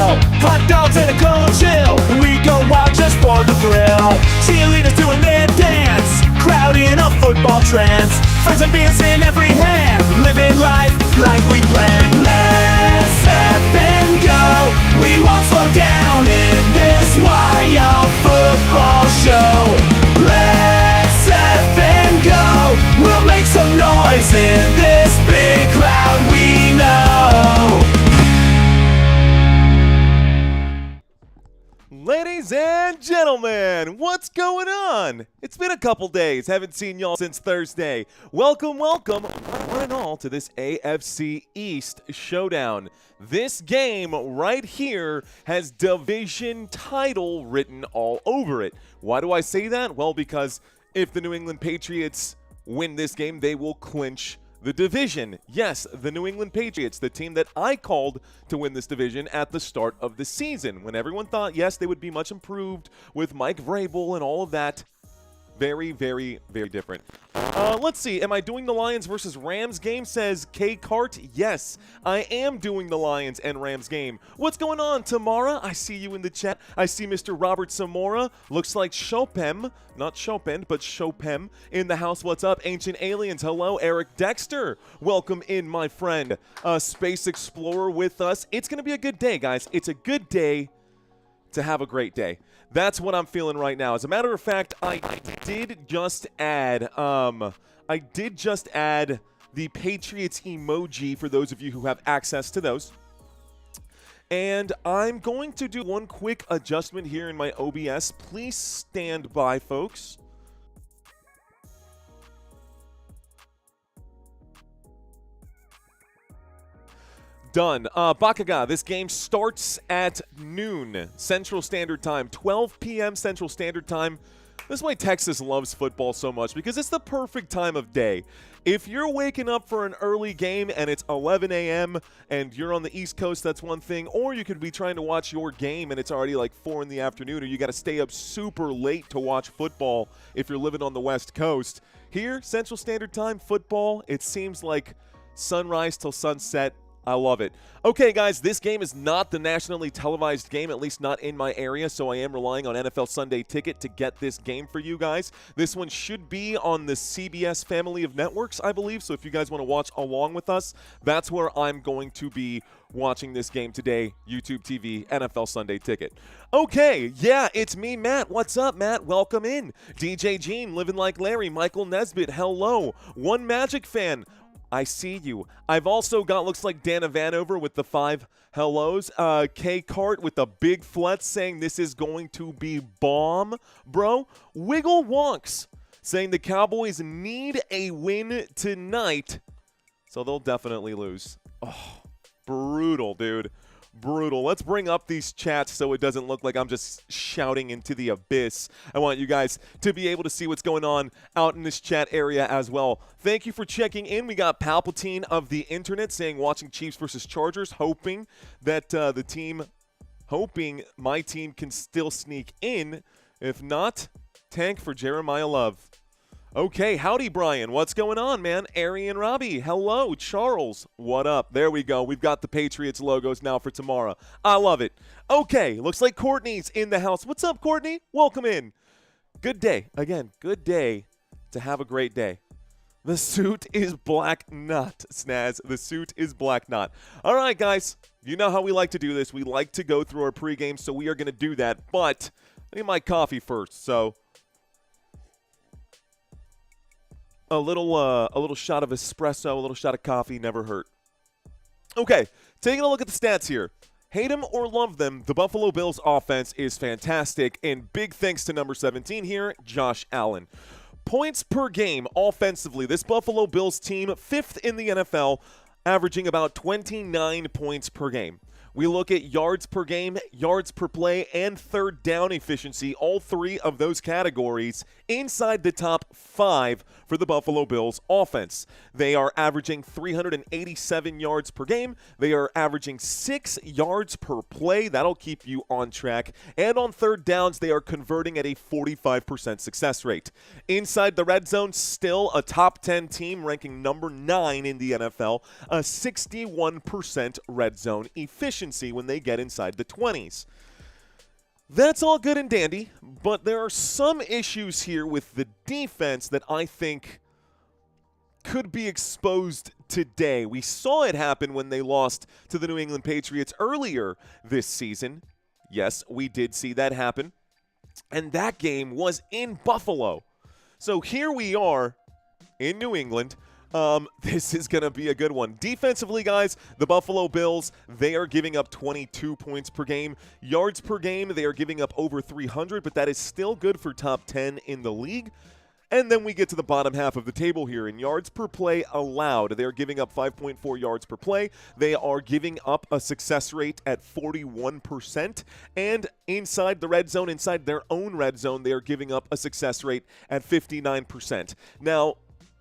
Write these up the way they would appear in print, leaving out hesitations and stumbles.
grill. Hot dogs and a cold chill. We go wild just for the thrill. Cheerleaders doing their dance, crowd in a football trance. Friends and beers in every hand, living life like we planned. Let's step and go. We won't slow down in this wild football show. Let's step and go. We'll make some noise in this big crowd we know. Ladies and gentlemen, what's going on? It's been a couple days. Haven't seen y'all since Thursday. Welcome, one and all, to this AFC East Showdown. This game right here has division title written all over it. Why do I say that? Well, because if the New England Patriots win this game, they will clinch the division. Yes, the New England Patriots, the team that I called to win this division at the start of the season, when everyone thought, yes, they would be much improved with Mike Vrabel and all of that. Very, very, very different. Let's see. Am I doing the Lions versus Rams game? Says K Cart. Yes, I am doing the Lions and Rams game. What's going on, Tamara? I see you in the chat. I see Mr. Robert Zamora. Looks like Chopin, not Chopin, but Chopin in the house. What's up, Ancient Aliens? Hello, Eric Dexter. Welcome in, my friend. Space Explorer with us. It's going to be a good day, guys. It's a good day to have a great day. That's what I'm feeling right now. As a matter of fact, I did just add the Patriots emoji for those of you who have access to those. And I'm going to do one quick adjustment here in my OBS. Please stand by, folks. Done. Bakaga, this game starts at noon Central Standard Time, 12 p.m. Central Standard Time. This is why Texas loves football so much, because it's the perfect time of day. If you're waking up for an early game and it's 11 a.m. and you're on the East Coast, that's one thing. Or you could be trying to watch your game and it's already like 4 in the afternoon, or you got to stay up super late to watch football if you're living on the West Coast. Here, Central Standard Time, football, it seems like sunrise till sunset. I love it. Okay, guys, this game is not the nationally televised game, at least not in my area, so I am relying on NFL Sunday Ticket to get this game for you guys. This one should be on the CBS family of networks, I believe, so if you guys want to watch along with us, that's where I'm going to be watching this game today, YouTube TV, NFL Sunday Ticket. Okay, yeah, it's me, Matt. What's up, Matt? Welcome in. DJ Gene, Living Like Larry, Michael Nesbitt, hello. One Magic fan. I see you. I've also got, looks like Dana Vanover with the 5 hellos. K Cart with the big flets saying this is going to be bomb, bro. Wiggle Wonks saying the Cowboys need a win tonight, so they'll definitely lose. Oh, brutal, dude. Brutal. Let's bring up these chats so it doesn't look like I'm just shouting into the abyss. I want you guys to be able to see what's going on out in this chat area as well. Thank you for checking in. We got Palpatine of the internet saying watching Chiefs versus Chargers, hoping that my team can still sneak in. If not, tank for Jeremiah Love. Okay, howdy, Brian. What's going on, man? Ari and Robbie, hello. Charles, what up? There we go. We've got the Patriots logos now for tomorrow. I love it. Okay, looks like Courtney's in the house. What's up, Courtney? Welcome in. Good day. Again, good day to have a great day. The suit is black knot, Snaz. The suit is black knot. All right, guys. You know how we like to do this. We like to go through our pregame, so we are going to do that. But I need my coffee first, so a little shot of espresso, a little shot of coffee never hurt. Okay, taking a look at the stats here. Hate them or love them, the Buffalo Bills offense is fantastic, and big thanks to number 17 here, Josh Allen. Points per game offensively, this Buffalo Bills team, 5th in the NFL, averaging about 29 points per game. We look at yards per game, yards per play, and third down efficiency. All 3 of those categories inside the top 5 for the Buffalo Bills offense. They are averaging 387 yards per game. They are averaging 6 yards per play. That'll keep you on track. And on third downs, they are converting at a 45% success rate. Inside the red zone, still a top 10 team, ranking number 9 in the NFL, a 61% red zone efficiency when they get inside the 20s. That's all good and dandy, but there are some issues here with the defense that I think could be exposed today. We saw it happen when they lost to the New England Patriots earlier this season. Yes, we did see that happen, and that game was in Buffalo. So here we are in New England. This is going to be a good one. Defensively, guys, the Buffalo Bills, they are giving up 22 points per game. Yards per game, they are giving up over 300, but that is still good for top 10 in the league. And then we get to the bottom half of the table here. In yards per play allowed, they are giving up 5.4 yards per play. They are giving up a success rate at 41%. And inside the red zone, inside their own red zone, they are giving up a success rate at 59%. Now,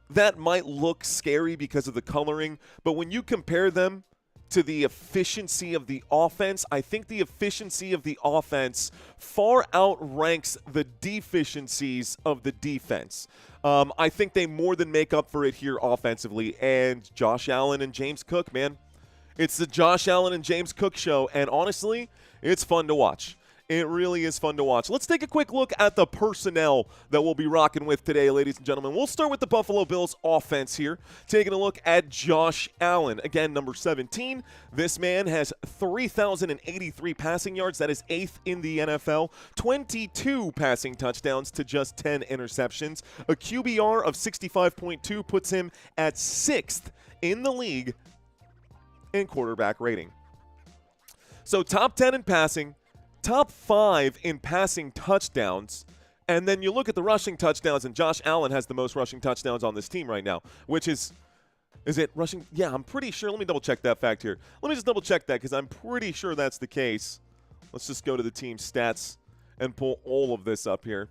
that might look scary because of the coloring, but when you compare them to the efficiency of the offense, I think the efficiency of the offense far outranks the deficiencies of the defense. I think they more than make up for it here offensively. And Josh Allen and James Cook, man, it's the Josh Allen and James Cook show, and honestly, it's fun to watch. It really is fun to watch. Let's take a quick look at the personnel that we'll be rocking with today, ladies and gentlemen. We'll start with the Buffalo Bills offense here, taking a look at Josh Allen. Again, number 17. This man has 3,083 passing yards. That is 8th in the NFL. 22 passing touchdowns to just 10 interceptions. A QBR of 65.2 puts him at 6th in the league in quarterback rating. So top 10 in passing. Top 5 in passing touchdowns, and then you look at the rushing touchdowns, and Josh Allen has the most rushing touchdowns on this team right now, which is it rushing? Yeah, I'm pretty sure. Let me double-check that fact here. Let me just double-check that because I'm pretty sure that's the case. Let's just go to the team stats and pull all of this up here.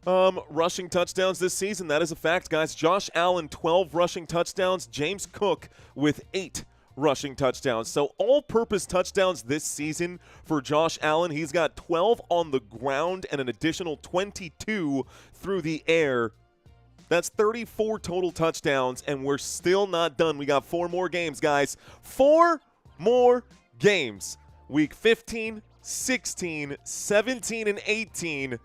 Rushing touchdowns this season, that is a fact, guys. Josh Allen, 12 rushing touchdowns. James Cook with 8 rushing touchdowns. So all-purpose touchdowns this season for Josh Allen. He's got 12 on the ground and an additional 22 through the air. That's 34 total touchdowns, and we're still not done. We got 4 more games, guys. 4 more games. Week 15, 16, 17, and 18.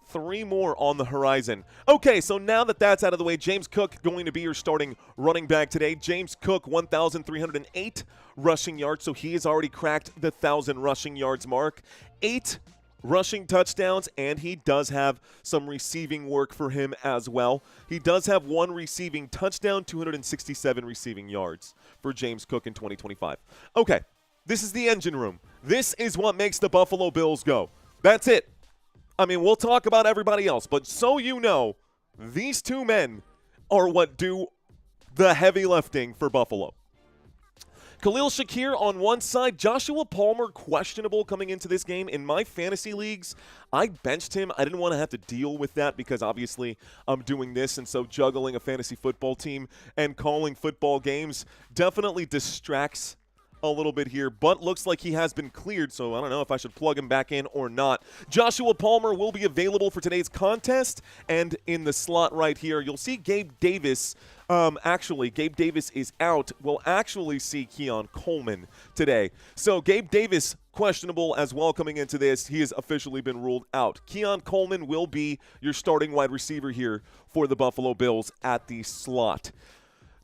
3 more on the horizon. Okay, so now that that's out of the way, James Cook going to be your starting running back today. James Cook, 1,308 rushing yards, so he has already cracked the 1,000 rushing yards mark. 8 rushing touchdowns, and he does have some receiving work for him as well. He does have 1 receiving touchdown, 267 receiving yards for James Cook in 2025. Okay, this is the engine room. This is what makes the Buffalo Bills go. That's it. I mean, we'll talk about everybody else, but so you know, these 2 men are what do the heavy lifting for Buffalo. Khalil Shakir on one side, Joshua Palmer questionable coming into this game. In my fantasy leagues, I benched him. I didn't want to have to deal with that because obviously I'm doing this, and so juggling a fantasy football team and calling football games definitely distracts a little bit here, but looks like he has been cleared, so I don't know if I should plug him back in or not. Joshua Palmer will be available for today's contest, and in the slot right here, you'll see Gabe Davis. Gabe Davis is out. We'll actually see Keon Coleman today. So Gabe Davis questionable as well coming into this. He has officially been ruled out. Keon Coleman will be your starting wide receiver here for the Buffalo Bills at the slot.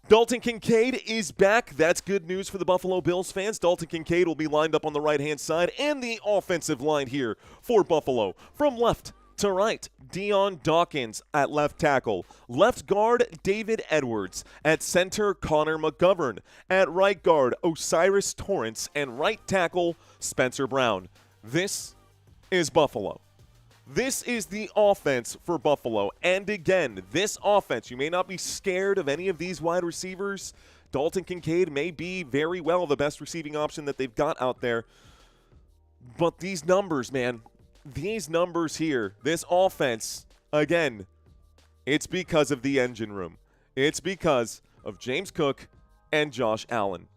Dalton Kincaid is back. That's good news for the Buffalo Bills fans. Dalton Kincaid will be lined up on the right-hand side and the offensive line here for Buffalo. From left to right, Dion Dawkins at left tackle. Left guard, David Edwards. At center, Connor McGovern. At right guard, Osiris Torrance. And right tackle, Spencer Brown. This is Buffalo. This is the offense for Buffalo. And again, this offense, you may not be scared of any of these wide receivers. Dalton Kincaid may be very well the best receiving option that they've got out there. But these numbers, man, these numbers here, this offense, again, it's because of the engine room. It's because of James Cook and Josh Allen.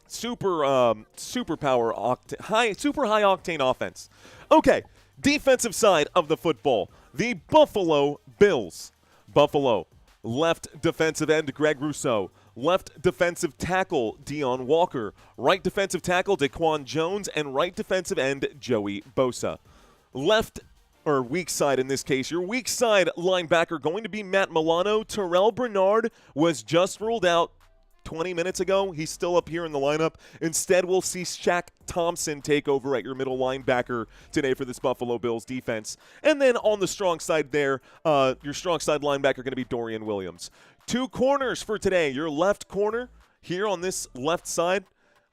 Super high octane offense. Okay, defensive side of the football. The Buffalo Bills. Buffalo, left defensive end Greg Rousseau. Left defensive tackle Deion Walker. Right defensive tackle Daquan Jones. And right defensive end Joey Bosa. Weak side in this case. Your weak side linebacker going to be Matt Milano. Terrell Bernard was just ruled out 20 minutes ago. He's still up here in the lineup. Instead, we'll see Shaq Thompson take over at your middle linebacker today for this Buffalo Bills defense. And then on the strong side there, your strong side linebacker going to be Dorian Williams. 2 corners for today. Your left corner here on this left side.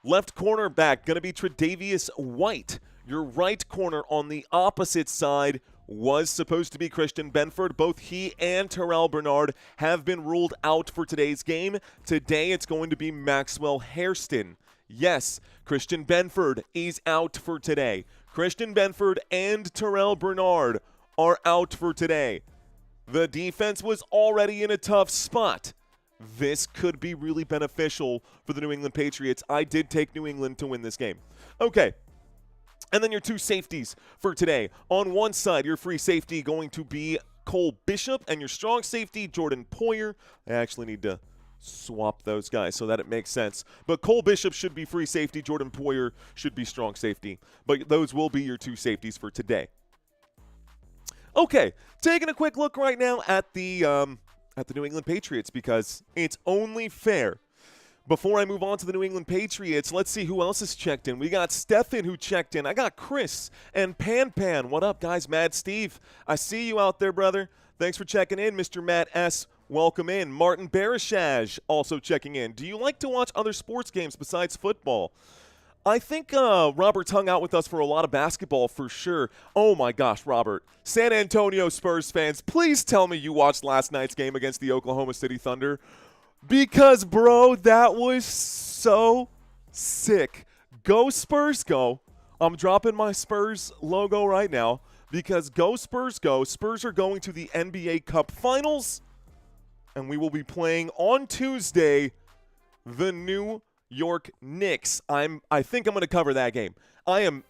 Left cornerback going to be Tre'Davious White. Your right corner on the opposite side was supposed to be Christian Benford. Both he and Terrell Bernard have been ruled out for today's game. Today it's going to be Maxwell Hairston. Yes, Christian Benford is out for today. Christian Benford and Terrell Bernard are out for today. The defense was already in a tough spot. This could be really beneficial for the New England Patriots. I did take New England to win this game. Okay. And then your 2 safeties for today. On one side, your free safety going to be Cole Bishop, and your strong safety, Jordan Poyer. I actually need to swap those guys so that it makes sense. But Cole Bishop should be free safety. Jordan Poyer should be strong safety. But those will be your 2 safeties for today. Okay, taking a quick look right now at the New England Patriots because it's only fair. Before I move on to the New England Patriots, let's see who else has checked in. We got Stefan who checked in. I got Chris and Pan. What up, guys? Mad Steve, I see you out there, brother. Thanks for checking in, Mr. Matt S. Welcome in. Martin Barashaj also checking in. Do you like to watch other sports games besides football? I think Robert's hung out with us for a lot of basketball for sure. Oh, my gosh, Robert. San Antonio Spurs fans, please tell me you watched last night's game against the Oklahoma City Thunder. Because, bro, that was so sick. Go Spurs, go. I'm dropping my Spurs logo right now because go Spurs, go. Spurs are going to the NBA Cup Finals, and we will be playing on Tuesday the New York Knicks. I think I'm going to cover that game. I am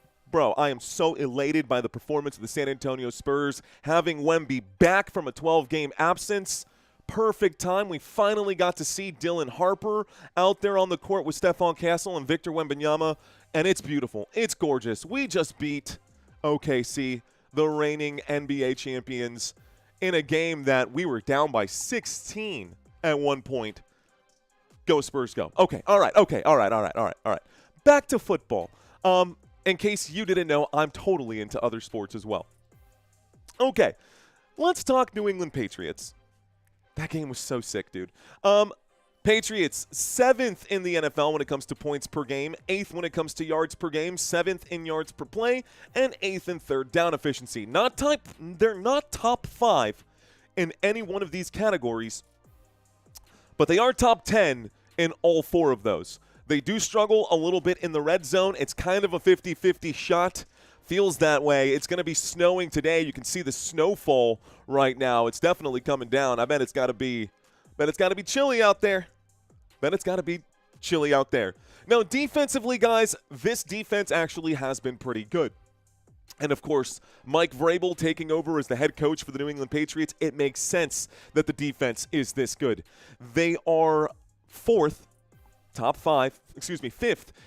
so elated by the performance of the San Antonio Spurs, having Wemby back from a 12-game absence. Perfect time. We finally got to see Dylan Harper out there on the court with Stephon Castle and Victor Wembanyama, and it's beautiful. It's gorgeous. We just beat OKC, the reigning NBA champions, in a game that we were down by 16 at one point. Go Spurs, go. Okay, all right. Back to football. In case you didn't know, I'm totally into other sports as well. Okay, let's talk New England Patriots. That game was so sick, dude. Patriots, 7th in the NFL when it comes to points per game, 8th when it comes to yards per game, 7th in yards per play, and 8th in third down efficiency. They're not top 5 in any one of these categories, but they are top 10 in all 4 of those. They do struggle a little bit in the red zone. It's kind of a 50-50 shot. Feels that way. It's going to be snowing today. You can see the snowfall right now. It's definitely coming down. I bet it's got to be chilly out there. Now, defensively, guys, this defense actually has been pretty good. And, of course, Mike Vrabel taking over as the head coach for the New England Patriots, it makes sense that the defense is this good. They are 5th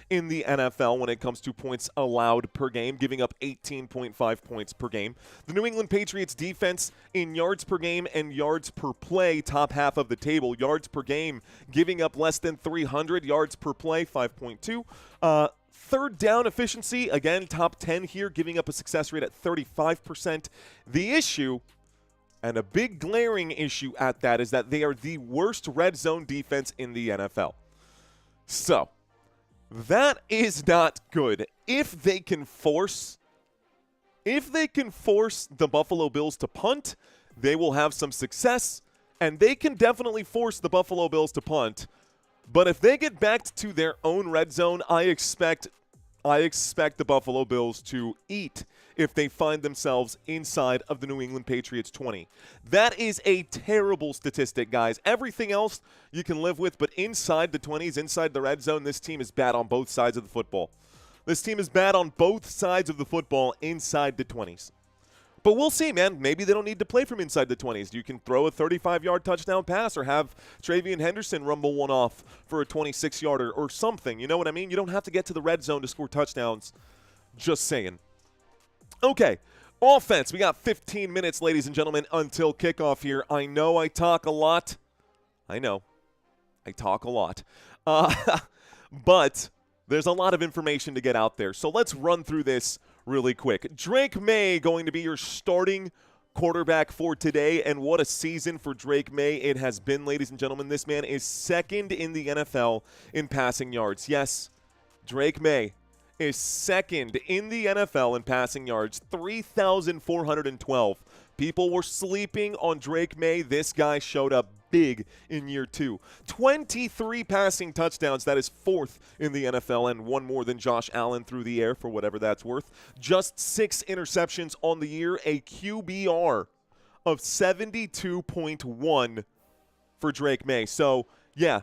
in the NFL when it comes to points allowed per game, giving up 18.5 points per game. The New England Patriots defense in yards per game and yards per play, top half of the table. Yards per game, giving up less than 300. Yards per play, 5.2. Third down efficiency, again, top 10 here, giving up a success rate at 35%. The issue, and a big glaring issue at that, is that they are the worst red zone defense in the NFL. So, that is not good. If they can force the Buffalo Bills to punt, they will have some success, and they can definitely force the Buffalo Bills to punt. But if they get back to their own red zone, I expect the Buffalo Bills to eat if they find themselves inside of the New England Patriots 20. That is a terrible statistic, guys. Everything else you can live with, but inside the 20s, inside the red zone, this team is bad on both sides of the football. This team is bad on both sides of the football inside the 20s. But we'll see, man. Maybe they don't need to play from inside the 20s. You can throw a 35-yard touchdown pass or have Travian Henderson rumble one off for a 26-yarder or something. You know what I mean? You don't have to get to the red zone to score touchdowns. Just saying. Okay, offense. We got 15 minutes, ladies and gentlemen, until kickoff here. I know I talk a lot. I know. I talk a lot. But there's a lot of information to get out there. So let's run through this really quick. Drake Maye going to be your starting quarterback for today, and what a season for Drake Maye it has been, ladies and gentlemen. This man is second in the NFL in passing yards. Yes, Drake Maye is second in the NFL in passing yards, 3,412. People were sleeping on Drake Maye. This guy showed up big in year 2. 23 passing touchdowns. That is fourth in the NFL and one more than Josh Allen through the air for whatever that's worth. Just 6 interceptions on the year. A QBR of 72.1 for Drake Maye. So, yeah,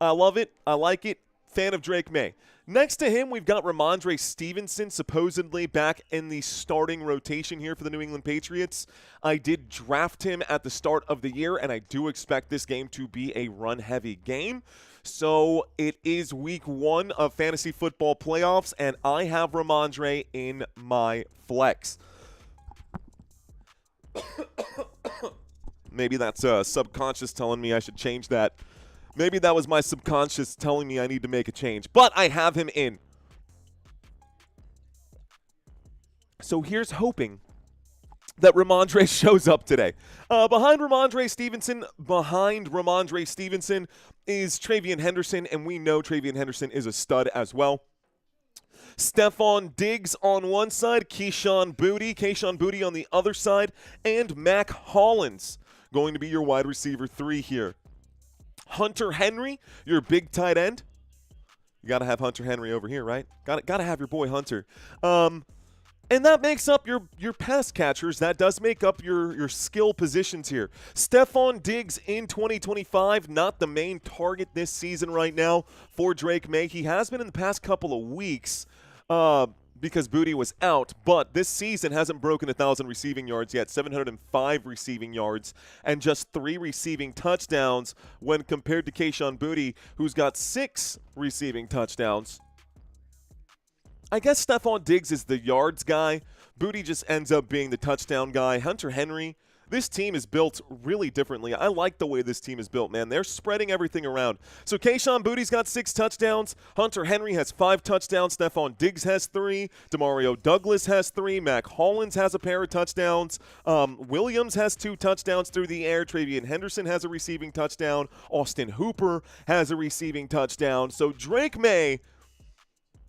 I love it. I like it. Fan of Drake Maye. Next to him, we've got Ramondre Stevenson, supposedly back in the starting rotation here for the New England Patriots. I did draft him at the start of the year, and I do expect this game to be a run-heavy game. So it is week 1 of fantasy football playoffs, and I have Ramondre in my flex. Maybe that's subconscious telling me I should change that. Maybe that was my subconscious telling me I need to make a change. But I have him in. So here's hoping that Ramondre shows up today. Behind Ramondre Stevenson is Travian Henderson, and we know Travian Henderson is a stud as well. Stephon Diggs on one side, Kayshon Boutte on the other side, and Mac Hollins going to be your wide receiver 3 here. Hunter Henry, your big tight end. You got to have Hunter Henry over here, right? Got to have your boy Hunter. And that makes up your pass catchers. That does make up your skill positions here. Stephon Diggs in 2025, not the main target this season right now for Drake Maye. He has been in the past couple of weeks because Boutte was out, but this season hasn't broken 1,000 receiving yards yet, 705 receiving yards, and just 3 receiving touchdowns when compared to Kayshon Boutte, who's got 6 receiving touchdowns. I guess Stephon Diggs is the yards guy. Boutte just ends up being the touchdown guy. Hunter Henry, this team is built really differently. I like the way this team is built, man. They're spreading everything around. So Kayshon Boutte's got 6 touchdowns. Hunter Henry has 5 touchdowns. Stephon Diggs has 3. Demario Douglas has 3. Mac Hollins has a pair of touchdowns. Williams has 2 touchdowns through the air. Travian Henderson has a receiving touchdown. Austin Hooper has a receiving touchdown. So Drake Maye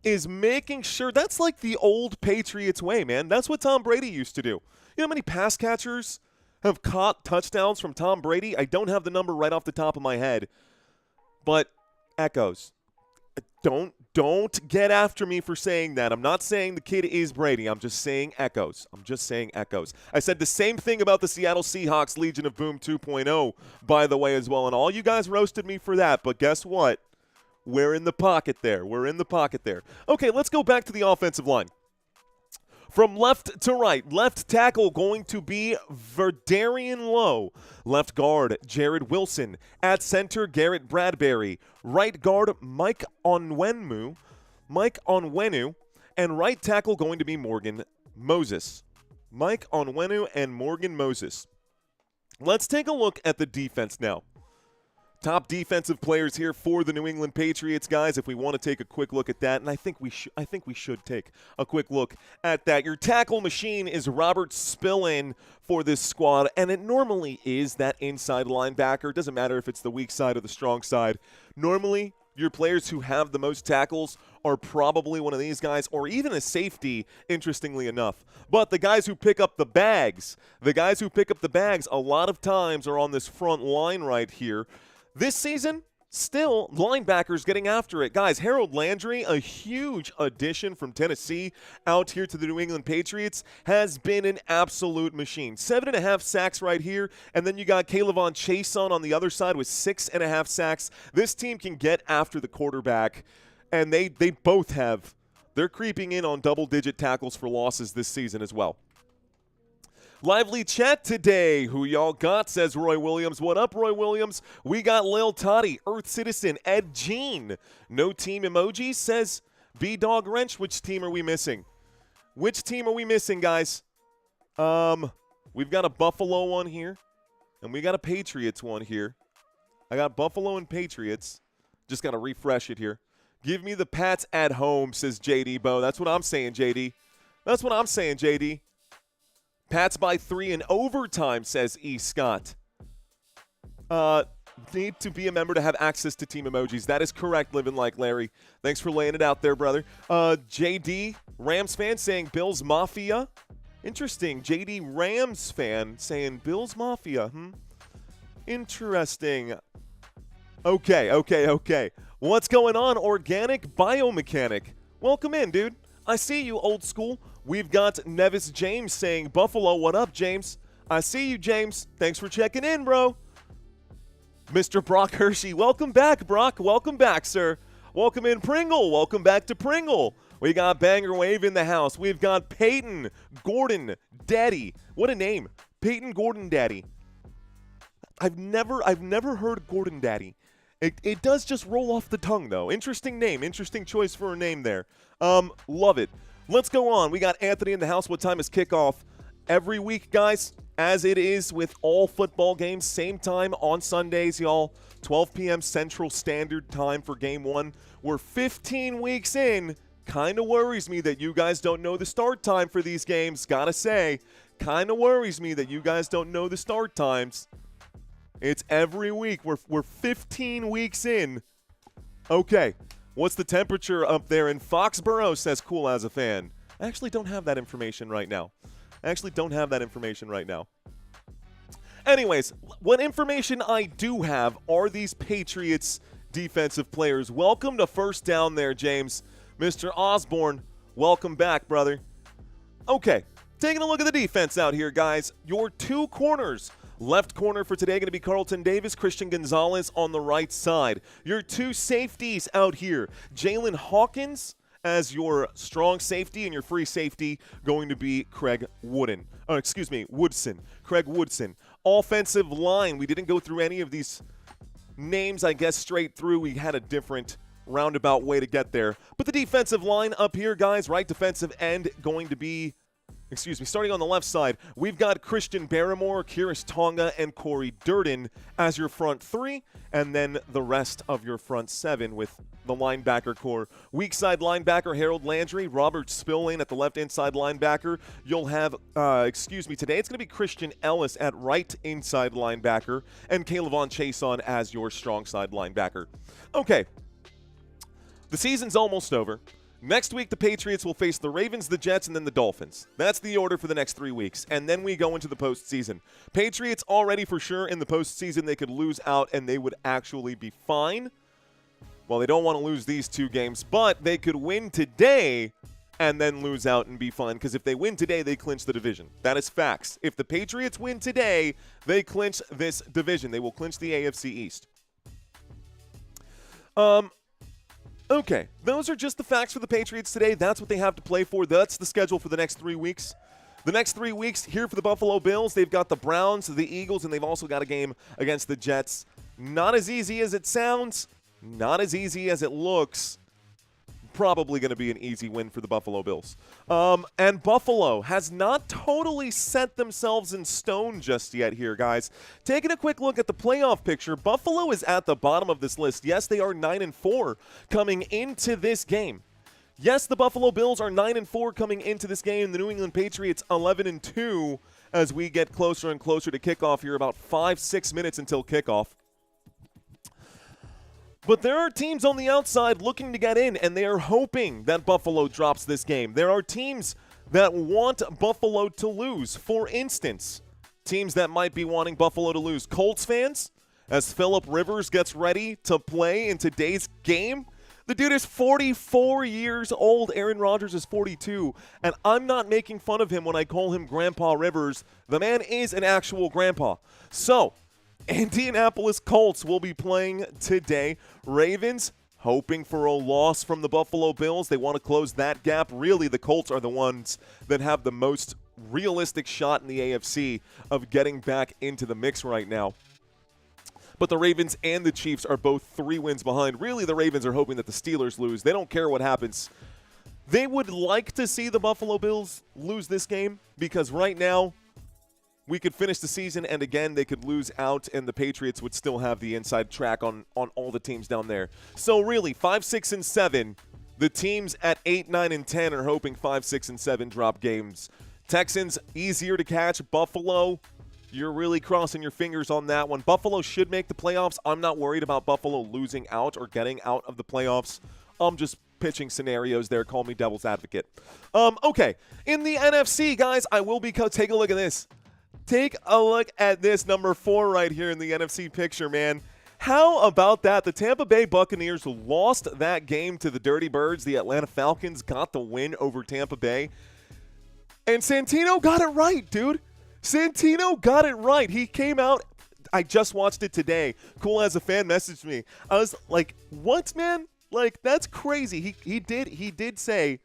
is making sure. That's like the old Patriots way, man. That's what Tom Brady used to do. You know how many pass catchers have caught touchdowns from Tom Brady? I don't have the number right off the top of my head, but echoes. Don't get after me for saying that. I'm not saying the kid is Brady. I'm just saying echoes. I said the same thing about the Seattle Seahawks Legion of Boom 2.0, by the way, as well, and all you guys roasted me for that, but guess what? We're in the pocket there. Okay, let's go back to the offensive line. From left to right, left tackle going to be Verdarian Lowe. Left guard, Jared Wilson. At center, Garrett Bradbury. Right guard, Mike Onwenu. And right tackle going to be Morgan Moses. Mike Onwenu and Morgan Moses. Let's take a look at the defense now. Top defensive players here for the New England Patriots, guys, if we want to take a quick look at that, and I think we should take a quick look at that. Your tackle machine is Robert Spillane for this squad, and it normally is that inside linebacker. It doesn't matter if it's the weak side or the strong side. Normally, your players who have the most tackles are probably one of these guys, or even a safety, interestingly enough. But the guys who pick up the bags, a lot of times are on this front line right here. This season, still, linebackers getting after it. Guys, Harold Landry, a huge addition from Tennessee out here to the New England Patriots, has been an absolute machine. 7.5 sacks right here, and then you got Kayvon Chason on the other side with 6.5 sacks. This team can get after the quarterback, and they both have. They're creeping in on double-digit tackles for losses this season as well. Lively chat today. Who y'all got, says Roy Williams. What up, Roy Williams? We got Lil Toddy, Earth Citizen, Ed Jean. No team emojis, says B-Dog Wrench. Which team are we missing? Which team are we missing, guys? We've got a Buffalo one here, and we got a Patriots one here. I got Buffalo and Patriots. Just got to refresh it here. Give me the Pats at home, says JD Bo. That's what I'm saying, JD. That's what I'm saying, JD. Pats by 3 in overtime, says E. Scott. Need to be a member to have access to team emojis. That is correct, Living Like Larry. Thanks for laying it out there, brother. JD, Rams fan, saying Bills Mafia. Interesting. JD, Rams fan, saying Bills Mafia. Interesting. Okay. What's going on, Organic Biomechanic? Welcome in, dude. I see you, old school. We've got Nevis James saying, Buffalo, what up, James? I see you, James. Thanks for checking in, bro. Mr. Brock Hershey, welcome back, Brock. Welcome back, sir. Welcome in, Pringle. Welcome back to Pringle. We got Banger Wave in the house. We've got Peyton Gordon Daddy. What a name. Peyton Gordon Daddy. I've never heard Gordon Daddy. It does just roll off the tongue, though. Interesting name. Interesting choice for a name there. Love it. Let's go on. We got Anthony in the house. What time is kickoff? Every week, guys, as it is with all football games, same time on Sundays, y'all. 12 p.m. Central Standard Time for Game 1. We're 15 weeks in. Kind of worries me that you guys don't know the start time for these games. Gotta say, kind of worries me that you guys don't know the start times. It's every week. We're 15 weeks in. Okay. What's the temperature up there in Foxborough, says Cool as a Fan. I actually don't have that information right now. Anyways, what information I do have are these Patriots defensive players. Welcome to First Down there, James. Mr. Osborne, welcome back, brother. Okay, taking a look at the defense out here, guys. Your two corners. Left corner for today going to be Carlton Davis, Christian Gonzalez on the right side. Your two safeties out here, Jalen Hawkins as your strong safety, and your free safety going to be Woodson. Craig Woodson. Offensive line, we didn't go through any of these names, I guess, straight through. We had a different roundabout way to get there. But the defensive line up here, guys, right defensive end going to be starting on the left side, we've got Christian Barrymore, Kyrus Tonga, and Corey Durden as your front three, and then the rest of your front seven with the linebacker core. Weak side linebacker, Harold Landry, Robert Spillane at the left inside linebacker. You'll have, today it's going to be Christian Ellis at right inside linebacker, and Kayvon Chason as your strong side linebacker. Okay, the season's almost over. Next week, the Patriots will face the Ravens, the Jets, and then the Dolphins. That's the order for the next 3 weeks, and then we go into the postseason. Patriots already for sure in the postseason. They could lose out, and they would actually be fine. Well, they don't want to lose these two games, but they could win today and then lose out and be fine, because if they win today, they clinch the division. That is facts. If the Patriots win today, they clinch this division. They will clinch the AFC East. Okay, those are just the facts for the Patriots today. That's what they have to play for. That's the schedule for the next 3 weeks. The next 3 weeks here for the Buffalo Bills, they've got the Browns, the Eagles, and they've also got a game against the Jets. Not as easy as it sounds, not as easy as it looks. Probably going to be an easy win for the Buffalo Bills. And Buffalo has not totally set themselves in stone just yet here, guys. Taking a quick look at the playoff picture, Buffalo is at the bottom of this list. Yes, they are 9-4 coming into this game. Yes, the Buffalo Bills are 9-4 coming into this game. The New England Patriots 11-2 as we get closer and closer to kickoff here, about 5-6 minutes until kickoff. But there are teams on the outside looking to get in, and they are hoping that Buffalo drops this game. There are teams that want Buffalo to lose. For instance, teams that might be wanting Buffalo to lose. Colts fans, as Phillip Rivers gets ready to play in today's game. The dude is 44 years old. Aaron Rodgers is 42, and I'm not making fun of him when I call him Grandpa Rivers. The man is an actual grandpa. So, Indianapolis Colts will be playing today. Ravens hoping for a loss from the Buffalo Bills. They want to close that gap. Really, the Colts are the ones that have the most realistic shot in the AFC of getting back into the mix right now. But the Ravens and the Chiefs are both 3 wins behind. Really, the Ravens are hoping that the Steelers lose. They don't care what happens. They would like to see the Buffalo Bills lose this game because right now we could finish the season and, again, they could lose out and the Patriots would still have the inside track on all the teams down there. So, really, 5, 6, and 7. The teams at 8, 9, and 10 are hoping 5, 6, and 7 drop games. Texans, easier to catch. Buffalo, you're really crossing your fingers on that one. Buffalo should make the playoffs. I'm not worried about Buffalo losing out or getting out of the playoffs. I'm just pitching scenarios there. Call me devil's advocate. Okay, in the NFC, guys, I will be take a look at this. Take a look at this number 4 right here in the NFC picture, man. How about that? The Tampa Bay Buccaneers lost that game to the Dirty Birds. The Atlanta Falcons got the win over Tampa Bay. And Santino got it right, dude. Santino got it right. He came out. I just watched it today. Cool as a fan messaged me. I was like, what, man? Like, that's crazy. He did say,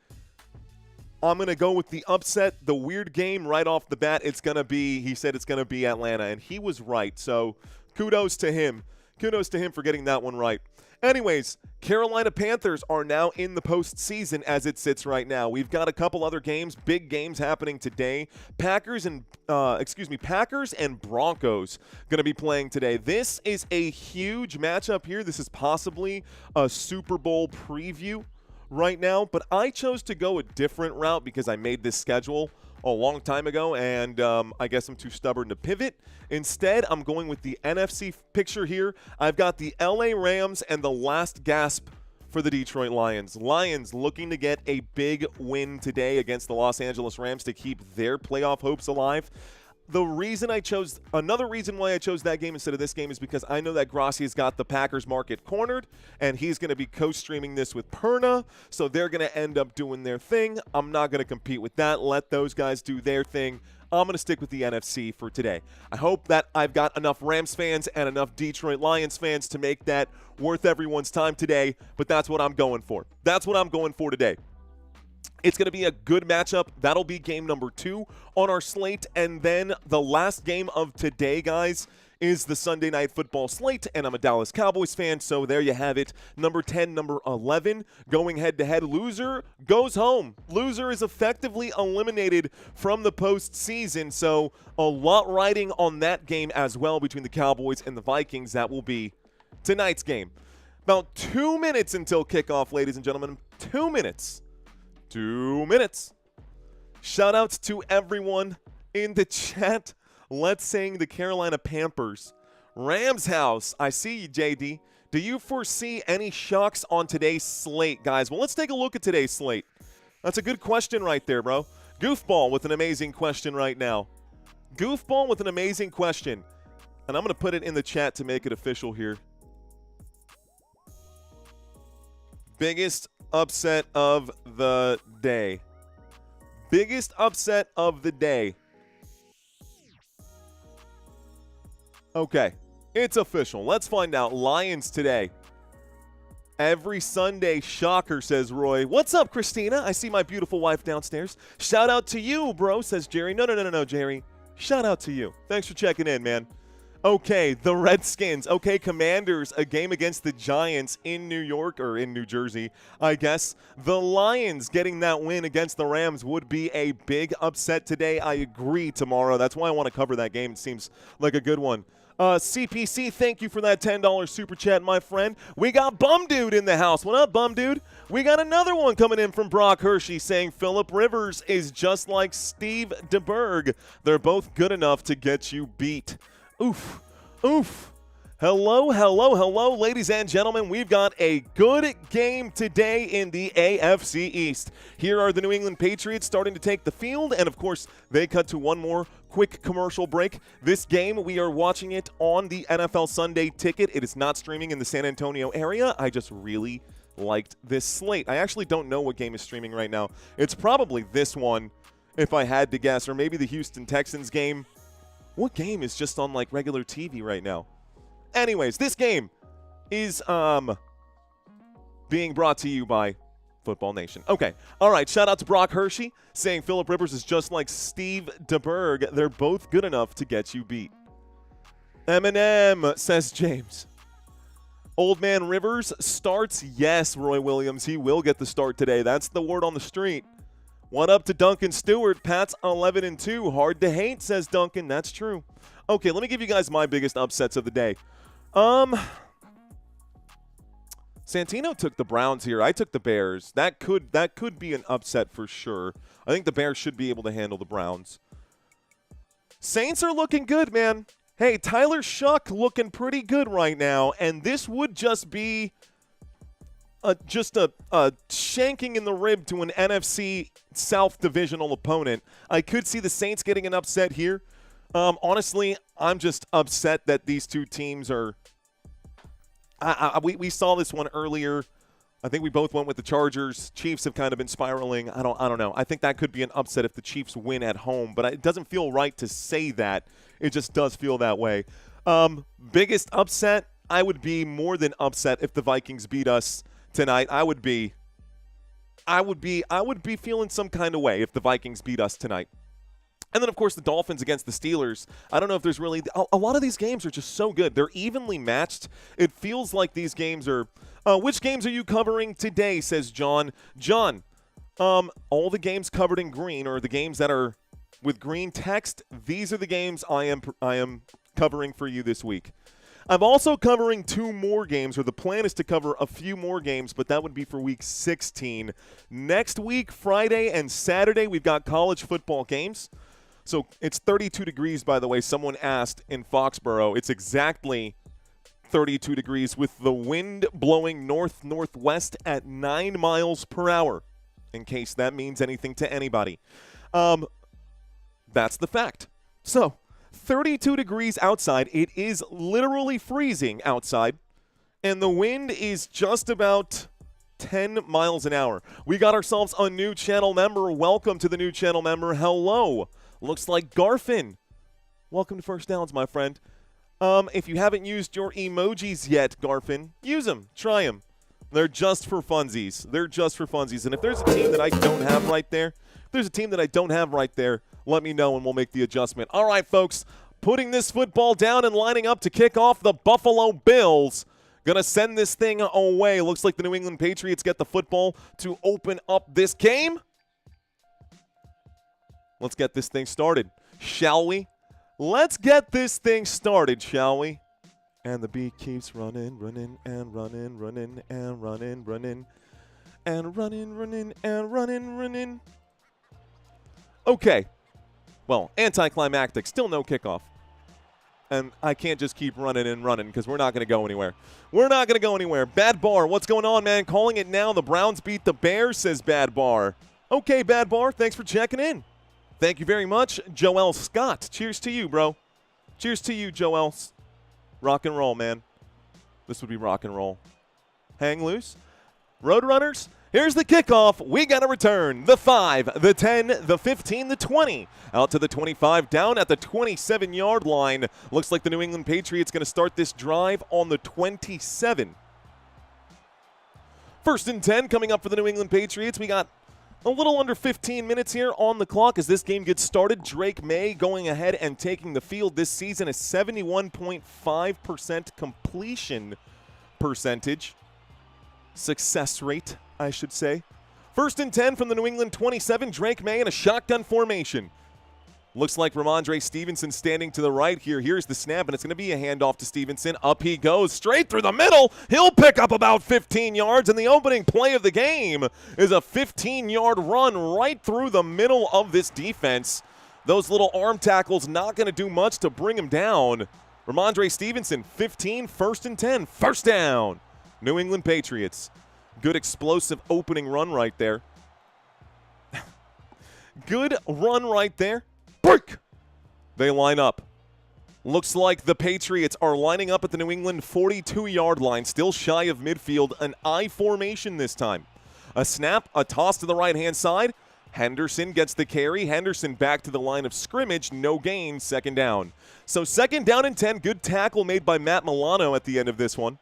I'm going to go with the upset, the weird game right off the bat. It's going to be, he said it's going to be Atlanta, and he was right. So kudos to him. Kudos to him for getting that one right. Anyways, Carolina Panthers are now in the postseason as it sits right now. We've got a couple other games, big games happening today. Packers and Broncos going to be playing today. This is a huge matchup here. This is possibly a Super Bowl preview right now, but I chose to go a different route because I made this schedule a long time ago, and I guess I'm too stubborn to pivot. Instead, I'm going with the NFC picture here. I've got the LA Rams and the last gasp for the Detroit Lions. Lions looking to get a big win today against the Los Angeles Rams to keep their playoff hopes alive. Another reason why I chose that game instead of this game is because I know that Grassi's got the Packers market cornered, and he's going to be co-streaming this with Perna, so they're going to end up doing their thing. I'm not going to compete with that. Let those guys do their thing. I'm going to stick with the NFC for today. I hope that I've got enough Rams fans and enough Detroit Lions fans to make that worth everyone's time today, but that's what I'm going for. That's what I'm going for today. It's going to be a good matchup. That'll be game number 2 on our slate. And then the last game of today, guys, is the Sunday Night Football slate. And I'm a Dallas Cowboys fan, so there you have it. Number 10, number 11, going head-to-head. Loser goes home. Loser is effectively eliminated from the postseason. So a lot riding on that game as well between the Cowboys and the Vikings. That will be tonight's game. About 2 minutes until kickoff, ladies and gentlemen. 2 minutes. 2 minutes. Shout outs to everyone in the chat. Let's sing the Carolina Panthers. Rams house. I see you, JD. Do you foresee any shocks on today's slate, guys? Well, let's take a look at today's slate. That's a good question right there, bro. Goofball with an amazing question right now. Goofball with an amazing question. And I'm going to put it in the chat to make it official here. Biggest upset of the day. Biggest upset of the day. Okay, it's official. Let's find out. Lions today. Every Sunday shocker, says Roy. What's up, Christina? I see my beautiful wife downstairs. Shout out to you, bro, says Jerry. No, Jerry. Shout out to you. Thanks for checking in, man. Okay, the Redskins. Okay, Commanders, a game against the Giants in New York, or in New Jersey, I guess. The Lions getting that win against the Rams would be a big upset today. I agree, tomorrow. That's why I want to cover that game. It seems like a good one. CPC, thank you for that $10 super chat, my friend. We got Bum Dude in the house. What up, Bum Dude? We got another one coming in from Brock Hershey saying Phillip Rivers is just like Steve DeBerg. They're both good enough to get you beat. Oof. Hello, hello, hello, ladies and gentlemen. We've got a good game today in the AFC East. Here are the New England Patriots starting to take the field, and of course, they cut to one more quick commercial break. This game, we are watching it on the NFL Sunday Ticket. It is not streaming in the San Antonio area. I just really liked this slate. I actually don't know what game is streaming right now. It's probably this one, if I had to guess, or maybe the Houston Texans game. What game is just on, like, regular TV right now? Anyways, this game is being brought to you by Football Nation. Okay, all right, shout out to Brock Hershey saying Philip Rivers is just like Steve DeBerg. They're both good enough to get you beat. Eminem, says James. Old Man Rivers starts. Yes, Roy Williams, he will get the start today. That's the word on the street. One up to Duncan Stewart. Pat's 11-2. Hard to hate, says Duncan. That's true. Okay, let me give you guys my biggest upsets of the day. Santino took the Browns here. I took the Bears. That could be an upset for sure. I think the Bears should be able to handle the Browns. Saints are looking good, man. Hey, Tyler Shuck looking pretty good right now, and this would just be just a shanking in the rib to an NFC South divisional opponent. I could see the Saints getting an upset here. Honestly, I'm just upset that these two teams are we saw this one earlier. I think we both went with the Chargers. Chiefs have kind of been spiraling. I don't know. I think that could be an upset if the Chiefs win at home, but it doesn't feel right to say that. It just does feel that way. Biggest upset, I would be more than upset if the Vikings beat us tonight. I would be feeling some kind of way if the Vikings beat us tonight. And then, of course, the Dolphins against the Steelers. I don't know if there's really – a lot of these games are just so good. They're evenly matched. It feels like these games are which games are you covering today, says John. John, all the games covered in green, or the games that are with green text, these are the games I am covering for you this week. I'm also covering two more games, or the plan is to cover a few more games, but that would be for Week 16. Next week, Friday and Saturday, we've got college football games. So it's 32 degrees, by the way. Someone asked in Foxborough. It's exactly 32 degrees with the wind blowing north-northwest at 9 miles per hour, in case that means anything to anybody. That's the fact. So 32 degrees outside. It is literally freezing outside, and the wind is just about 10 miles an hour. We got ourselves a new channel member. Welcome to the new channel member. Hello. Looks like Garfin. Welcome to First Downs, my friend. If you haven't used your emojis yet, Garfin, use them. Try them. They're just for funsies. They're just for funsies. And if there's a team that I don't have right there, let me know and we'll make the adjustment. All right, folks, putting this football down and lining up to kick off the Buffalo Bills. Going to send this thing away. Looks like the New England Patriots get the football to open up this game. Let's get this thing started, shall we? Let's get this thing started, shall we? And the beat keeps running, running, and running, running, and running, running, and running, running, and running, running. Okay. Well, anticlimactic. Still no kickoff. And I can't just keep running and running because we're not going to go anywhere. We're not going to go anywhere. Bad Bar, what's going on, man? Calling it now. The Browns beat the Bears, says Bad Bar. Okay, Bad Bar, thanks for checking in. Thank you very much, Joel Scott. Cheers to you, bro. Cheers to you, Joel. Rock and roll, man. This would be rock and roll. Hang loose. Roadrunners, here's the kickoff. We got a return. The 5, the 10, the 15, the 20. Out to the 25, down at the 27-yard line. Looks like the New England Patriots going to start this drive on the 27. First and 10 coming up for the New England Patriots. We got a little under 15 minutes here on the clock as this game gets started. Drake Maye going ahead and taking the field this season, a 71.5% completion percentage. Success rate, I should say. First and 10 from the New England 27. Drake Maye in a shotgun formation. Looks like Ramondre Stevenson standing to the right here. Here's the snap, and it's going to be a handoff to Stevenson. Up he goes, straight through the middle. He'll pick up about 15 yards, and the opening play of the game is a 15-yard run right through the middle of this defense. Those little arm tackles not going to do much to bring him down. Ramondre Stevenson, 15, 1st and 10, first down. New England Patriots. Good explosive opening run right there. Good run right there. Break! They line up. Looks like the Patriots are lining up at the New England 42-yard line, still shy of midfield, an I formation this time. A snap, a toss to the right-hand side. Henderson gets the carry. Henderson back to the line of scrimmage, no gain, 2nd down. So 2nd down and 10, good tackle made by Matt Milano at the end of this one.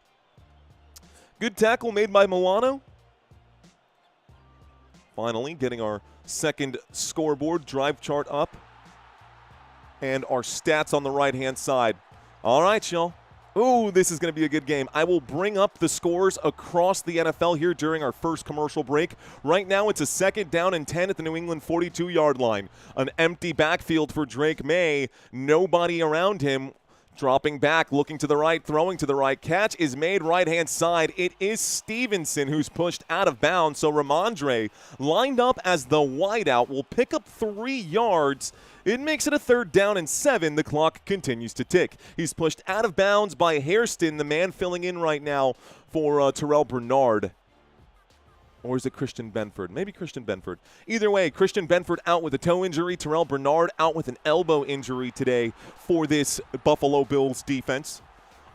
Good tackle made by Milano. Finally, getting our second scoreboard drive chart up. And our stats on the right-hand side. All right, y'all. Ooh, this is going to be a good game. I will bring up the scores across the NFL here during our first commercial break. Right now, it's a 2nd down and 10 at the New England 42-yard line. An empty backfield for Drake Maye. Nobody around him. Dropping back, looking to the right, throwing to the right. Catch is made right-hand side. It is Stevenson who's pushed out of bounds. So Ramondre, lined up as the wideout, will pick up 3 yards. It makes it a 3rd down and 7. The clock continues to tick. He's pushed out of bounds by Hairston, the man filling in right now for Terrell Bernard. Or is it Christian Benford? Maybe Christian Benford. Either way, Christian Benford out with a toe injury. Terrell Bernard out with an elbow injury today for this Buffalo Bills defense.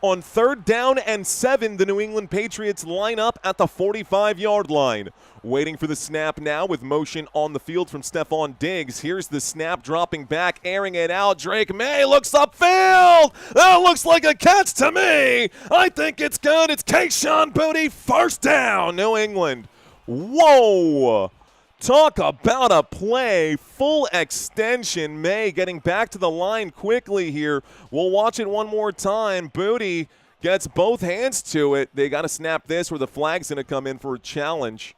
On 3rd down and 7, the New England Patriots line up at the 45-yard line. Waiting for the snap now with motion on the field from Stephon Diggs. Here's the snap dropping back, airing it out. Drake Maye looks upfield. That looks like a catch to me. I think it's good. It's Kayshon Boutte, 1st down, New England. Whoa! Talk about a play. Full extension. Maye getting back to the line quickly here. We'll watch it one more time. Boutte gets both hands to it. They got to snap this, where the flag's going to come in for a challenge.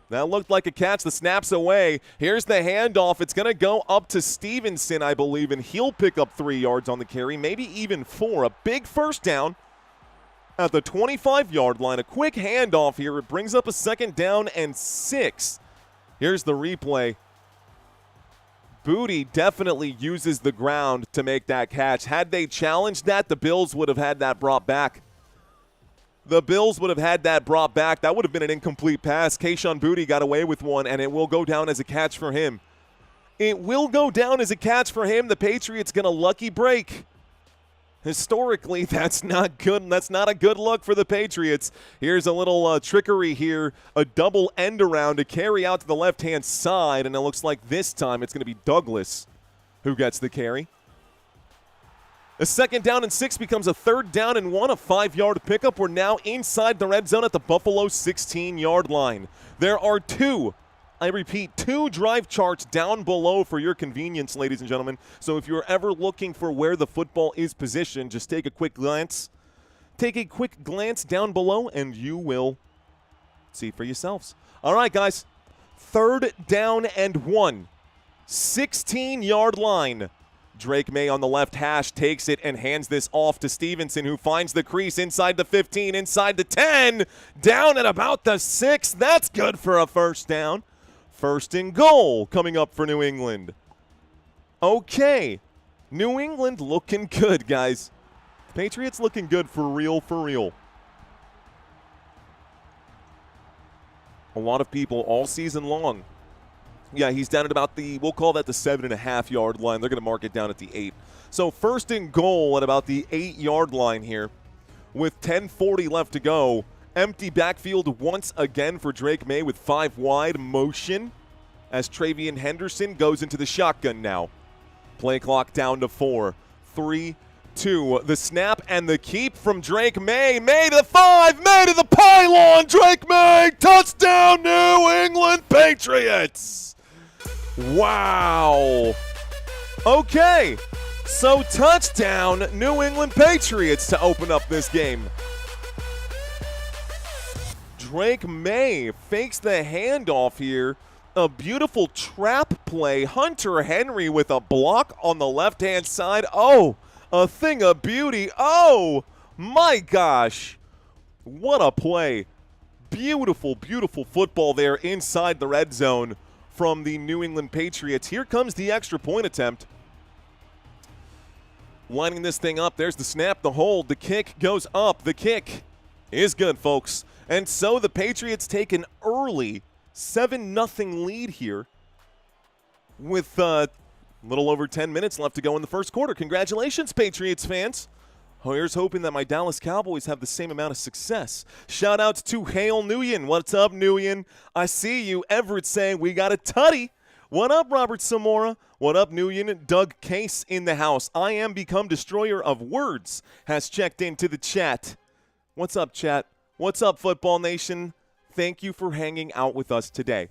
That looked like a catch. The snap's away. Here's the handoff. It's going to go up to Stevenson, I believe, and he'll pick up 3 yards on the carry, maybe even 4. A big 1st down at the 25-yard line. A quick handoff here. It brings up a 2nd down and 6. Here's the replay. Boutte definitely uses the ground to make that catch. Had they challenged that, the Bills would have had that brought back. The Bills would have had that brought back. That would have been an incomplete pass. Kayshon Boutte got away with one, and it will go down as a catch for him. It will go down as a catch for him. The Patriots get a lucky break. Historically, that's not good. That's not a good look for the Patriots. Here's a little trickery here. A double end around to carry out to the left-hand side, and it looks like this time it's going to be Douglas who gets the carry. A 2nd down and 6 becomes a 3rd down and 1, a 5-yard pickup. We're now inside the red zone at the Buffalo 16-yard line. There are 2 drive charts down below for your convenience, ladies and gentlemen. So if you're ever looking for where the football is positioned, just take a quick glance. Take a quick glance down below, and you will see for yourselves. All right, guys. 3rd down and 1. 16-yard line. Drake Maye on the left hash takes it and hands this off to Stevenson, who finds the crease inside the 15, inside the 10, down at about the 6. That's good for a 1st down. 1st and goal coming up for New England. Okay, New England looking good, guys. Patriots looking good for real, for real. A lot of people all season long. Yeah, he's down at about the, we'll call that the 7.5-yard line. They're going to mark it down at the 8. So 1st and goal at about the 8-yard line here with 10:40 left to go. Empty backfield once again for Drake Maye with 5 wide motion as Travion Henderson goes into the shotgun now. Play clock down to 4. 3, 2. The snap and the keep from Drake Maye. Maye to the 5. Maye to the pylon. Drake Maye. Touchdown, New England Patriots. Wow. Okay. So touchdown, New England Patriots to open up this game. Drake Maye fakes the handoff here. A beautiful trap play. Hunter Henry with a block on the left-hand side. Oh, a thing of beauty. Oh, my gosh. What a play. Beautiful, beautiful football there inside the red zone from the New England Patriots. Here comes the extra point attempt. Lining this thing up. There's the snap, the hold, the kick goes up. The kick is good, folks. And so the Patriots take an early 7-0 lead here with a little over 10 minutes left to go in the first quarter. Congratulations, Patriots fans. Here's hoping that my Dallas Cowboys have the same amount of success. Shout out to Hale Nguyen. What's up, Nguyen? I see you. Everett saying we got a tutty. What up, Robert Samora? What up, Nguyen? Doug Case in the house. I am become destroyer of words has checked into the chat. What's up, chat? What's up, Football Nation? Thank you for hanging out with us today.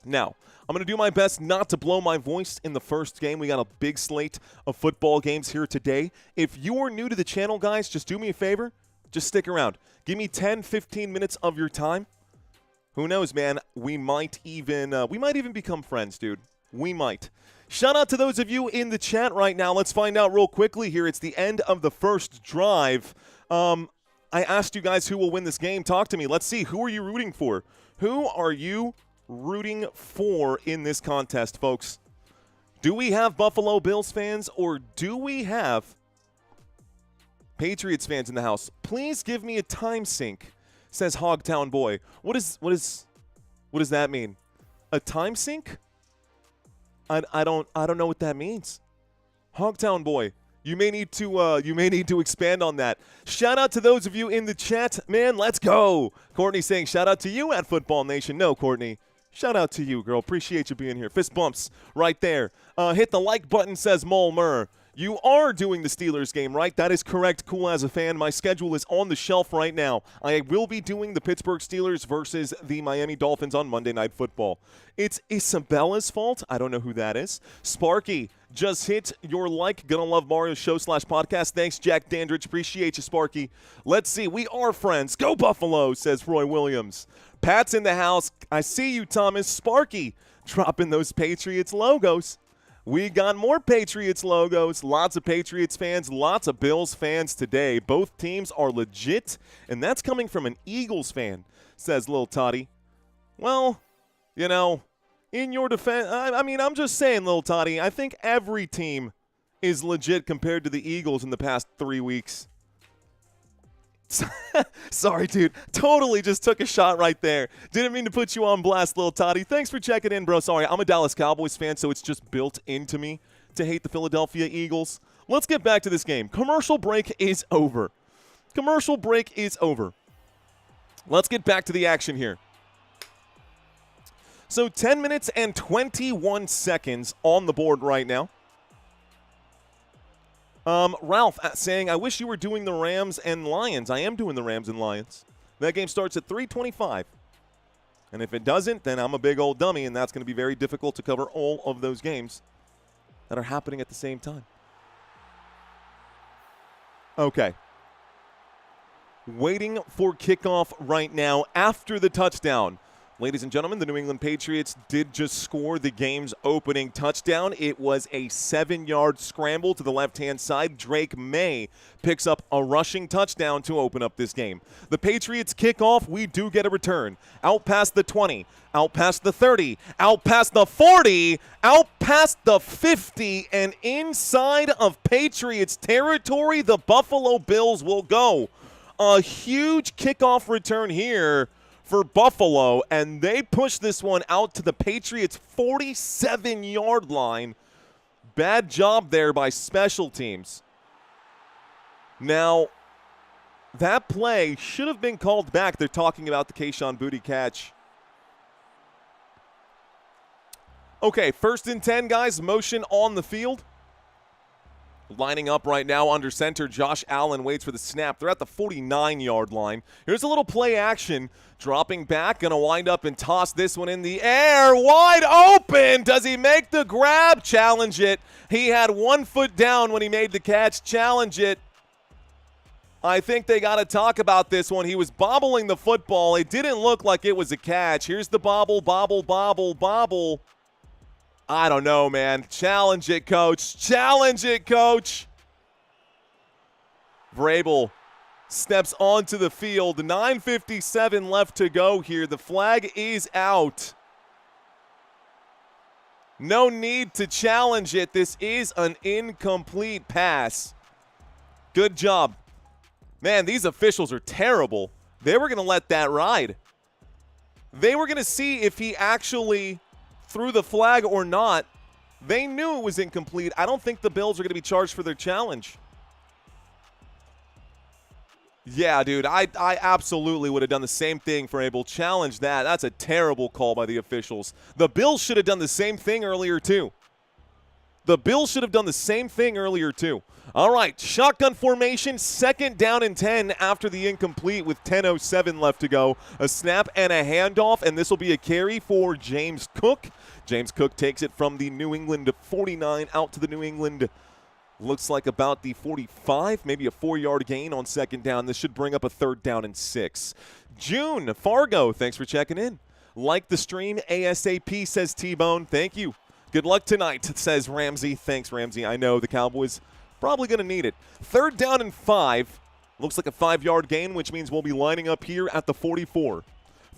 Now, I'm going to do my best not to blow my voice in the first game. We got a big slate of football games here today. If you are new to the channel, guys, just do me a favor. Just stick around. Give me 10, 15 minutes of your time. Who knows, man? We might even become friends, dude. We might. Shout out to those of you in the chat right now. Let's find out real quickly here. It's the end of the first drive. I asked you guys who will win this game. Talk to me. Let's see. Who are you rooting for? Who are you rooting for in this contest, folks? Do we have Buffalo Bills fans or do we have Patriots fans in the house? Please give me a time sync, says Hogtown Boy. What does that mean? A time sync? I don't know what that means. Hogtown Boy, you may need to expand on that. Shout out to those of you in the chat, man. Let's go. Courtney saying shout out to you at Football Nation. No, Courtney. Shout out to you, girl. Appreciate you being here. Fist bumps right there. Hit the like button, says Mole Murr. You are doing the Steelers game, right? That is correct. Cool as a fan. My schedule is on the shelf right now. I will be doing the Pittsburgh Steelers versus the Miami Dolphins on Monday Night Football. It's Isabella's fault. I don't know who that is. Sparky, just hit your like. Gonna love Mario show /podcast. Thanks, Jack Dandridge. Appreciate you, Sparky. Let's see. We are friends. Go Buffalo, says Roy Williams. Pat's in the house. I see you, Thomas. Sparky dropping those Patriots logos. We got more Patriots logos, lots of Patriots fans, lots of Bills fans today. Both teams are legit, and that's coming from an Eagles fan, says Lil Toddy. Well, you know, in your defense, I mean, I'm just saying, Lil Toddy, I think every team is legit compared to the Eagles in the past 3 weeks. Sorry, dude. Totally just took a shot right there. Didn't mean to put you on blast, Lil Toddy. Thanks for checking in, bro. Sorry, I'm a Dallas Cowboys fan, so it's just built into me to hate the Philadelphia Eagles. Let's get back to this game. Commercial break is over. Commercial break is over. Let's get back to the action here. So 10 minutes and 21 seconds on the board right now. Ralph saying, I wish you were doing the Rams and Lions. I am doing the Rams and Lions. That game starts at 3:25. And if it doesn't, then I'm a big old dummy, and that's going to be very difficult to cover all of those games that are happening at the same time. Okay. Waiting for kickoff right now after the touchdown. Ladies and gentlemen, the New England Patriots did just score the game's opening touchdown. It was a 7-yard scramble to the left-hand side. Drake Maye picks up a rushing touchdown to open up this game. The Patriots kick off. We do get a return. Out past the 20, out past the 30, out past the 40, out past the 50, and inside of Patriots territory, the Buffalo Bills will go. A huge kickoff return here for Buffalo, and they push this one out to the Patriots' 47-yard line. Bad job there by special teams. Now, that play should have been called back. They're talking about the Kayshon Boutte catch. Okay, 1st and 10, guys. Motion on the field. Lining up right now under center, Josh Allen waits for the snap. They're at the 49-yard line. Here's a little play action. Dropping back, going to wind up and toss this one in the air. Wide open. Does he make the grab? Challenge it. He had 1 foot down when he made the catch. Challenge it. I think they got to talk about this one. He was bobbling the football. It didn't look like it was a catch. Here's the bobble, bobble, bobble, bobble. I don't know, man. Challenge it, coach. Challenge it, coach. Vrabel steps onto the field. 9:57 left to go here. The flag is out. No need to challenge it. This is an incomplete pass. Good job. Man, these officials are terrible. They were going to let that ride. They were going to see if he actually threw the flag or not. They knew it was incomplete. I don't think the Bills are going to be charged for their challenge. Yeah, dude, I absolutely would have done the same thing for Abel. Challenge that. That's a terrible call by the officials. The Bills should have done the same thing earlier, too. The Bills should have done the same thing earlier, too. All right, shotgun formation, 2nd down and 10 after the incomplete with 10:07 left to go. A snap and a handoff, and this will be a carry for James Cook. James Cook takes it from the New England 49 out to the New England, looks like about the 45, maybe a 4-yard gain on 2nd down. This should bring up a 3rd down and 6. June, Fargo, thanks for checking in. Like the stream ASAP, says T-Bone. Thank you. Good luck tonight, says Ramsey. Thanks, Ramsey. I know the Cowboys probably going to need it. 3rd down and 5. Looks like a 5-yard gain, which means we'll be lining up here at the 44.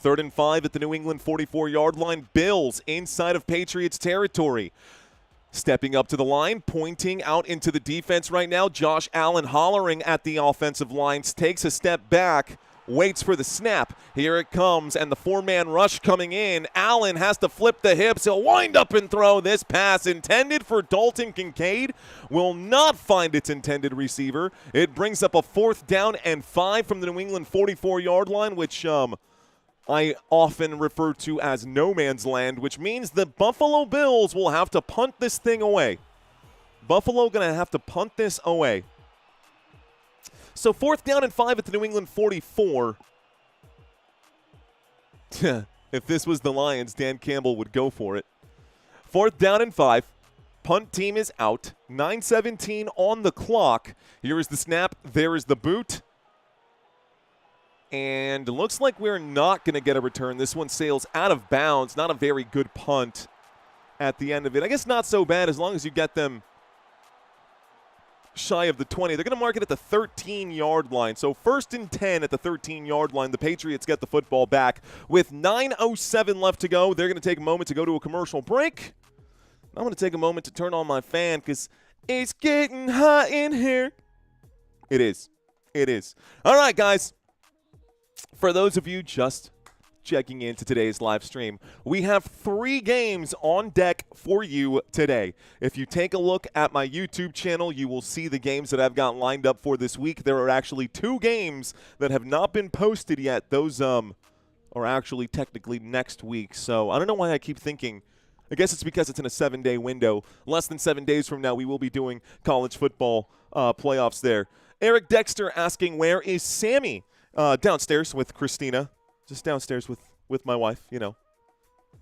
3rd and 5 at the New England 44-yard line. Bills inside of Patriots territory. Stepping up to the line, pointing out into the defense right now. Josh Allen hollering at the offensive lines, takes a step back, waits for the snap. Here it comes, and the 4-man rush coming in. Allen has to flip the hips. He'll wind up and throw. This pass intended for Dalton Kincaid will not find its intended receiver. It brings up a 4th down and 5 from the New England 44-yard line, which I often refer to as no man's land, which means the Buffalo Bills will have to punt this thing away. Buffalo going to have to punt this away. So 4th down and 5 at the New England 44. If this was the Lions, Dan Campbell would go for it. 4th down and 5. Punt team is out. 9:17 on the clock. Here is the snap. There is the boot. And it looks like we're not going to get a return. This one sails out of bounds. Not a very good punt at the end of it. I guess not so bad as long as you get them shy of the 20. They're going to mark it at the 13-yard line. So 1st and 10 at the 13-yard line. The Patriots get the football back. With 9:07 left to go, they're going to take a moment to go to a commercial break. I'm going to take a moment to turn on my fan because it's getting hot in here. It is. It is. All right, guys. For those of you just checking into today's live stream, we have 3 games on deck for you today. If you take a look at my YouTube channel, you will see the games that I've got lined up for this week. There are actually 2 games that have not been posted yet. Those are actually technically next week. So I don't know why I keep thinking. I guess it's because it's in a 7-day window. Less than 7 days from now, we will be doing college football playoffs there. Eric Dexter asking, where is Sammy? Downstairs with Christina. Just downstairs with my wife, you know.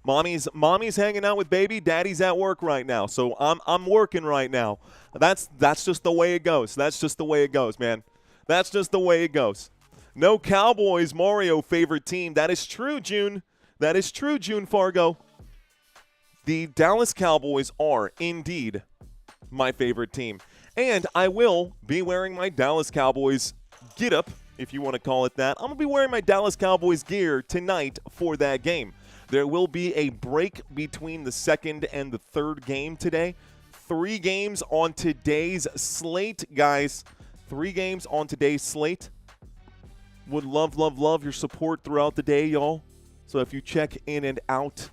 Mommy's hanging out with baby. Daddy's at work right now. So I'm working right now. That's just the way it goes. That's just the way it goes, man. That's just the way it goes. No Cowboys, Mario favorite team. That is true, June. That is true, June Fargo. The Dallas Cowboys are indeed my favorite team. And I will be wearing my Dallas Cowboys get-up, if you want to call it that. I'm going to be wearing my Dallas Cowboys gear tonight for that game. There will be a break between the 2nd and the 3rd game today. 3 games on today's slate, guys. 3 games on today's slate. Would love, love, love your support throughout the day, y'all. So if you check in and out,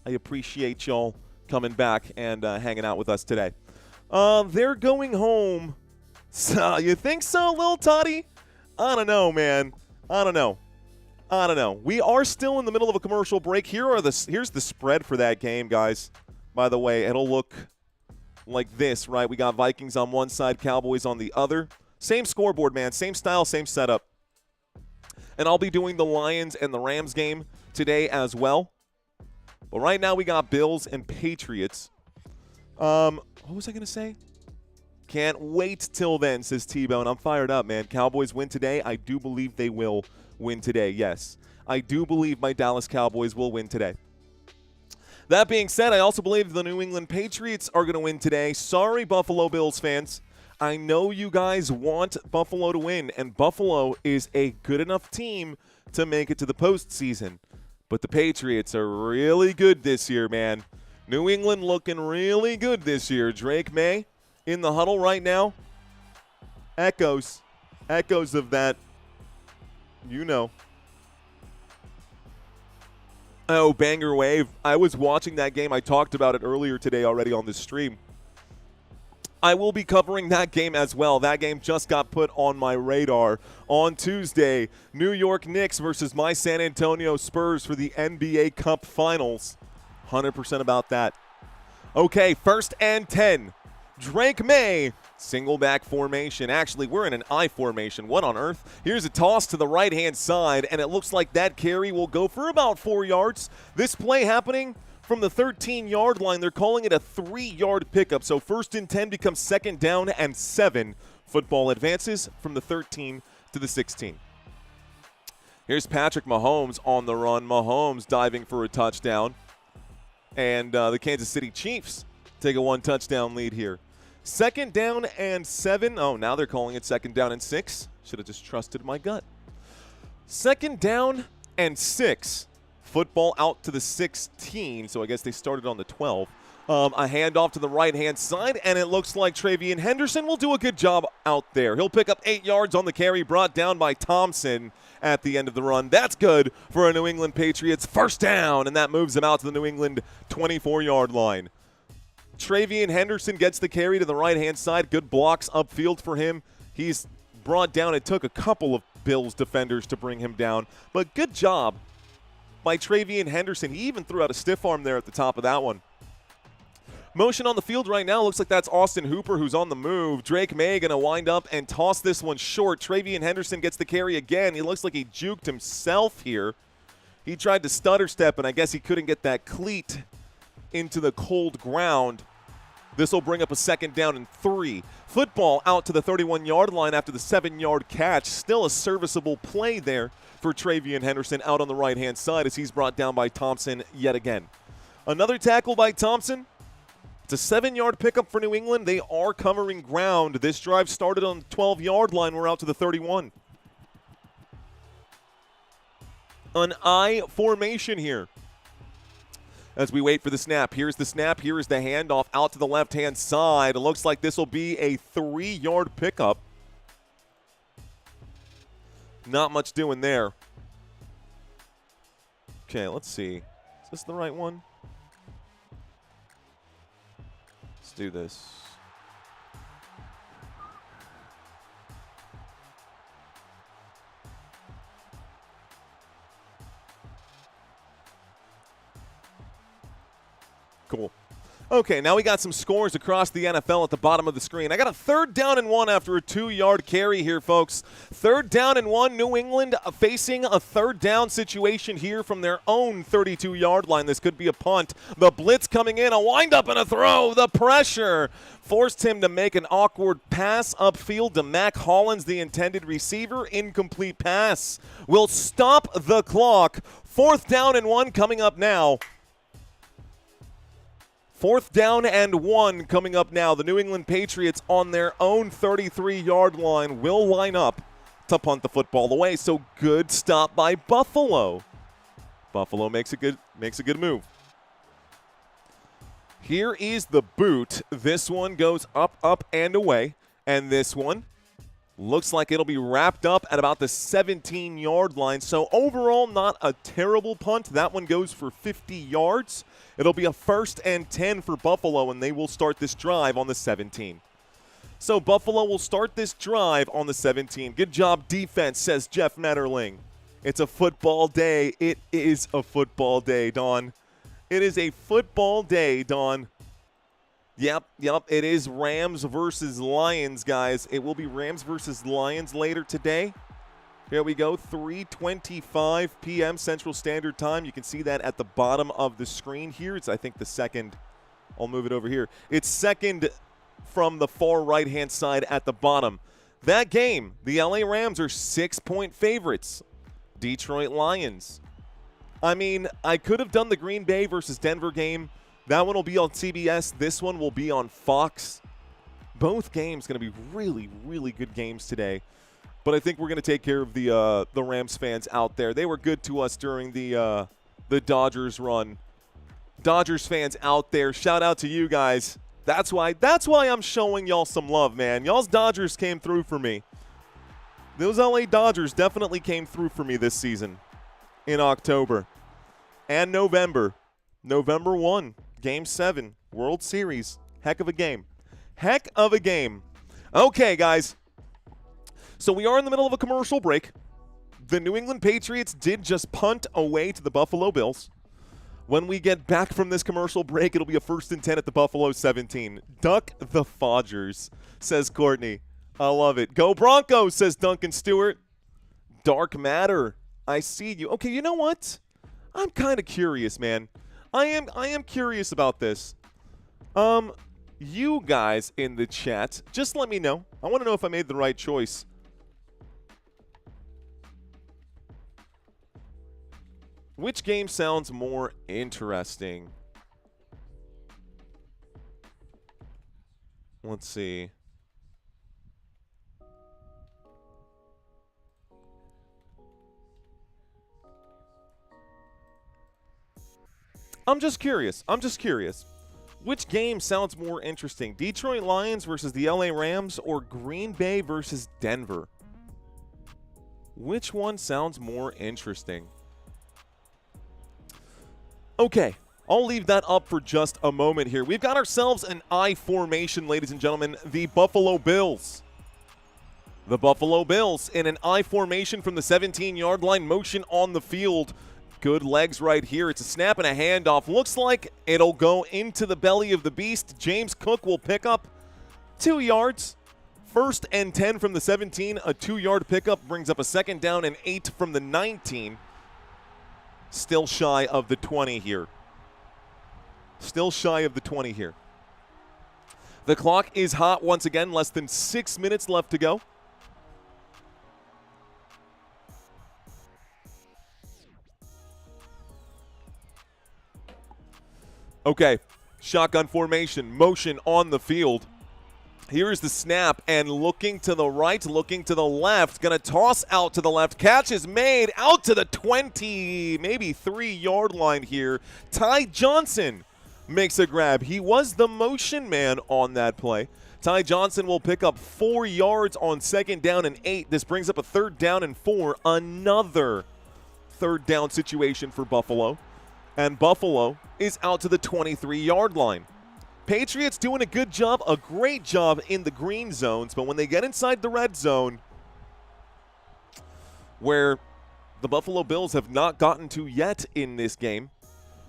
I appreciate y'all coming back and hanging out with us today. They're going home. So, you think so, Lil Toddy? I don't know, man. I don't know. We are still in the middle of a commercial break. Here's the spread for that game, guys. By the way, it'll look like this, right? We got Vikings on one side, Cowboys on the other. Same scoreboard, man. Same style, same setup. And I'll be doing the Lions and the Rams game today as well. But right now we got Bills and Patriots. What was I going to say? Can't wait till then, says T-Bone. I'm fired up, man. Cowboys win today. I do believe they will win today, yes. I do believe my Dallas Cowboys will win today. That being said, I also believe the New England Patriots are going to win today. Sorry, Buffalo Bills fans. I know you guys want Buffalo to win, and Buffalo is a good enough team to make it to the postseason. But the Patriots are really good this year, man. New England looking really good this year. Drake Maye in the huddle right now. Echoes of that, you know. Oh, banger wave. I was watching that game. I talked about it earlier today already on the stream. I will be covering that game as well. That game just got put on my radar on Tuesday. New York Knicks versus my San Antonio Spurs for the NBA Cup Finals. 100% about that. Okay, 1st and 10. Drake Maye, single back formation. Actually, we're in an I formation. What on earth? Here's a toss to the right-hand side, and it looks like that carry will go for about 4 yards. This play happening from the 13-yard line. They're calling it a 3-yard pickup. So 1st and 10 becomes 2nd down and 7. Football advances from the 13 to the 16. Here's Patrick Mahomes on the run. Mahomes diving for a touchdown. And the Kansas City Chiefs take a 1-touchdown lead here. 2nd down and 7. Oh, now they're calling it 2nd down and 6. Should have just trusted my gut. 2nd down and 6. Football out to the 16, so I guess they started on the 12. A handoff to the right-hand side, and it looks like Travian Henderson will do a good job out there. He'll pick up 8 yards on the carry, brought down by Thompson at the end of the run. That's good for a New England Patriots 1st down, and that moves him out to the New England 24-yard line. Travian Henderson gets the carry to the right-hand side. Good blocks upfield for him. He's brought down. It took a couple of Bills defenders to bring him down, but good job by Travian Henderson. He even threw out a stiff arm there at the top of that one. Motion on the field right now. Looks like that's Austin Hooper who's on the move. Drake Maye going to wind up and toss this one short. Travian Henderson gets the carry again. He looks like he juked himself here. He tried to stutter step, and I guess he couldn't get that cleat into the cold ground. This will bring up a 2nd down and 3. Football out to the 31-yard line after the 7-yard catch. Still a serviceable play there for Travian Henderson out on the right-hand side as he's brought down by Thompson yet again. Another tackle by Thompson. It's a 7-yard pickup for New England. They are covering ground. This drive started on the 12-yard line. We're out to the 31. An I formation here as we wait for the snap. Here's the snap. Here is the handoff out to the left-hand side. It looks like this will be a 3-yard pickup. Not much doing there. Okay, let's see. Is this the right one? Let's do this. Cool. Okay, now we got some scores across the NFL at the bottom of the screen. I got a 3rd down and 1 after a 2-yard carry here, folks. 3rd down and 1, New England facing a 3rd down situation here from their own 32-yard line. This could be a punt. The blitz coming in, a windup and a throw. The pressure forced him to make an awkward pass upfield to Mac Hollins, the intended receiver. Incomplete pass will stop the clock. 4th down and 1 coming up now. 4th down and 1 coming up now. The New England Patriots on their own 33-yard line will line up to punt the football away. So good stop by Buffalo. Buffalo makes a good move. Here is the boot. This one goes up, and away. And this one looks like it'll be wrapped up at about the 17-yard line. So overall, not a terrible punt. That one goes for 50 yards. It'll be a 1st and 10 for Buffalo, and they will start this drive on the 17. So Buffalo will start this drive on the 17. Good job, defense, says Jeff Metterling. It's a football day. It is a football day, Dawn. It is a football day, Dawn. Yep. It is Rams versus Lions, guys. It will be Rams versus Lions later today. Here we go, 3:25 p.m. Central Standard Time. You can see that at the bottom of the screen here. It's, I think, the second. I'll move it over here. It's second from the far right-hand side at the bottom. That game, the LA Rams are 6-point favorites. Detroit Lions. I mean, I could have done the Green Bay versus Denver game. That one will be on CBS. This one will be on Fox. Both games going to be really, really good games today. But I think we're going to take care of the Rams fans out there. They were good to us during the Dodgers run. Dodgers fans out there, shout out to you guys. That's why I'm showing y'all some love, man. Y'all's Dodgers came through for me. Those LA Dodgers definitely came through for me this season in October and November. November 1, Game 7, World Series. Heck of a game. Heck of a game. Okay, guys. So we are in the middle of a commercial break. The New England Patriots did just punt away to the Buffalo Bills. When we get back from this commercial break, it'll be a 1st and 10 at the Buffalo 17. Duck the Fodgers, says Courtney. I love it. Go Broncos, says Duncan Stewart. Dark Matter, I see you. Okay, you know what? I'm kind of curious, man. I am curious about this. You guys in the chat, just let me know. I want to know if I made the right choice. Which game sounds more interesting? Let's see. I'm just curious. Which game sounds more interesting? Detroit Lions versus the LA Rams or Green Bay versus Denver? Which one sounds more interesting? Okay, I'll leave that up for just a moment here. We've got ourselves an I formation, ladies and gentlemen, the Buffalo Bills. The Buffalo Bills in an I formation from the 17-yard line, motion on the field. Good legs right here. It's a snap and a handoff. Looks like it'll go into the belly of the beast. James Cook will pick up 2 yards. 1st and 10 from the 17. A 2-yard pickup brings up a 2nd down and 8 from the 19. Still shy of the 20 here. Still shy of the 20 here. The clock is hot once again. Less than 6 minutes left to go. Okay, shotgun formation, motion on the field. Here is the snap, and looking to the right, looking to the left. Going to toss out to the left. Catch is made out to the 20, maybe 3-yard line here. Ty Johnson makes a grab. He was the motion man on that play. Ty Johnson will pick up 4 yards on 2nd down and 8. This brings up a 3rd down and 4. Another 3rd down situation for Buffalo. And Buffalo is out to the 23-yard line. Patriots doing a good job, a great job in the green zones, but when they get inside the red zone, where the Buffalo Bills have not gotten to yet in this game,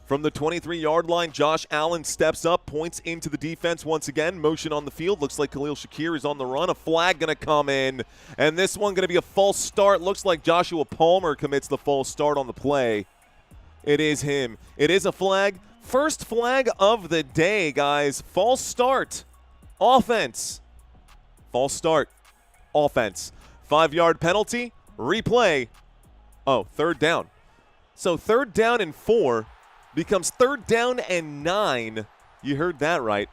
from the 23-yard line, Josh Allen steps up, points into the defense once again, motion on the field. Looks like Khalil Shakir is on the run. A flag going to come in, and this one going to be a false start. Looks like Joshua Palmer commits the false start on the play. It is him. It is a flag. First flag of the day, guys. False start. Offense. False start. Offense. 5-yard penalty. Replay. Oh, 3rd down. So 3rd down and 4 becomes 3rd down and 9. You heard that right.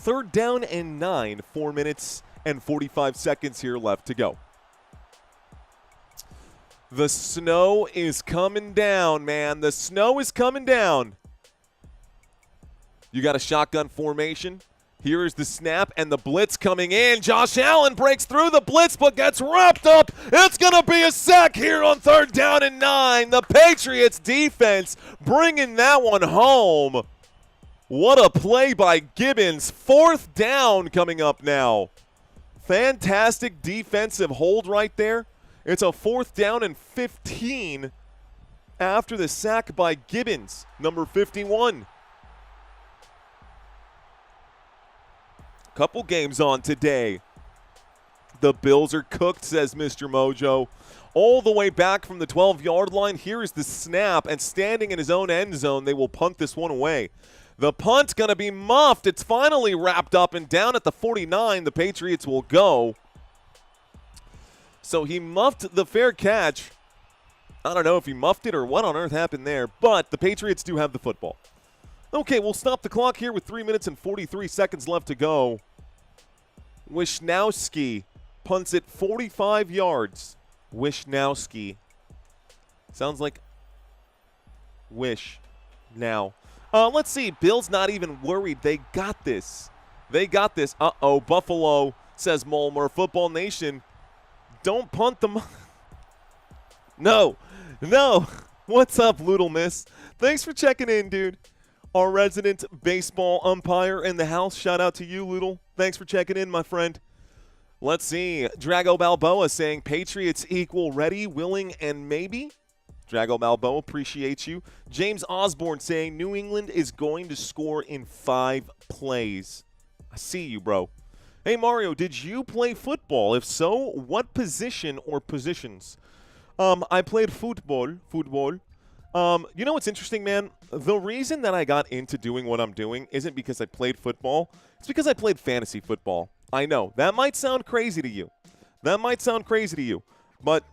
3rd down and 9. 4 minutes and 45 seconds here left to go. The snow is coming down, man. The snow is coming down. You got a shotgun formation. Here is the snap and the blitz coming in. Josh Allen breaks through the blitz but gets wrapped up. It's going to be a sack here on 3rd down and 9. The Patriots defense bringing that one home. What a play by Gibbons. 4th down coming up now. Fantastic defensive hold right there. It's a 4th down and 15 after the sack by Gibbons, number 51. Couple games on today. The Bills are cooked, says Mr. Mojo. All the way back from the 12-yard line. Here is the snap, and standing in his own end zone, they will punt this one away. The punt's going to be muffed. It's finally wrapped up, and down at the 49, the Patriots will go. So he muffed the fair catch. I don't know if he muffed it or what on earth happened there, but the Patriots do have the football. Okay, we'll stop the clock here with 3 minutes and 43 seconds left to go. Wishnowski punts it 45 yards. Wishnowski. Sounds like Wish. now. Let's see. Bill's not even worried. They got this. They got this. Uh-oh. Buffalo, says Mulmer. Football Nation, don't punt them. No. What's up, Little Miss? Thanks for checking in, dude. Our resident baseball umpire in the house. Shout out to you, Little. Thanks for checking in, my friend. Let's see. Drago Balboa saying Patriots equal ready, willing, and maybe. Drago Balboa, appreciate you. James Osborne saying New England is going to score in 5 plays. I see you, bro. Hey, Mario, did you play football? If so, what position or positions? I played football. You know what's interesting, man? The reason that I got into doing what I'm doing isn't because I played football. It's because I played fantasy football. I know. That might sound crazy to you. But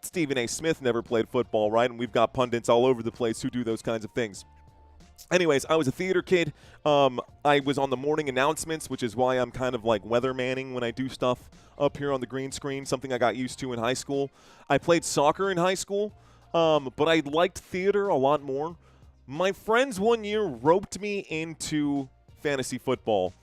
Stephen A. Smith never played football, right? And we've got pundits all over the place who do those kinds of things. Anyways, I was a theater kid. I was on the morning announcements, which is why I'm kind of like weathermanning when I do stuff up here on the green screen, something I got used to in high school. I played soccer in high school, but I liked theater a lot more. My friends one year roped me into fantasy football,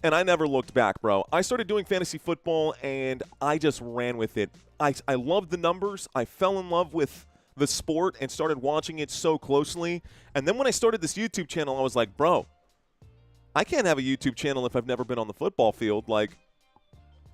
and I never looked back, bro. I started doing fantasy football, and I just ran with it. I loved the numbers. I fell in love with the sport and started watching it so closely. And then when I started this YouTube channel, I was like, bro, I can't have a YouTube channel if I've never been on the football field. Like,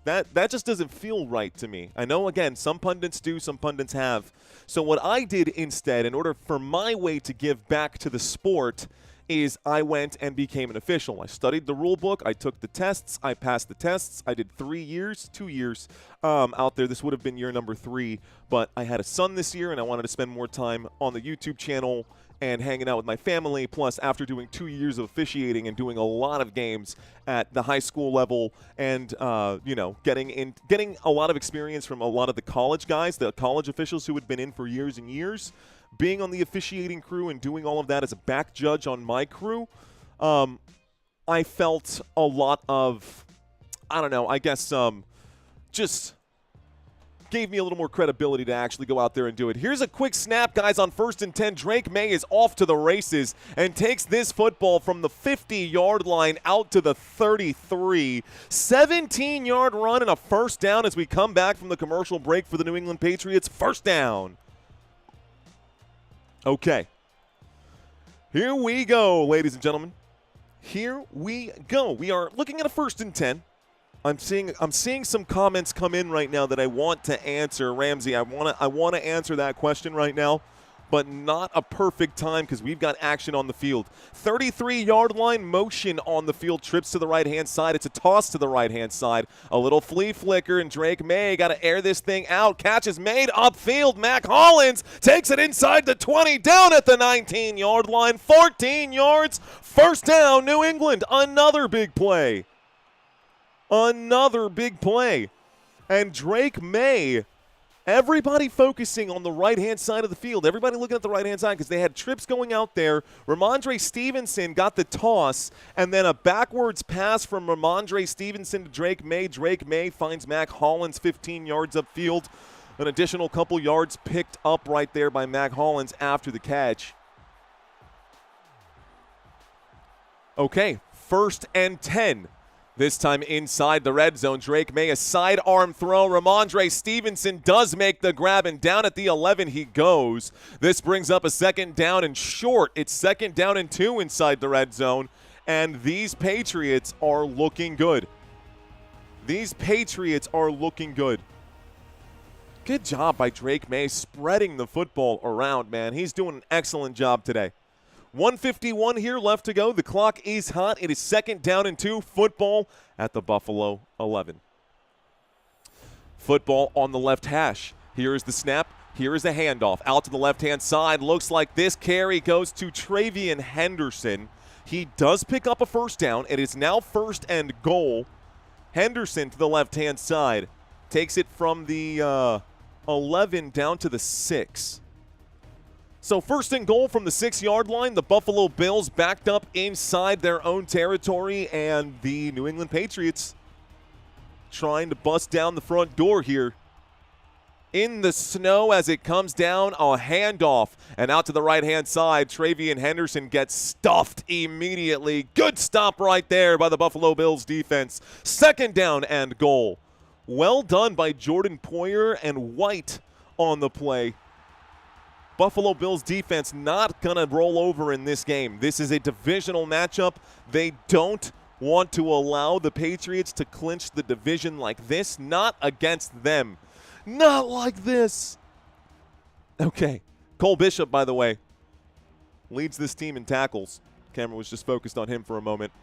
that just doesn't feel right to me. I know, again, some pundits do, some pundits have. So what I did instead, in order for my way to give back to the sport, is I went and became an official. I studied the rule book. I took the tests. I passed the tests. I did 2 years out there. This would have been year number 3, but I had a son this year, and I wanted to spend more time on the YouTube channel and hanging out with my family. Plus, after doing 2 years of officiating and doing a lot of games at the high school level and, getting a lot of experience from a lot of the college guys, the college officials who had been in for years and years, being on the officiating crew and doing all of that as a back judge on my crew, I felt a lot of, just gave me a little more credibility to actually go out there and do it. Here's a quick snap, guys, on 1st and 10. Drake Maye is off to the races and takes this football from the 50-yard line out to the 33. 17-yard run and a first down as we come back from the commercial break for the New England Patriots. First down. Okay. Here we go, ladies and gentlemen. Here we go. We are looking at a 1st and 10. I'm seeing some comments come in right now that I want to answer. Ramsey, I want to answer that question right now, but not a perfect time because we've got action on the field. 33-yard line motion on the field, trips to the right-hand side. It's a toss to the right-hand side. A little flea flicker, and Drake Maye got to air this thing out. Catch is made upfield. Mac Hollins takes it inside the 20, down at the 19-yard line. 14 yards, first down, New England. Another big play. And Drake Maye, everybody focusing on the right-hand side of the field. Everybody looking at the right-hand side because they had trips going out there. Ramondre Stevenson got the toss, and then a backwards pass from Ramondre Stevenson to Drake Maye. Drake Maye finds Mac Hollins 15 yards upfield. An additional couple yards picked up right there by Mac Hollins after the catch. Okay, 1st and 10. This time inside the red zone. Drake Maye, a sidearm throw. Ramondre Stevenson does make the grab, and down at the 11 he goes. This brings up a 2nd down and short. It's 2nd down and 2 inside the red zone, and these Patriots are looking good. Good job by Drake Maye spreading the football around, man. He's doing an excellent job today. 1:51 here left to go. The clock is hot. It is 2nd down and 2. Football at the Buffalo 11. Football on the left hash. Here is the snap. Here is the handoff. Out to the left-hand side. Looks like this carry goes to Travian Henderson. He does pick up a first down. It is now 1st and goal. Henderson to the left-hand side. Takes it from the 11 down to the 6. So 1st and goal from the 6-yard line. The Buffalo Bills backed up inside their own territory, and the New England Patriots trying to bust down the front door here. in the snow as it comes down, a handoff, and out to the right-hand side, Travian Henderson gets stuffed immediately. Good stop right there by the Buffalo Bills defense. 2nd down and goal. Well done by Jordan Poyer and White on the play. Buffalo Bills defense not going to roll over in this game. This is a divisional matchup. They don't want to allow the Patriots to clinch the division like this. Not against them. Not like this. Okay. Cole Bishop, by the way, leads this team in tackles. Camera was just focused on him for a moment.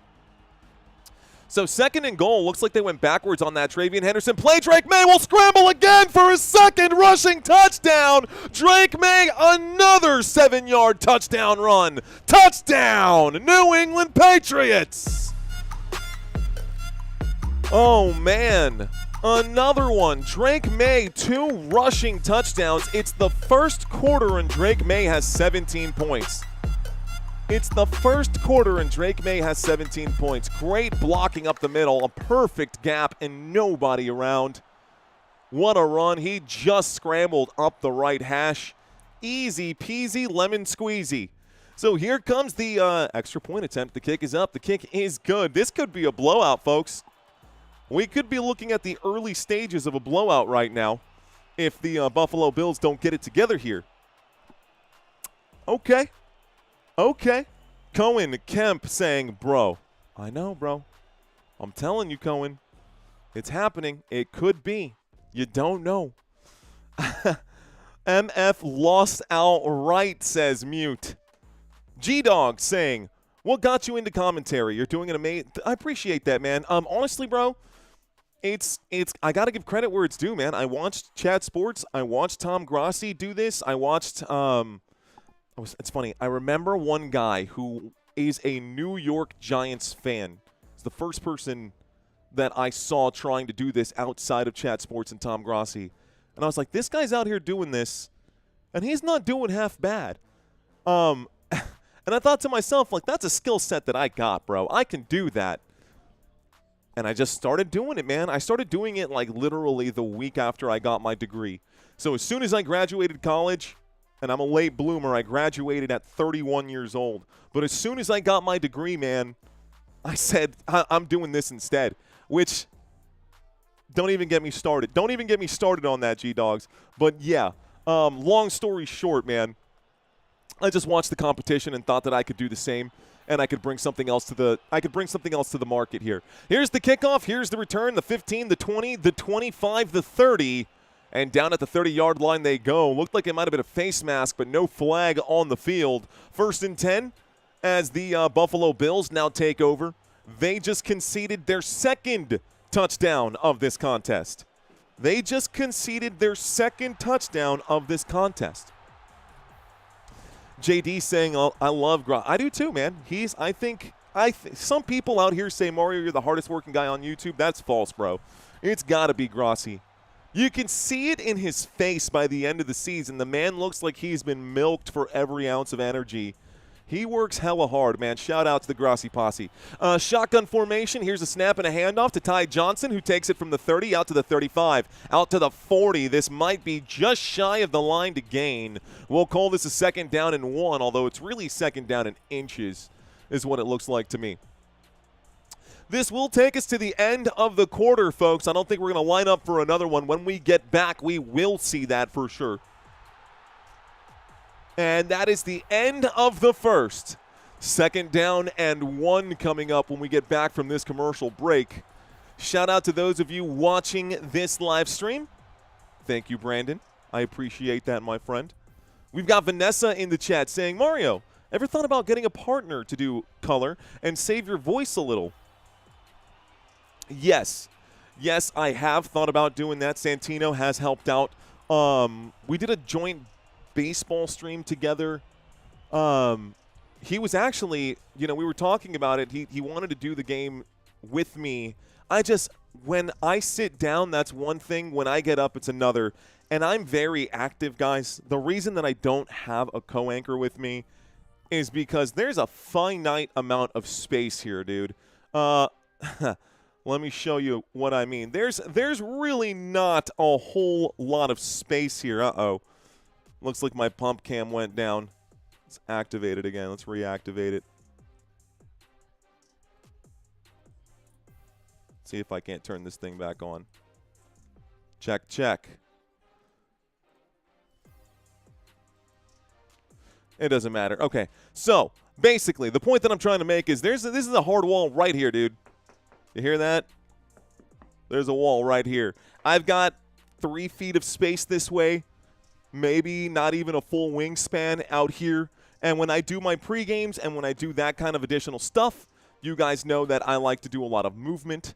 So 2nd and goal. Looks like they went backwards on that Travian Henderson play. Drake Maye will scramble again for his 2nd rushing touchdown. Drake Maye, another 7-yard touchdown run. Touchdown, New England Patriots. Oh, man. Another one. Drake Maye, 2 rushing touchdowns. It's the first quarter and Drake Maye has 17 points. It's the first quarter and Drake Maye has 17 points. Great blocking up the middle, a perfect gap and nobody around. What a run. He just scrambled up the right hash. Easy peasy lemon squeezy. So here comes the extra point attempt. The kick is up. The kick is good. This could be a blowout, folks. We could be looking at the early stages of a blowout right now if the Buffalo Bills don't get it together here. Okay. Okay. Cohen Kemp saying, bro, I know, bro. I'm telling you, Cohen. It's happening. It could be. You don't know. MF lost outright, says Mute. G-Dog saying, what got you into commentary? You're doing an amazing. I appreciate that, man. Honestly, bro, it's I got to give credit where it's due, man. I watched Chat Sports. I watched Tom Grossi do this. I watched it's funny. I remember one guy who is a New York Giants fan. It's the first person that I saw trying to do this outside of Chat Sports and Tom Grossi. And I was like, this guy's out here doing this, and he's not doing half bad. And I thought to myself, like, that's a skill set that I got, bro. I can do that. And I just started doing it, man. I started doing it, like, literally the week after I got my degree. So as soon as I graduated college, and I'm a late bloomer. I graduated at 31 years old. But as soon as I got my degree, man, I said, I'm doing this instead. Which, don't even get me started. Don't even get me started on that, G-Dogs. But, yeah, long story short, man, I just watched the competition and thought that I could do the same. And I could bring something else to the market here. Here's the kickoff. Here's the return. The 15, the 20, the 25, the 30. And down at the 30-yard line they go. Looked like it might have been a face mask, but no flag on the field. 1st and 10 as the Buffalo Bills now take over. They just conceded their 2nd touchdown of this contest. They just conceded their 2nd touchdown of this contest. JD saying, oh, I love Gronk. I do too, man. I think some people out here say, Mario, you're the hardest working guy on YouTube. That's false, bro. It's got to be Grossi. You can see it in his face by the end of the season. The man looks like he's been milked for every ounce of energy. He works hella hard, man. Shout out to the Grossi posse. Shotgun formation. Here's a snap and a handoff to Ty Johnson, who takes it from the 30 out to the 35, out to the 40. This might be just shy of the line to gain. We'll call this a 2nd down and 1, although it's really 2nd down in inches is what it looks like to me. This will take us to the end of the quarter, folks. I don't think we're going to line up for another one. When we get back, we will see that for sure. And that is the end of the first. 2nd down and 1 coming up when we get back from this commercial break. Shout out to those of you watching this live stream. Thank you, Brandon. I appreciate that, my friend. We've got Vanessa in the chat saying, Mario, ever thought about getting a partner to do color and save your voice a little? Yes. Yes, I have thought about doing that. Santino has helped out. We did a joint baseball stream together. He was actually, we were talking about it. He wanted to do the game with me. When I sit down, that's one thing. When I get up, it's another. And I'm very active, guys. The reason that I don't have a co-anchor with me is because there's a finite amount of space here, dude. Let me show you what I mean. There's really not a whole lot of space here. Uh-oh. Looks like my pump cam went down. Let's activate it again. Let's reactivate it. See if I can't turn this thing back on. Check, check. It doesn't matter. Okay, so basically the point that I'm trying to make is this is a hard wall right here, dude. You hear that? There's a wall right here. I've got 3 feet of space this way, maybe not even a full wingspan out here. And when I do my pre-games and when I do that kind of additional stuff, you guys know that I like to do a lot of movement.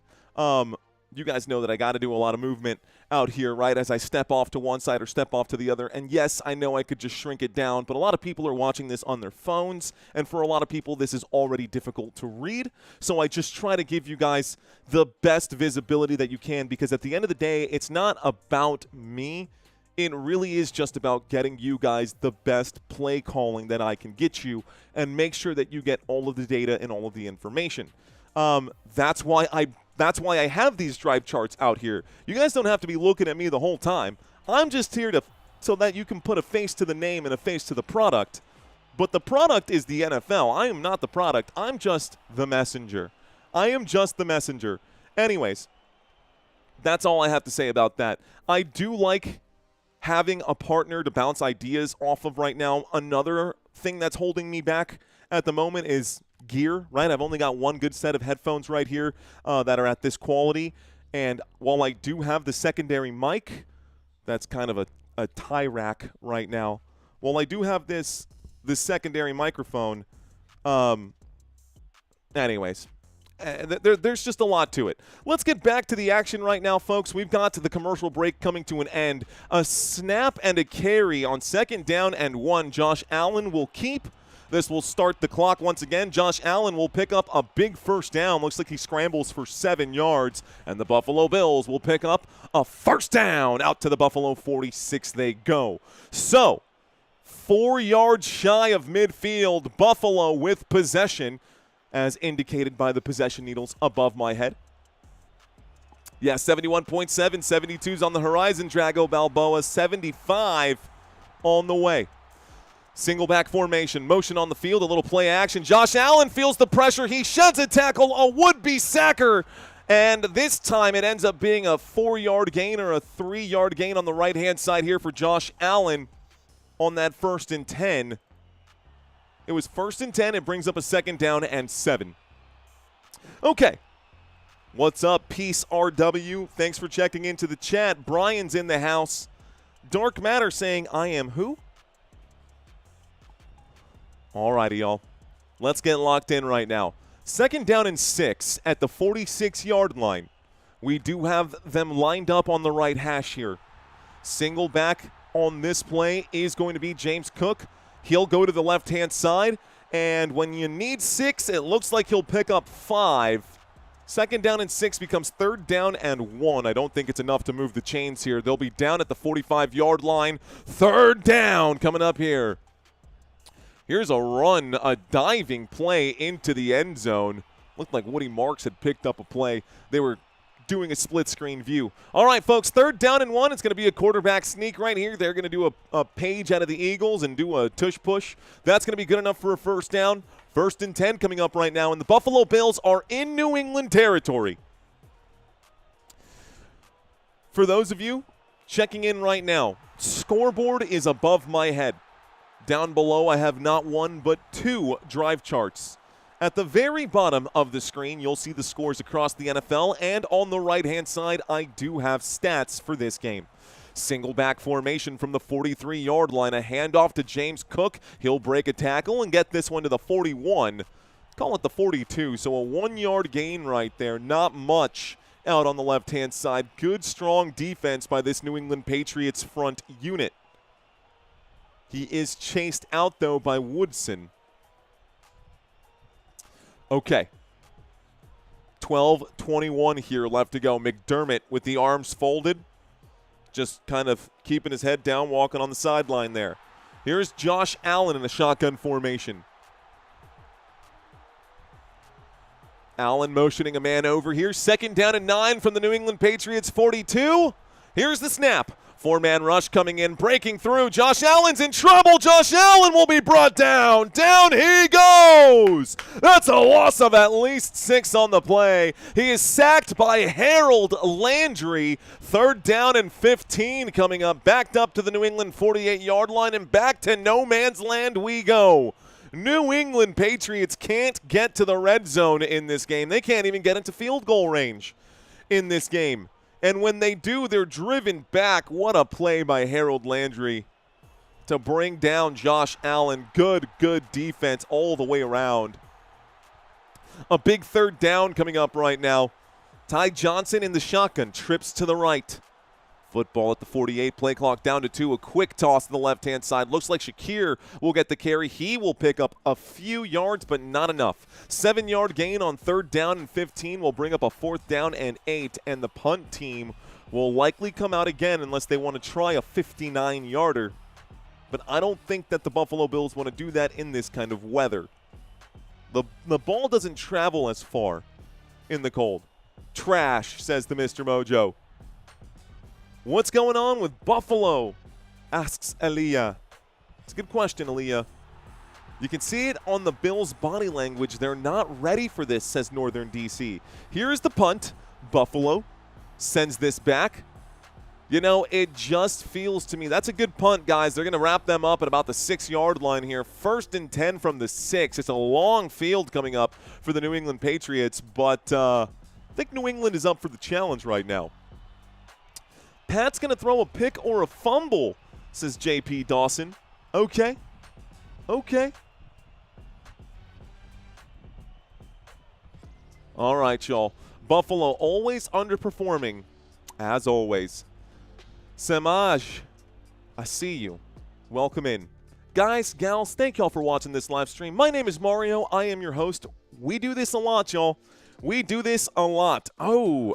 You guys know that I got to do a lot of movement out here, right, as I step off to one side or step off to the other. And yes, I know I could just shrink it down, but a lot of people are watching this on their phones, and for a lot of people, this is already difficult to read. So I just try to give you guys the best visibility that you can, because at the end of the day, it's not about me. It really is just about getting you guys the best play calling that I can get you and make sure that you get all of the data and all of the information. That's why I have these drive charts out here. You guys don't have to be looking at me the whole time. I'm just here so that you can put a face to the name and a face to the product. But the product is the NFL. I am not the product. I'm just the messenger. I am just the messenger. Anyways, that's all I have to say about that. I do like having a partner to bounce ideas off of right now. Another thing that's holding me back at the moment is gear, right? I've only got one good set of headphones right here that are at this quality. And while I do have the secondary mic, that's kind of a tie rack right now. While I do have this secondary microphone, anyways, there's just a lot to it. Let's get back to the action right now, folks. We've got to the commercial break coming to an end. A snap and a carry on 2nd down and 1. Josh Allen will keep. This will start the clock once again. Josh Allen will pick up a big 1st down. Looks like he scrambles for 7 yards. And the Buffalo Bills will pick up a 1st down. Out to the Buffalo 46 they go. So, 4 yards shy of midfield. Buffalo with possession, as indicated by the possession needles above my head. Yeah, 71.7, 72's on the horizon. Drago Balboa, 75 on the way. Single back formation, motion on the field, a little play action. Josh Allen feels the pressure. He sheds a tackle, a would-be sacker. And this time it ends up being a 4-yard gain or a 3-yard gain on the right-hand side here for Josh Allen on that 1st and 10. It was 1st and 10. It brings up a 2nd down and 7. Okay. What's up, Peace RW? Thanks for checking into the chat. Brian's in the house. Dark Matter saying, I am who? Alrighty, y'all. Let's get locked in right now. 2nd down and 6 at the 46-yard line. We do have them lined up on the right hash here. Single back on this play is going to be James Cook. He'll go to the left-hand side, and when you need 6, it looks like he'll pick up 5. 2nd down and 6 becomes 3rd down and 1. I don't think it's enough to move the chains here. They'll be down at the 45-yard line. 3rd down coming up here. Here's a run, a diving play into the end zone. Looked like Woody Marks had picked up a play. They were doing a split-screen view. All right, folks, 3rd down and 1. It's going to be a quarterback sneak right here. They're going to do a page out of the Eagles and do a tush-push. That's going to be good enough for a 1st down. 1st and 10 coming up right now, and the Buffalo Bills are in New England territory. For those of you checking in right now, scoreboard is above my head. Down below, I have not 1 but 2 drive charts. At the very bottom of the screen, you'll see the scores across the NFL, and on the right-hand side, I do have stats for this game. Single back formation from the 43-yard line, a handoff to James Cook. He'll break a tackle and get this one to the 41. Call it the 42, so a 1-yard gain right there. Not much out on the left-hand side. Good, strong defense by this New England Patriots front unit. He is chased out, though, by Woodson. Okay. 12:21 here left to go. McDermott with the arms folded. Just kind of keeping his head down, walking on the sideline there. Here's Josh Allen in a shotgun formation. Allen motioning a man over here. 2nd down and 9 from the New England Patriots 42. Here's the snap. 4-man rush coming in, breaking through. Josh Allen's in trouble. Josh Allen will be brought down. Down he goes. That's a loss of at least 6 on the play. He is sacked by Harold Landry. 3rd down and 15 coming up. Backed up to the New England 48-yard line, and back to no man's land we go. New England Patriots can't get to the red zone in this game. They can't even get into field goal range in this game. And when they do, they're driven back. What a play by Harold Landry to bring down Josh Allen. Good defense all the way around. A big 3rd down coming up right now. Ty Johnson in the shotgun, trips to the right. Football at the 48, play clock down to 2. A quick toss to the left-hand side. Looks like Shakir will get the carry. He will pick up a few yards, but not enough. 7-yard gain on 3rd down and 15 will bring up a 4th down and 8, and the punt team will likely come out again unless they want to try a 59-yarder. But I don't think that the Buffalo Bills want to do that in this kind of weather. The ball doesn't travel as far in the cold. Trash, says the Mr. Mojo. What's going on with Buffalo? Asks Aaliyah. It's a good question, Aaliyah. You can see it on the Bills' body language. They're not ready for this, says Northern DC. Here's the punt. Buffalo sends this back. You know, it just feels to me, that's a good punt, guys. They're going to wrap them up at about the 6-yard line here. 1st and 10 from the 6. It's a long field coming up for the New England Patriots, but I think New England is up for the challenge right now. Pat's going to throw a pick or a fumble, says J.P. Dawson. Okay. All right, y'all. Buffalo always underperforming, as always. Samaj, I see you. Welcome in. Guys, gals, thank y'all for watching this live stream. My name is Mario. I am your host. We do this a lot, y'all. We do this a lot. Oh.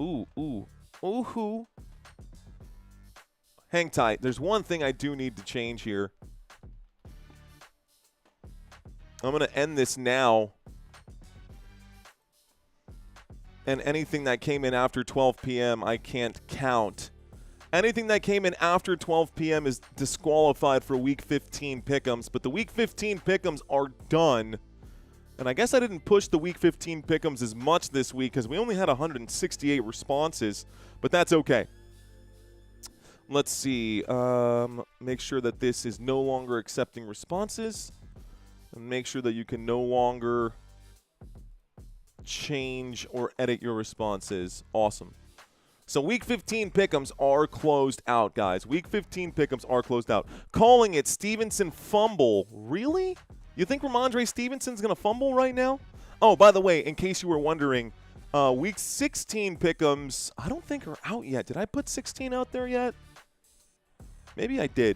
Ooh. Hang tight. There's one thing I do need to change here. I'm going to end this now. And anything that came in after 12 p.m., I can't count. Anything that came in after 12 p.m. is disqualified for Week 15 pick'ems. But the Week 15 pick'ems are done. And I guess I didn't push the Week 15 pick'ems as much this week because we only had 168 responses, but that's okay. Let's see. Make sure that this is no longer accepting responses. And make sure that you can no longer change or edit your responses. Awesome. So Week 15 pick'ems are closed out, guys. Week 15 pick'ems are closed out. Calling it Stevenson fumble. Really? You think Ramondre Stevenson's going to fumble right now? Oh, by the way, in case you were wondering, Week 16 pick'ems, I don't think are out yet. Did I put 16 out there yet? Maybe I did.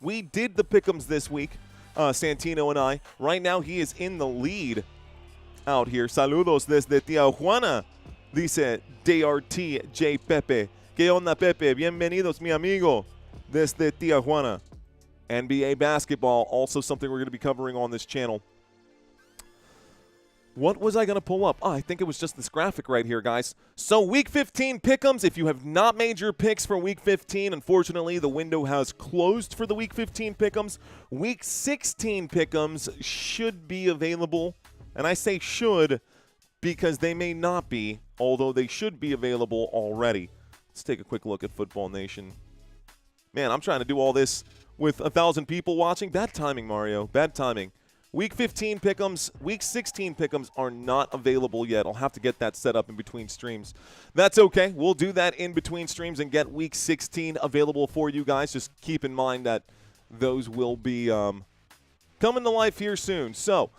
We did the pick'ems this week, Santino and I. Right now, he is in the lead out here. Saludos desde Tijuana, dice DRT J. Pepe. ¿Qué onda, Pepe? Bienvenidos, mi amigo, desde Tijuana. NBA basketball, also something we're going to be covering on this channel. What was I going to pull up? Oh, I think it was just this graphic right here, guys. So Week 15 pick'ems, if you have not made your picks for Week 15, unfortunately, the window has closed for the Week 15 pick'ems. Week 16 pick'ems should be available. And I say should because they may not be, although they should be available already. Let's take a quick look at Football Nation. Man, I'm trying to do all this with 1,000 people watching. Bad timing, Mario. Bad timing. Week 15 pick'ems, Week 16 pick'ems are not available yet. I'll have to get that set up in between streams. That's okay. We'll do that in between streams and get Week 16 available for you guys. Just keep in mind that those will be coming to life here soon. So,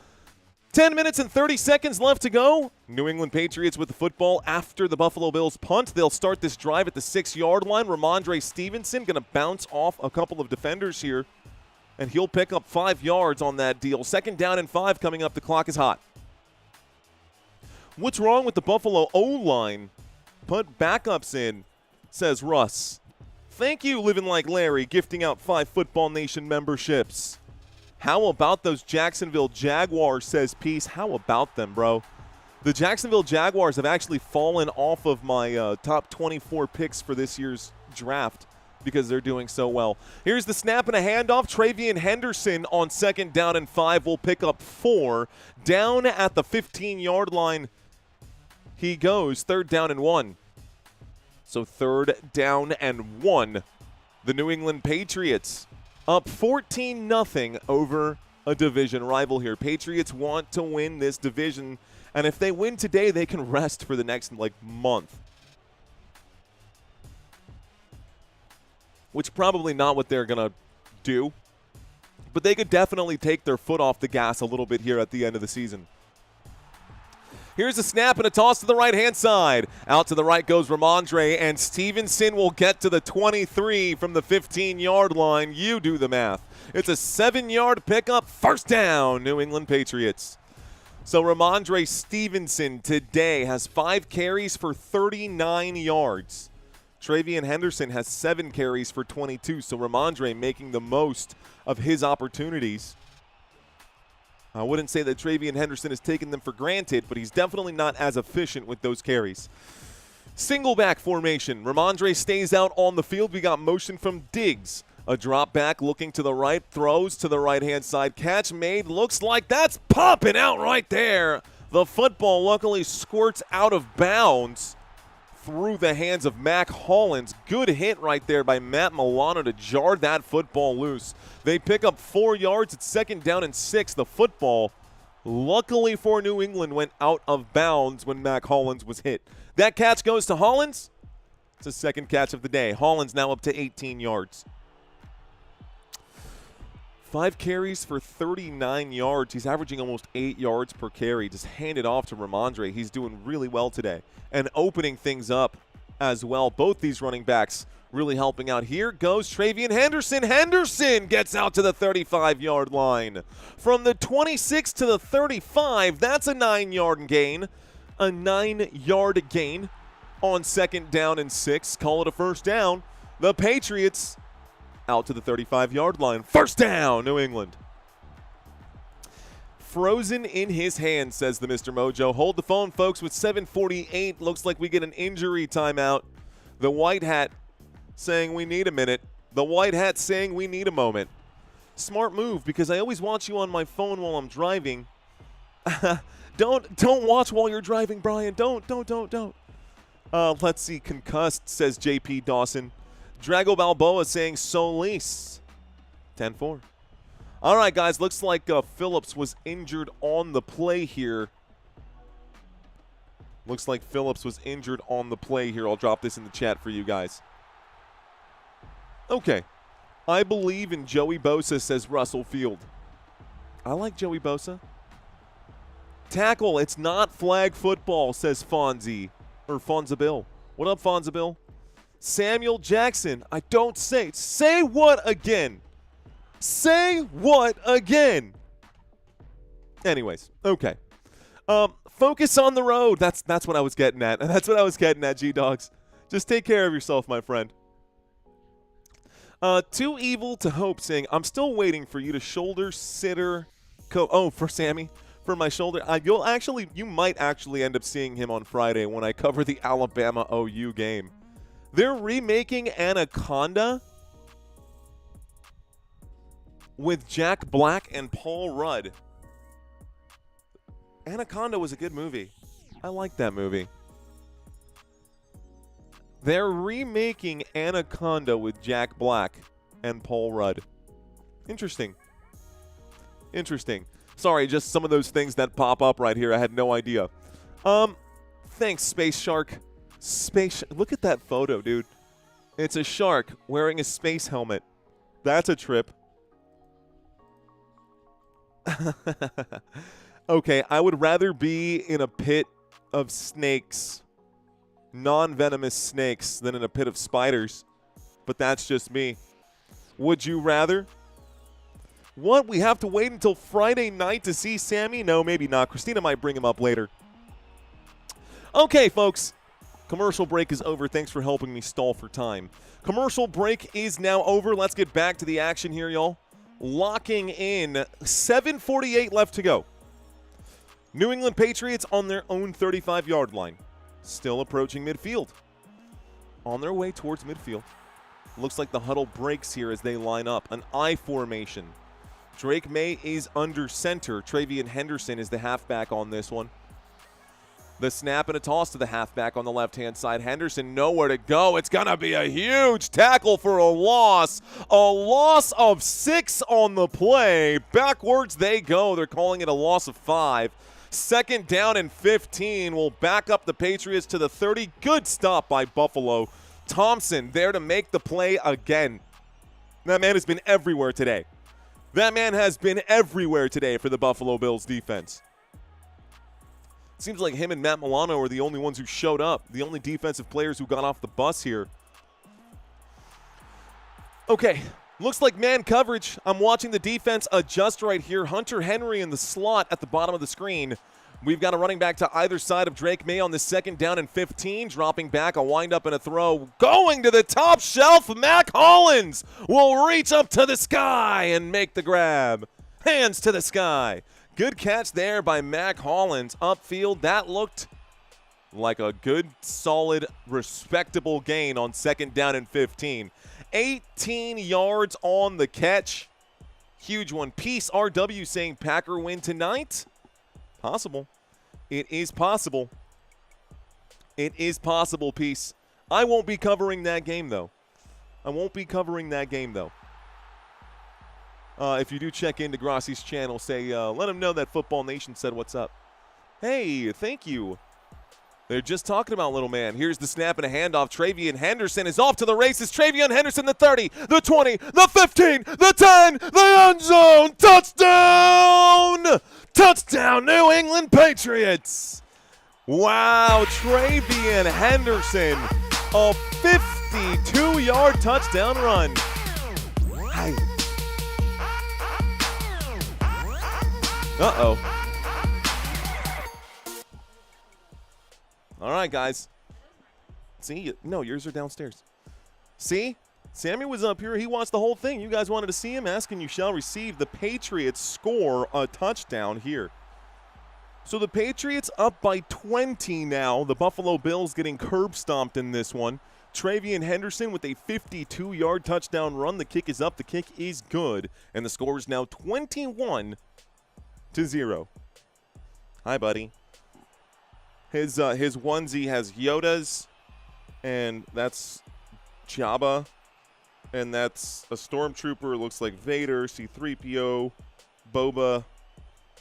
10 minutes and 30 seconds left to go. New England Patriots with the football after the Buffalo Bills punt. They'll start this drive at the 6-yard line. Ramondre Stevenson going to bounce off a couple of defenders here, and he'll pick up 5 yards on that deal. 2nd down and 5 coming up. The clock is hot. What's wrong with the Buffalo O-line? Put backups in, says Russ. Thank you, Living Like Larry, gifting out 5 Football Nation memberships. How about those Jacksonville Jaguars, says Peace. How about them, bro? The Jacksonville Jaguars have actually fallen off of my top 24 picks for this year's draft because they're doing so well. Here's the snap and a handoff. Travian Henderson on 2nd down and 5 will pick up 4. Down at the 15-yard line he goes, 3rd down and 1. So 3rd down and 1. The New England Patriots up 14-0 over a division rival here. Patriots want to win this division, and if they win today, they can rest for the next, month. Which probably not what they're going to do, but they could definitely take their foot off the gas a little bit here at the end of the season. Here's a snap and a toss to the right-hand side. Out to the right goes Ramondre, and Stevenson will get to the 23 from the 15-yard line. You do the math. It's a 7-yard pickup, 1st down, New England Patriots. So Ramondre Stevenson today has 5 carries for 39 yards. Travian Henderson has 7 carries for 22, so Ramondre making the most of his opportunities. I wouldn't say that Travian Henderson has taken them for granted, but he's definitely not as efficient with those carries. Single back formation. Ramondre stays out on the field. We got motion from Diggs. A drop back looking to the right, throws to the right-hand side. Catch made. Looks like that's popping out right there. The football luckily squirts out of bounds through the hands of Mac Hollins. Good hit right there by Matt Milano to jar that football loose. They pick up 4 yards. It's 2nd down and 6. The football, luckily for New England, went out of bounds when Mac Hollins was hit. That catch goes to Hollins. It's his 2nd catch of the day. Hollins now up to 18 yards. 5 carries for 39 yards. He's averaging almost 8 yards per carry. Just hand it off to Ramondre. He's doing really well today and opening things up as well. Both these running backs really helping out. Here goes Travian Henderson. Henderson gets out to the 35-yard line. From the 26 to the 35, that's a 9-yard gain. A 9-yard gain on 2nd down and 6. Call it a 1st down. The Patriots out to the 35-yard line. 1st down, New England. Frozen in his hand, says the Mr. Mojo. Hold the phone, folks, with 7:48. Looks like we get an injury timeout. The white hat saying we need a minute. The white hat saying we need a moment. Smart move, because I always watch you on my phone while I'm driving. Don't watch while you're driving, Brian. Don't. Let's see. Concussed, says J.P. Dawson. Drago Balboa saying Solis. 10-4. All right, guys. Looks like Phillips was injured on the play here. I'll drop this in the chat for you guys. Okay. I believe in Joey Bosa, says Russell Field. I like Joey Bosa. Tackle. It's not flag football, says Fonzie. Or Fonza Bill. What up, Fonza Bill? Samuel Jackson. I don't say. Say what again? Say what again? Anyways, okay. Focus on the road. That's what I was getting at. That's what I was getting at, G-Dogs. Just take care of yourself, my friend. Too Evil to Hope saying, I'm still waiting for you to shoulder sitter. For Sammy. For my shoulder. You might actually end up seeing him on Friday when I cover the Alabama OU game. They're remaking Anaconda with Jack Black and Paul Rudd. Anaconda was a good movie. I like that movie. They're remaking Anaconda with Jack Black and Paul Rudd. Interesting. Sorry, just some of those things that pop up right here. I had no idea. Thanks, Space Shark. Look at that photo, dude. It's a shark wearing a space helmet. That's a trip. Okay, I would rather be in a pit of snakes, non-venomous snakes, than in a pit of spiders. But that's just me. Would you rather? What? We have to wait until Friday night to see Sammy? No, maybe not. Christina might bring him up later. Okay, folks. Commercial break is over. Thanks for helping me stall for time. Commercial break is now over. Let's get back to the action here, y'all. locking in. 7:48 left to go. New England Patriots on their own 35-yard line. Still approaching midfield. On their way towards midfield. Looks like the huddle breaks here as they line up. An I formation. Drake Maye is under center. Travion Henderson is the halfback on this one. The snap and a toss to the halfback on the left-hand side. Henderson nowhere to go. It's going to be a huge tackle for a loss. A loss of 6 on the play. Backwards they go. They're calling it a loss of 5. Second down and 15 will back up the Patriots to the 30. Good stop by Buffalo. Thompson there to make the play again. That man has been everywhere today. That man has been everywhere today for the Buffalo Bills defense. Seems like him and Matt Milano are the only ones who showed up, the only defensive players who got off the bus here. Okay, looks like man coverage. I'm watching the defense adjust right here. Hunter Henry in the slot at the bottom of the screen. We've got a running back to either side of Drake Maye on the second down and 15. Dropping back, a windup and a throw. Going to the top shelf, Mac Hollins will reach up to the sky and make the grab. Hands to the sky. Good catch there by Mac Hollins. Upfield, that looked like a good, solid, respectable gain on second down and 15. 18 yards on the catch. Huge one. Peace RW saying Packer win tonight. Possible. It is possible. It is possible, Peace. I won't be covering that game, though. I won't be covering that game, though. If you do check into Grassi's channel, say, let him know that Football Nation said what's up. Hey, thank you. They're just talking about little man. Here's the snap and a handoff. Travion Henderson is off to the races. Travion Henderson, the 30, the 20, the 15, the 10, the end zone. Touchdown! Touchdown, New England Patriots. Wow, Travion Henderson, a 52-yard touchdown run. Hey. Uh-oh. All right, guys. See? No, yours are downstairs. See? Sammy was up here. He watched the whole thing. You guys wanted to see him. Asking you shall receive. The Patriots score a touchdown here. So the Patriots up by 20 now. The Buffalo Bills getting curb stomped in this one. Travion Henderson with a 52-yard touchdown run. The kick is up. The kick is good. And the score is now 21-0. Hi, buddy. His onesie has Yoda's, and that's Jabba, and that's a Stormtrooper. Looks like Vader, C-3PO, Boba,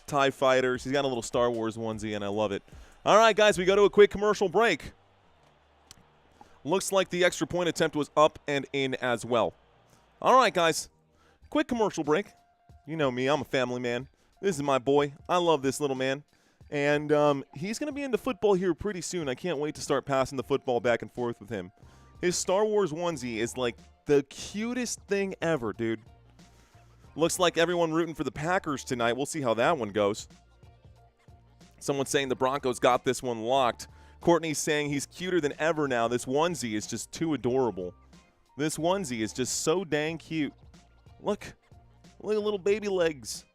TIE Fighters. He's got a little Star Wars onesie, and I love it. All right, guys, we go to a quick commercial break. Looks like the extra point attempt was up and in as well. All right, guys, quick commercial break. You know me, I'm a family man. This is my boy. I love this little man. And he's going to be into football here pretty soon. I can't wait to start passing the football back and forth with him. His Star Wars onesie is like the cutest thing ever, dude. Looks like everyone rooting for the Packers tonight. We'll see how that one goes. Someone's saying the Broncos got this one locked. Courtney's saying he's cuter than ever now. This onesie is just too adorable. This onesie is just so dang cute. Look. Look at little baby legs.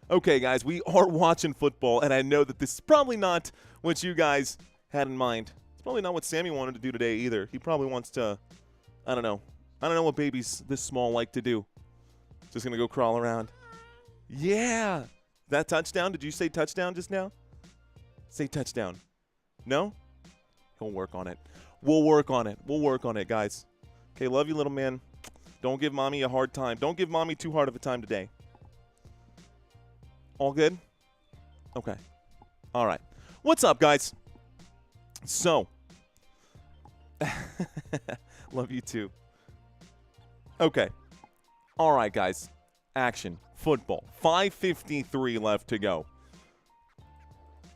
Okay, guys, we are watching football, and I know that this is probably not what you guys had in mind. It's probably not what Sammy wanted to do today either. He probably wants to, I don't know. I don't know what babies this small like to do. Just going to go crawl around. Yeah. That touchdown? Did you say touchdown just now? Say touchdown. No? He'll work on it. We'll work on it. We'll work on it, guys. Okay, love you, little man. Don't give mommy a hard time. Don't give mommy too hard of a time today. All good? Okay. All right. What's up, guys? So. Love you too. Okay. All right, guys. Action. Football. 5:53 left to go.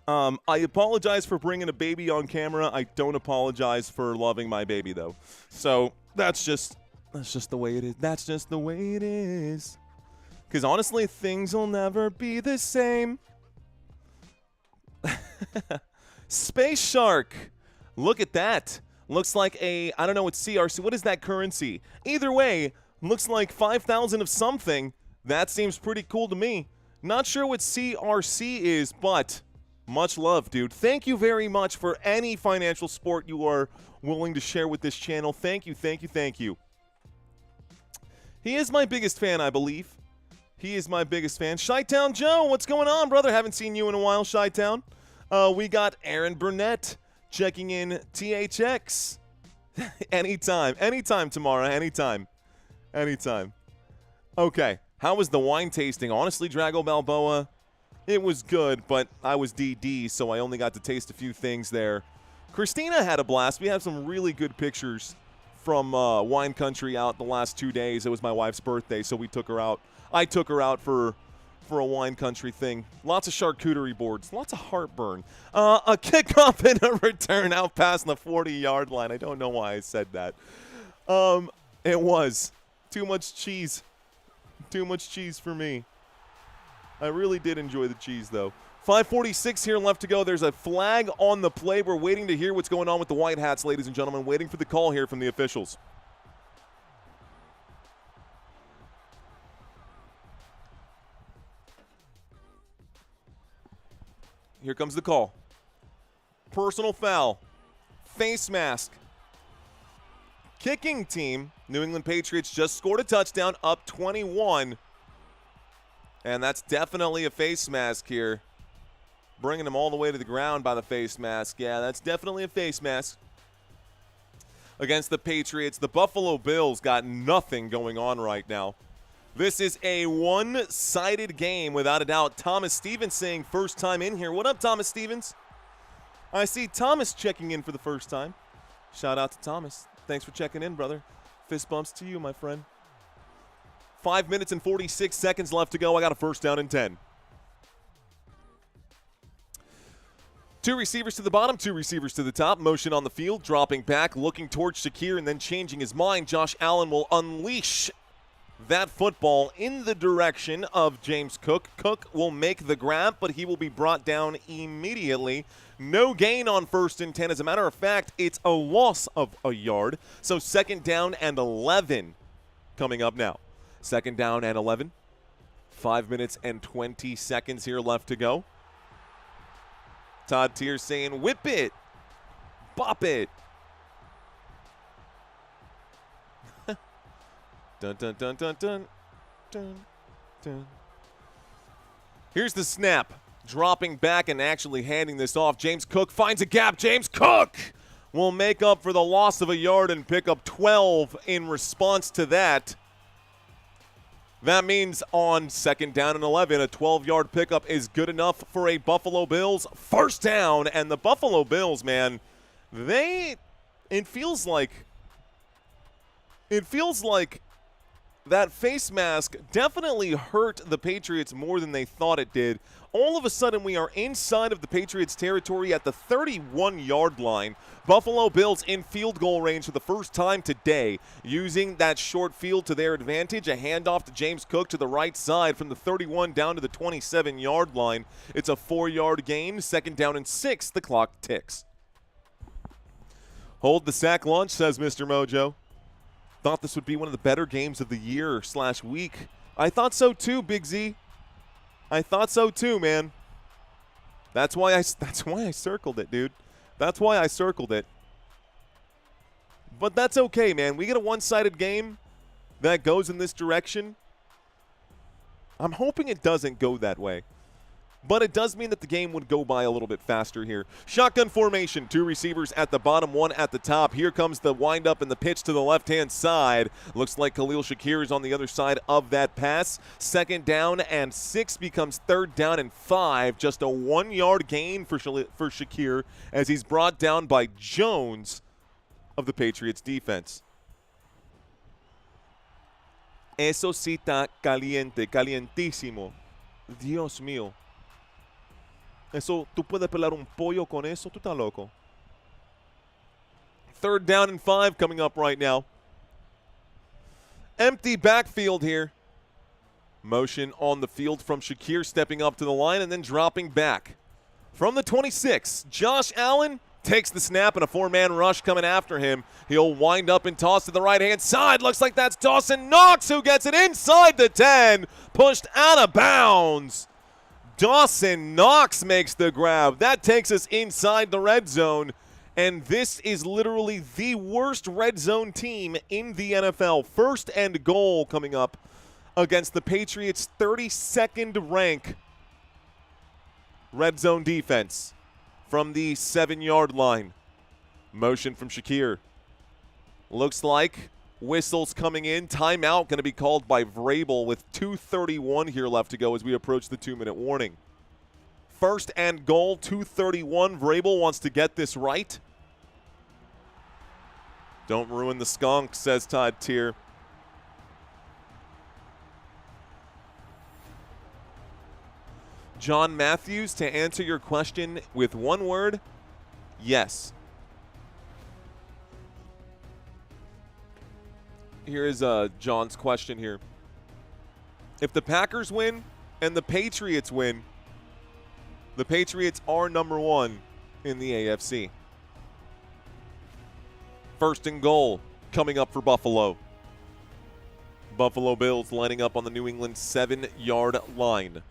I apologize for bringing a baby on camera. I don't apologize for loving my baby, though. So that's just the way it is. That's just the way it is. Because honestly, things will never be the same. Space Shark. Look at that. Looks like a, I don't know what CRC. What is that currency? Either way, looks like 5,000 of something. That seems pretty cool to me. Not sure what CRC is, but much love, dude. Thank you very much for any financial support you are willing to share with this channel. Thank you, thank you, thank you. He is my biggest fan, I believe. He is my biggest fan. Chi-Town Joe, what's going on, brother? Haven't seen you in a while, Chi-Town. We got Aaron Burnett checking in THX. Anytime tomorrow, anytime. Okay, how was the wine tasting? Honestly, Drago Balboa, it was good, but I was DD, so I only got to taste a few things there. Christina had a blast. We have some really good pictures from wine country out the last 2 days. It was my wife's birthday, so we took her out. I took her out for a wine country thing. Lots of charcuterie boards. Lots of heartburn. A kickoff and a return out past the 40-yard line. I don't know why I said that. It was. Too much cheese. Too much cheese for me. I really did enjoy the cheese, though. 5:46 here left to go. There's a flag on the play. We're waiting to hear what's going on with the White Hats, ladies and gentlemen. Waiting for the call here from the officials. Here comes the call. Personal foul. Face mask. Kicking team, New England Patriots just scored a touchdown, up 21. And that's definitely a face mask here. Bringing him all the way to the ground by the face mask. Yeah, that's definitely a face mask. Against the Patriots, the Buffalo Bills got nothing going on right now. This is a one-sided game, without a doubt. Thomas Stevens saying first time in here. What up, Thomas Stevens? I see Thomas checking in for the first time. Shout out to Thomas. Thanks for checking in, brother. Fist bumps to you, my friend. 5 minutes and 46 seconds left to go. I got a first down and 10. Two receivers to the bottom, two receivers to the top. Motion on the field, dropping back, looking towards Shakir, and then changing his mind. Josh Allen will unleash that football in the direction of James Cook. Cook will make the grab, but he will be brought down immediately. No gain on 1st and 10. As a matter of fact, it's a loss of a yard. So 2nd down and 11 coming up now. 2nd down and 11. 5 minutes and 20 seconds here left to go. Todd Tier saying, whip it, bop it. Dun, dun, dun, dun, dun, dun, dun. Here's the snap. Dropping back and actually handing this off. James Cook finds a gap. James Cook will make up for the loss of a yard and pick up 12 in response to that. That means on 2nd down and 11, a 12-yard pickup is good enough for a Buffalo Bills first down. And the Buffalo Bills, man, it feels like that face mask definitely hurt the Patriots more than they thought it did. All of a sudden, we are inside of the Patriots' territory at the 31-yard line. Buffalo Bills in field goal range for the first time today, using that short field to their advantage. A handoff to James Cook to the right side from the 31 down to the 27-yard line. It's a 4-yard gain. 2nd down and 6. The clock ticks. Hold the sack lunch, says Mr. Mojo. Thought this would be one of the better games of the year / week. I thought so too, Big Z. I thought so too, man. That's why I circled it, dude. That's why I circled it. But that's okay, man. We get a one-sided game that goes in this direction. I'm hoping it doesn't go that way. But it does mean that the game would go by a little bit faster here. Shotgun formation, 2 receivers at the bottom, 1 at the top. Here comes the windup and the pitch to the left-hand side. Looks like Khalil Shakir is on the other side of that pass. 2nd down and 6 becomes 3rd down and 5. Just a 1-yard gain for Shakir as he's brought down by Jones of the Patriots defense. Eso sí está caliente, calientísimo. Dios mío. Eso, tú puedes pelar un pollo con eso, tú estás loco. 3rd down and 5 coming up right now. Empty backfield here. Motion on the field from Shakir stepping up to the line and then dropping back. From the 26, Josh Allen takes the snap and a 4-man rush coming after him. He'll wind up and toss to the right-hand side. Looks like that's Dawson Knox who gets it inside the 10, pushed out of bounds. Dawson Knox makes the grab. That takes us inside the red zone, and this is literally the worst red zone team in the NFL. First and goal coming up against the Patriots' 32nd rank red zone defense from the 7-yard line. Motion from Shakir. Looks like whistles coming in. Timeout going to be called by Vrabel with 2:31 here left to go as we approach the 2-minute warning. First and goal, 2:31. Vrabel wants to get this right. Don't ruin the skunk, says Todd Tier. John Matthews, to answer your question with one word, yes. Here is John's question here. If the Packers win and the Patriots win, the Patriots are number 1 in the AFC. First and goal coming up for Buffalo. Buffalo Bills lining up on the New England 7-yard line.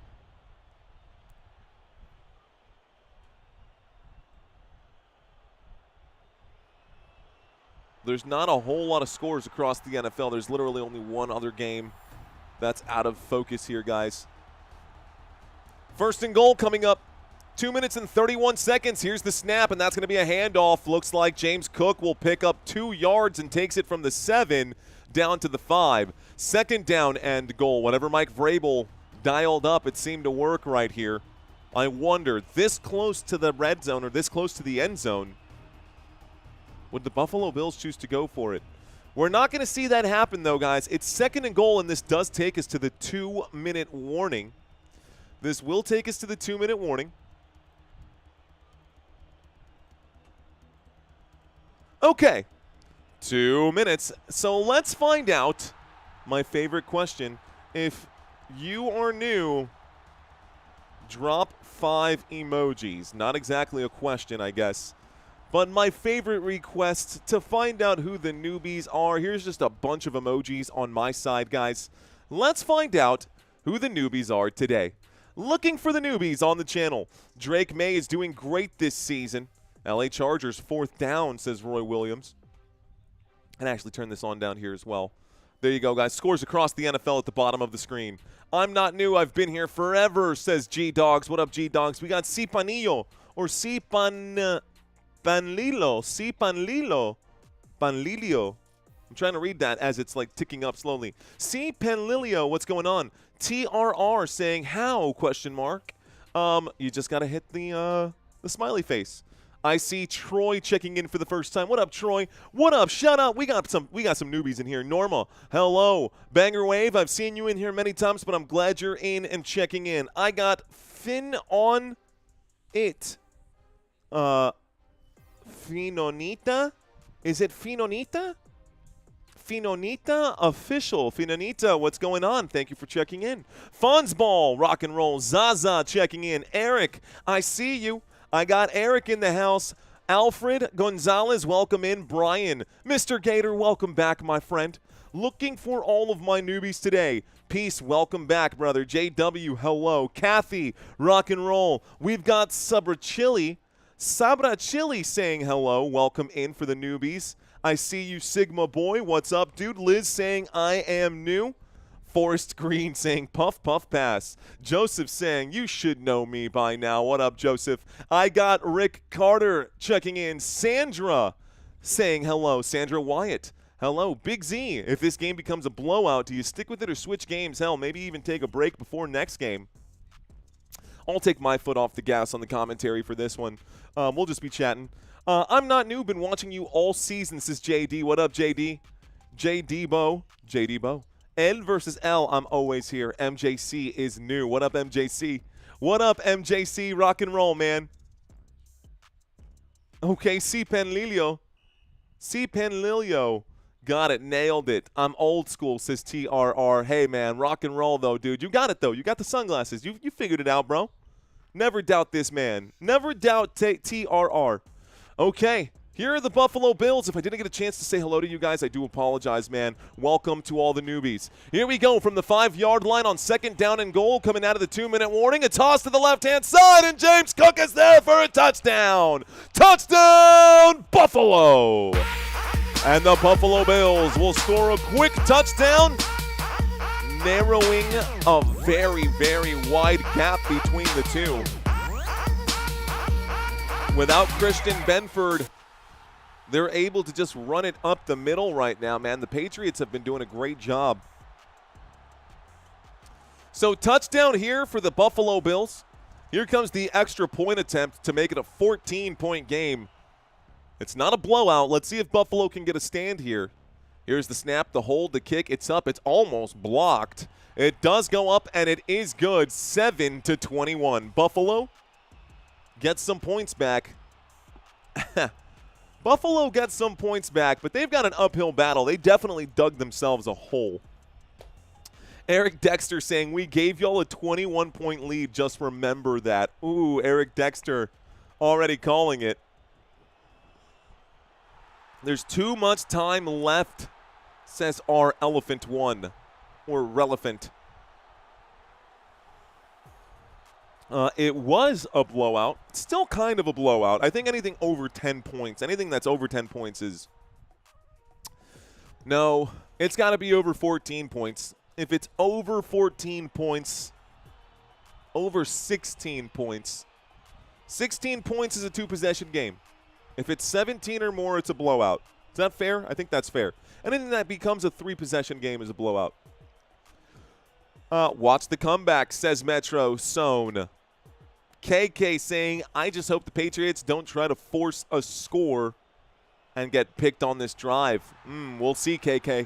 There's not a whole lot of scores across the NFL. There's literally only one other game that's out of focus here, guys. First and goal coming up. 2 minutes and 31 seconds. Here's the snap, and that's going to be a handoff. Looks like James Cook will pick up 2 yards and takes it from the 7 down to the 5. Second down and goal. Whatever Mike Vrabel dialed up, it seemed to work right here. I wonder, this close to the red zone or this close to the end zone, would the Buffalo Bills choose to go for it? We're not going to see that happen, though, guys. It's second and goal, and this does take us to the 2-minute warning. This will take us to the 2-minute warning. Okay, 2 minutes. So let's find out, my favorite question. If you are new, drop 5 emojis. Not exactly a question, I guess. But my favorite request to find out who the newbies are. Here's just a bunch of emojis on my side, guys. Let's find out who the newbies are today. Looking for the newbies on the channel. Drake Maye is doing great this season. LA Chargers 4th down, says Roy Williams. And actually turn this on down here as well. There you go, guys. Scores across the NFL at the bottom of the screen. I'm not new. I've been here forever, says G-Dogs. What up, G-Dogs? We got Cipanillo or Panlilo. Panlilio. I'm trying to read that as it's like ticking up slowly. C. Panlilio, what's going on? TRR saying how, question mark. You just got to hit the smiley face. I see Troy checking in for the first time. What up, Troy? What up? Shut up. We got some newbies in here. Norma, hello. Banger Wave, I've seen you in here many times, but I'm glad you're in and checking in. I got Fin on it. Finonita? Is it Finonita? Finonita official. Finonita, what's going on? Thank you for checking in. Fonzball, rock and roll. Zaza checking in. Eric, I see you. I got Eric in the house. Alfred Gonzalez, welcome in. Brian, Mr. Gator, welcome back, my friend. Looking for all of my newbies today. Peace, welcome back, brother. JW, hello. Kathy, rock and roll. We've got Sabra Chili saying hello. Welcome in for the newbies. I see you, Sigma Boy. What's up, dude? Liz saying I am new. Forest Green saying puff, puff, pass. Joseph saying you should know me by now. What up, Joseph? I got Rick Carter checking in. Sandra saying hello. Sandra Wyatt. Hello. Big Z. If this game becomes a blowout, do you stick with it or switch games? Hell, maybe even take a break before next game. I'll take my foot off the gas on the commentary for this one. We'll just be chatting. I'm not new. Been watching you all season, says JD. What up, JD? JD Bo. L versus L, I'm always here. MJC is new. What up, MJC? What up, MJC? Rock and roll, man. Okay, C. Panlilio. Got it. Nailed it. I'm old school, says TRR. Hey, man. Rock and roll, though, dude. You got it, though. You got the sunglasses. You figured it out, bro. Never doubt this man. Never doubt TRR. Okay, here are the Buffalo Bills. If I didn't get a chance to say hello to you guys, I do apologize, man. Welcome to all the newbies. Here we go from the 5-yard line on 2nd down and goal, coming out of the 2-minute warning. A toss to the left-hand side, and James Cook is there for a touchdown. Touchdown, Buffalo! And the Buffalo Bills will score a quick touchdown, narrowing a very, very wide gap between the two. Without Christian Benford, they're able to just run it up the middle right now, man. The Patriots have been doing a great job. So touchdown here for the Buffalo Bills. Here comes the extra point attempt to make it a 14-point game. It's not a blowout. Let's see if Buffalo can get a stand here. Here's the snap, the hold, the kick. It's up. It's almost blocked. It does go up, and it is good. 7-21. Buffalo gets some points back. Buffalo gets some points back, but they've got an uphill battle. They definitely dug themselves a hole. Eric Dexter saying, we gave y'all a 21-point lead. Just remember that. Ooh, Eric Dexter already calling it. There's too much time left, says our Elephant One, or Relevant. It was a blowout. Still kind of a blowout. I think anything over 10 points, anything that's over 10 points is... No, it's got to be over 14 points. If it's over 14 points, over 16 points. 16 points is a 2-possession game. If it's 17 or more, it's a blowout. Is that fair? I think that's fair. Anything that becomes a 3-possession game is a blowout. Watch the comeback, says Metro Sohn. KK saying, I just hope the Patriots don't try to force a score and get picked on this drive. We'll see, KK.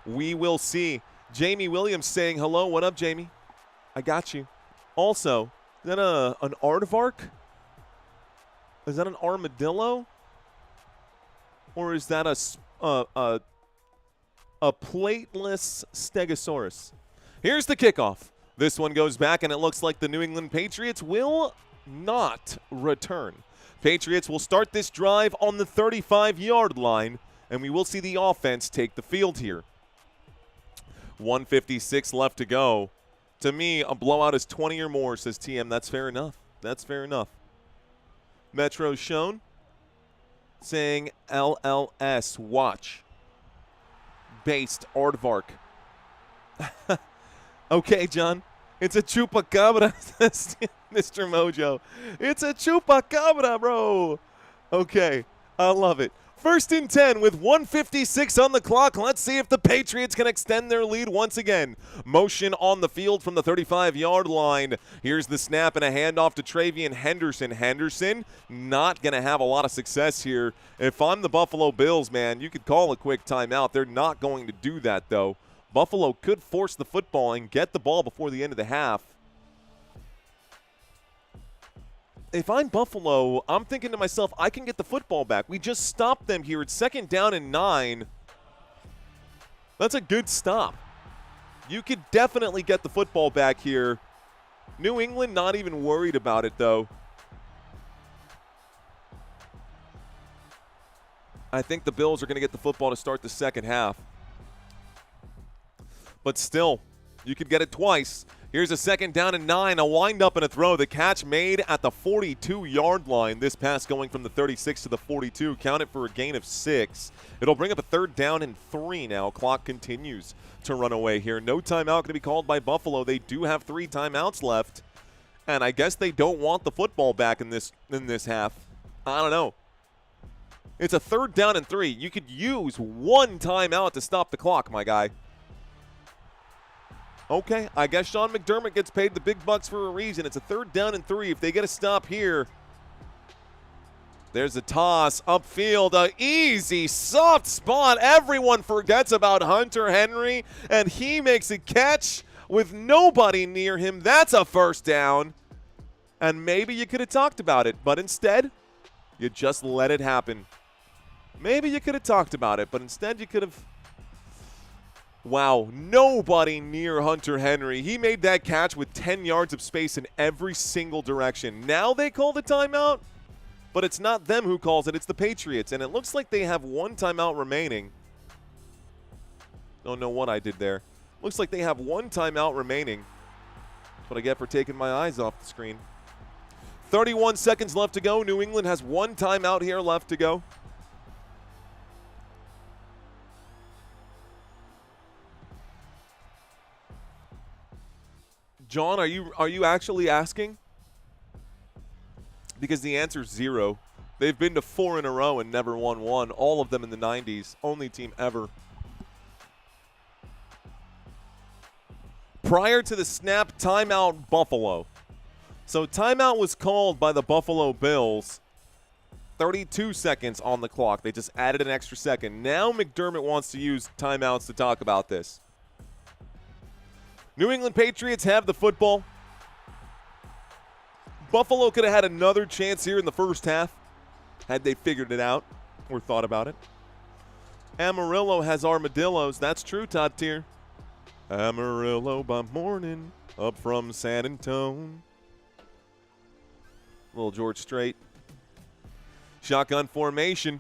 We will see. Jamie Williams saying, hello, what up, Jamie? I got you. Also, is that an aardvark? Is that an armadillo? Or is that a plateless stegosaurus? Here's the kickoff. This one goes back, and it looks like the New England Patriots will not return. Patriots will start this drive on the 35-yard line, and we will see the offense take the field here. 1:56 left to go. To me, a blowout is 20 or more, says TM. That's fair enough. That's fair enough. Metro shown saying LLS watch based aardvark. Okay, John. It's a chupacabra, says Mr. Mojo. It's a chupacabra, bro. Okay, I love it. 1st and 10 with 1:56 on the clock. Let's see if the Patriots can extend their lead once again. Motion on the field from the 35-yard line. Here's the snap and a handoff to Travian Henderson. Henderson not going to have a lot of success here. If I'm the Buffalo Bills, man, you could call a quick timeout. They're not going to do that, though. Buffalo could force the football and get the ball before the end of the half. If I'm Buffalo, I'm thinking to myself, I can get the football back. We just stopped them here. It's 2nd down and 9. That's a good stop. You could definitely get the football back here. New England not even worried about it, though. I think the Bills are going to get the football to start the second half. But still, you could get it twice. Here's a 2nd down and 9, a wind-up and a throw. The catch made at the 42-yard line. This pass going from the 36 to the 42. Count it for a gain of 6. It'll bring up a 3rd down and 3 now. Clock continues to run away here. No timeout going to be called by Buffalo. They do have 3 timeouts left. And I guess they don't want the football back in this half. I don't know. It's a 3rd down and 3. You could use 1 timeout to stop the clock, my guy. Okay, I guess Sean McDermott gets paid the big bucks for a reason. It's a 3rd down and 3. If they get a stop here, there's a toss upfield, a easy, soft spot. Everyone forgets about Hunter Henry, and he makes a catch with nobody near him. That's a 1st down. And maybe you could have talked about it, but instead, you just let it happen. Maybe you could have talked about it, but instead you could have... Wow, nobody near Hunter Henry. He made that catch with 10 yards of space in every single direction. Now they call the timeout? but it's not them who calls it, it's the Patriots. And it looks like they have one timeout remaining. Don't know what I did there. Looks like they have one timeout remaining. That's what I get for taking my eyes off the screen. 31 seconds left to go. New England has one timeout here left to go. John, are you actually asking? Because the answer is 0. They've been to 4 in a row and never won one. All of them in the 90s. Only team ever. Prior to the snap, timeout, Buffalo. So timeout was called by the Buffalo Bills. 32 seconds on the clock. They just added an extra second. Now McDermott wants to use timeouts to talk about this. New England Patriots have the football. Buffalo could have had another chance here in the first half had they figured it out or thought about it. Amarillo has armadillos. That's true, Todd Tier. Amarillo by morning, up from San Antonio. Little George Strait. Shotgun formation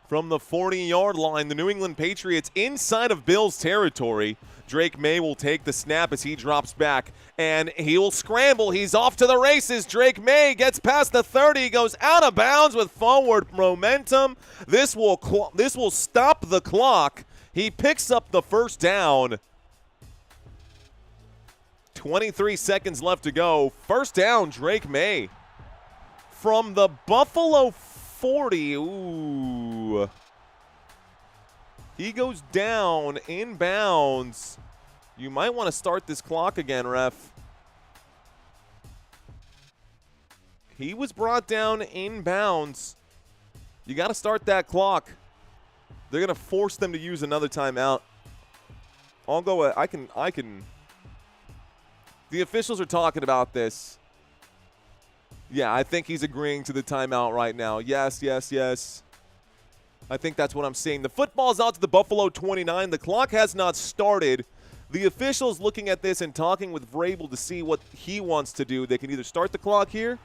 from the 40-yard line. The New England Patriots inside of Bills territory. Drake Maye will take the snap as he drops back, and he will scramble. He's off to the races. Drake Maye gets past the 30, goes out of bounds with forward momentum. This will stop the clock. He picks up the first down. 23 seconds left to go. First down, Drake Maye. From the Buffalo 40. Ooh. He goes down inbounds. You might want to start this clock again, ref. He was brought down inbounds. You got to start that clock. They're going to force them to use another timeout. I'll go. I can. The officials are talking about this. Yeah, I think he's agreeing to the timeout right now. Yes, yes, yes. I think that's what I'm seeing. The football's out to the Buffalo 29. The clock has not started. The officials looking at this and talking with Vrabel to see what he wants to do. They can either start the clock here.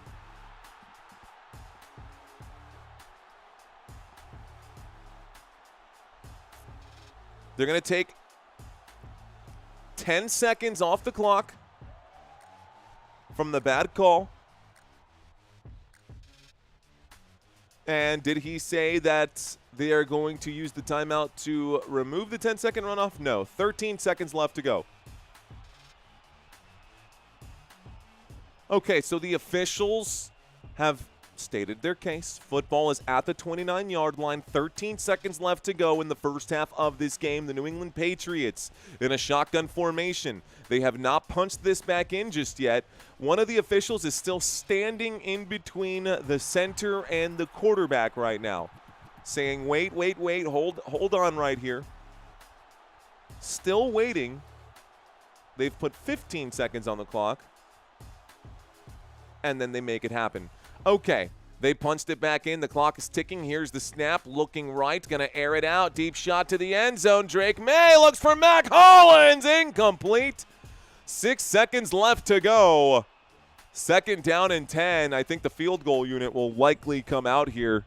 They're going to take 10 seconds off the clock from the bad call. And did he say that they are going to use the timeout to remove the 10-second runoff? No. 13 seconds left to go. Okay, so the officials have stated their case. Football is at the 29-yard line. 13 seconds left to go in the first half of this game. The New England Patriots in a shotgun formation. They have not punched this back in just yet. One of the officials is still standing in between the center and the quarterback right now, saying, wait, hold on right here. Still waiting. They've put 15 seconds on the clock, and then they make it happen. Okay, they punched it back in. The clock is ticking. Here's the snap, looking right, going to air it out. Deep shot to the end zone. Drake Maye looks for Mac Hollins. Incomplete. 6 seconds left to go. Second down and 10. I think the field goal unit will likely come out here.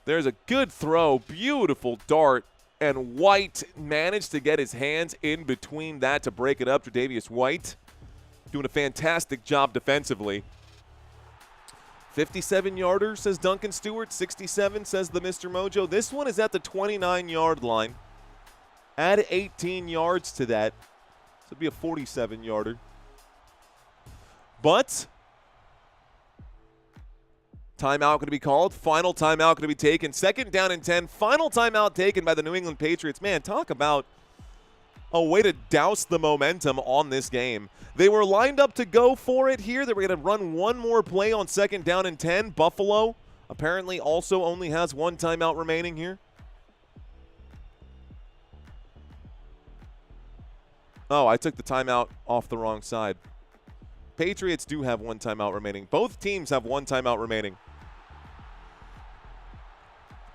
There's a good throw. Beautiful dart. And White managed to get his hands in between that to break it up. Tre'Davious White doing a fantastic job defensively. 57-yarder, says Duncan Stewart. 67, says the Mr. Mojo. This one is at the 29-yard line. Add 18 yards to that. This would be a 47-yarder. But timeout going to be called. Final timeout going to be taken. Second down and 10. Final timeout taken by the New England Patriots. Man, talk about a way to douse the momentum on this game. They were lined up to go for it here. They were going to run one more play on second down and 10. Buffalo apparently also only has one timeout remaining here. Oh, I took the timeout off the wrong side. Patriots do have one timeout remaining. Both teams have one timeout remaining.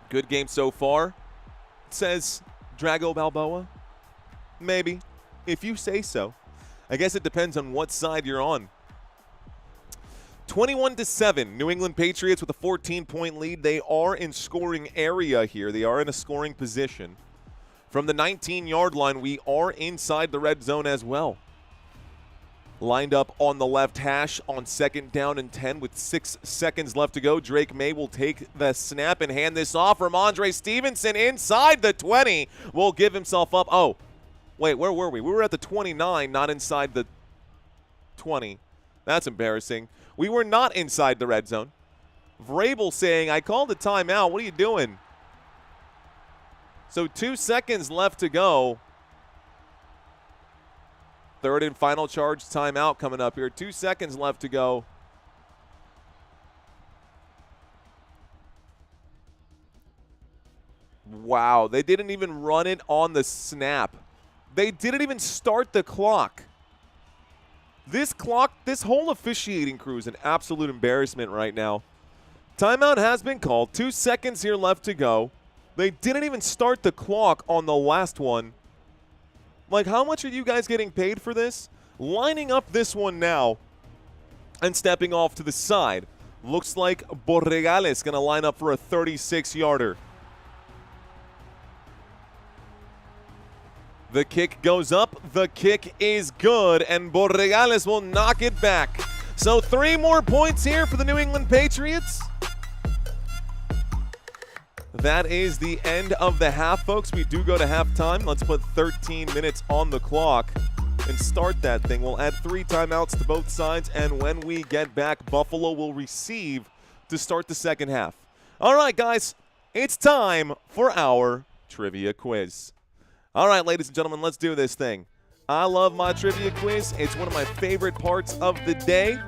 Good game so far, says Drago Balboa. Maybe, if you say so. I guess it depends on what side you're on. 21-7, New England Patriots with a 14-point lead. They are in scoring area here. They are in a scoring position. From the 19-yard line, we are inside the red zone as well. Lined up on the left hash on 2nd down and 10 with 6 seconds left to go. Drake Maye will take the snap and hand this off from Andre Stevenson inside the 20. Will give himself up. Oh, wait, where were we? We were at the 29, not inside the 20. That's embarrassing. We were not inside the red zone. Vrabel saying, I called a timeout. What are you doing? So 2 seconds left to go. 3rd and final charge timeout coming up here. 2 seconds left to go. Wow, they didn't even run it on the snap. They didn't even start the clock. This whole officiating crew is an absolute embarrassment right now. Timeout has been called. 2 seconds here left to go. They didn't even start the clock on the last one. Like, how much are you guys getting paid for this? Lining up this one now and stepping off to the side. Looks like Borregales going to line up for a 36-yarder. The kick goes up. The kick is good, and Borregales will knock it back. So 3 more points here for the New England Patriots. That is the end of the half, folks. We do go to halftime. Let's put 13 minutes on the clock and start that thing. We'll add 3 timeouts to both sides, and when we get back, Buffalo will receive to start the second half. All right, guys, it's time for our trivia quiz. All right, ladies and gentlemen, let's do this thing. I love my trivia quiz. It's one of my favorite parts of the day.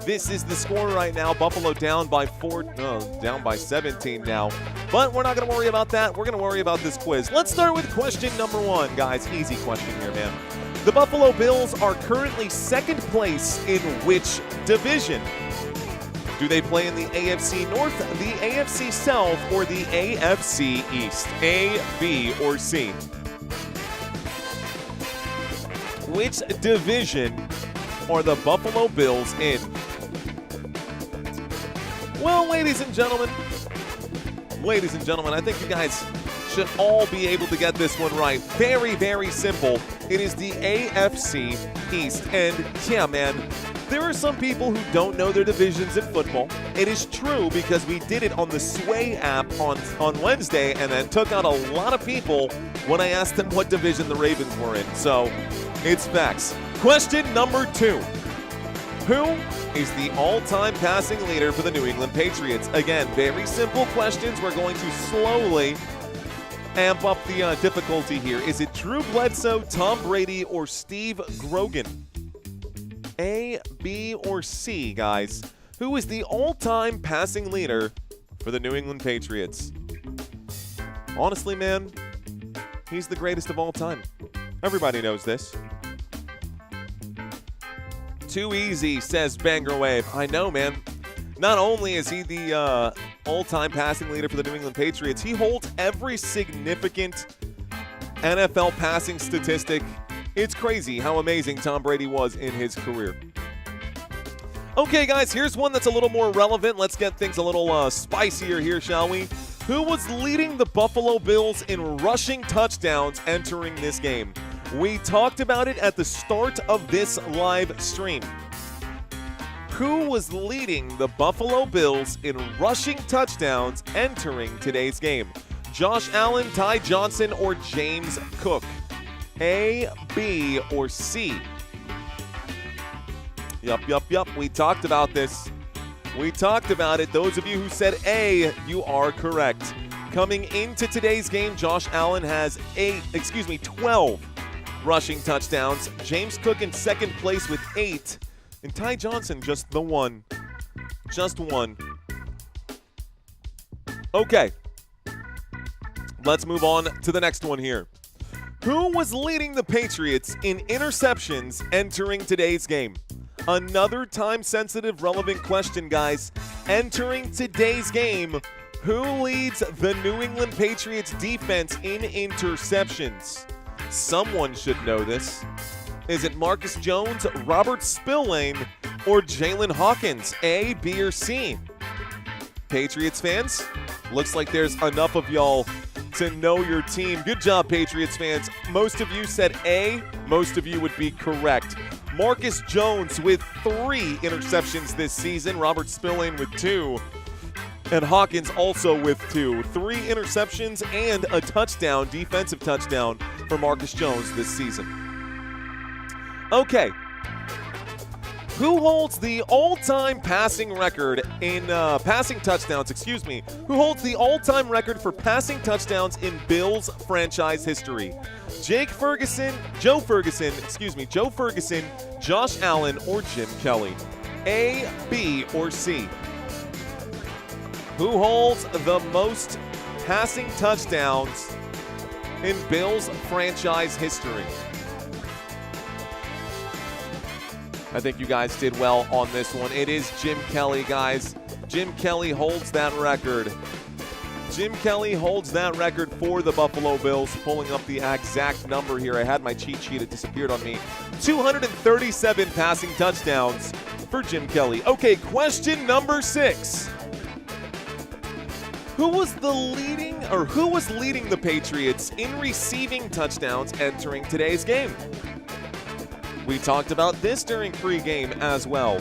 This is the score right now. Buffalo down by 17 now. But we're not going to worry about that. We're going to worry about this quiz. Let's start with question number 1, guys. Easy question here, man. The Buffalo Bills are currently 2nd place in which division? Do they play in the AFC North, the AFC South, or the AFC East? A, B, or C? Which division are the Buffalo Bills in? Well, ladies and gentlemen, I think you guys should all be able to get this one right. Very, very simple. It is the AFC East. And yeah, man, there are some people who don't know their divisions in football. It is true because we did it on the Sway app on Wednesday, and that took out a lot of people when I asked them what division the Ravens were in. So it's facts. Question number 2. Who is the all-time passing leader for the New England Patriots? Again, very simple questions. We're going to slowly amp up the difficulty here. Is it Drew Bledsoe, Tom Brady, or Steve Grogan? A, B, or C, guys? Who is the all-time passing leader for the New England Patriots? Honestly, man, he's the greatest of all time. Everybody knows this. Too easy, says Banger Wave. I know, man. Not only is he the all-time passing leader for the New England Patriots, he holds every significant NFL passing statistic. It's crazy how amazing Tom Brady was in his career. Okay, guys, here's one that's a little more relevant. Let's get things a little spicier here, shall we? Who was leading the Buffalo Bills in rushing touchdowns entering this game? We talked about it at the start of this live stream. Who was leading the Buffalo Bills in rushing touchdowns entering today's game? Josh Allen, Ty Johnson, or James Cook? A, B, or C? Yup. We talked about this. We talked about it. Those of you who said A, you are correct. Coming into today's game, Josh Allen has 12 rushing touchdowns. James Cook in 2nd place with 8. And Ty Johnson just the 1. Just 1. Okay. Let's move on to the next one here. Who was leading the Patriots in interceptions entering today's game? Another time-sensitive, relevant question, guys. Entering today's game, who leads the New England Patriots defense in interceptions? Someone should know this. Is it Marcus Jones, Robert Spillane, or Jalen Hawkins? A, B, or C? Patriots fans, looks like there's enough of y'all to know your team. Good job, Patriots fans. Most of you said A. Most of you would be correct. Marcus Jones with 3 interceptions this season. Robert Spillane with 2. And Hawkins also with 2. 3 interceptions and a touchdown, defensive touchdown for Marcus Jones this season. Okay. Who holds the all-time passing record in passing touchdowns, Who holds the all-time record for passing touchdowns in Bills franchise history? Joe Ferguson, Josh Allen, or Jim Kelly? A, B, or C? Who holds the most passing touchdowns in Bills franchise history? I think you guys did well on this one. It is Jim Kelly, guys. Jim Kelly holds that record. Jim Kelly holds that record for the Buffalo Bills. Pulling up the exact number here. I had my cheat sheet. It disappeared on me. 237 passing touchdowns for Jim Kelly. Okay, question number 6. Who was leading the Patriots in receiving touchdowns entering today's game? We talked about this during pregame as well.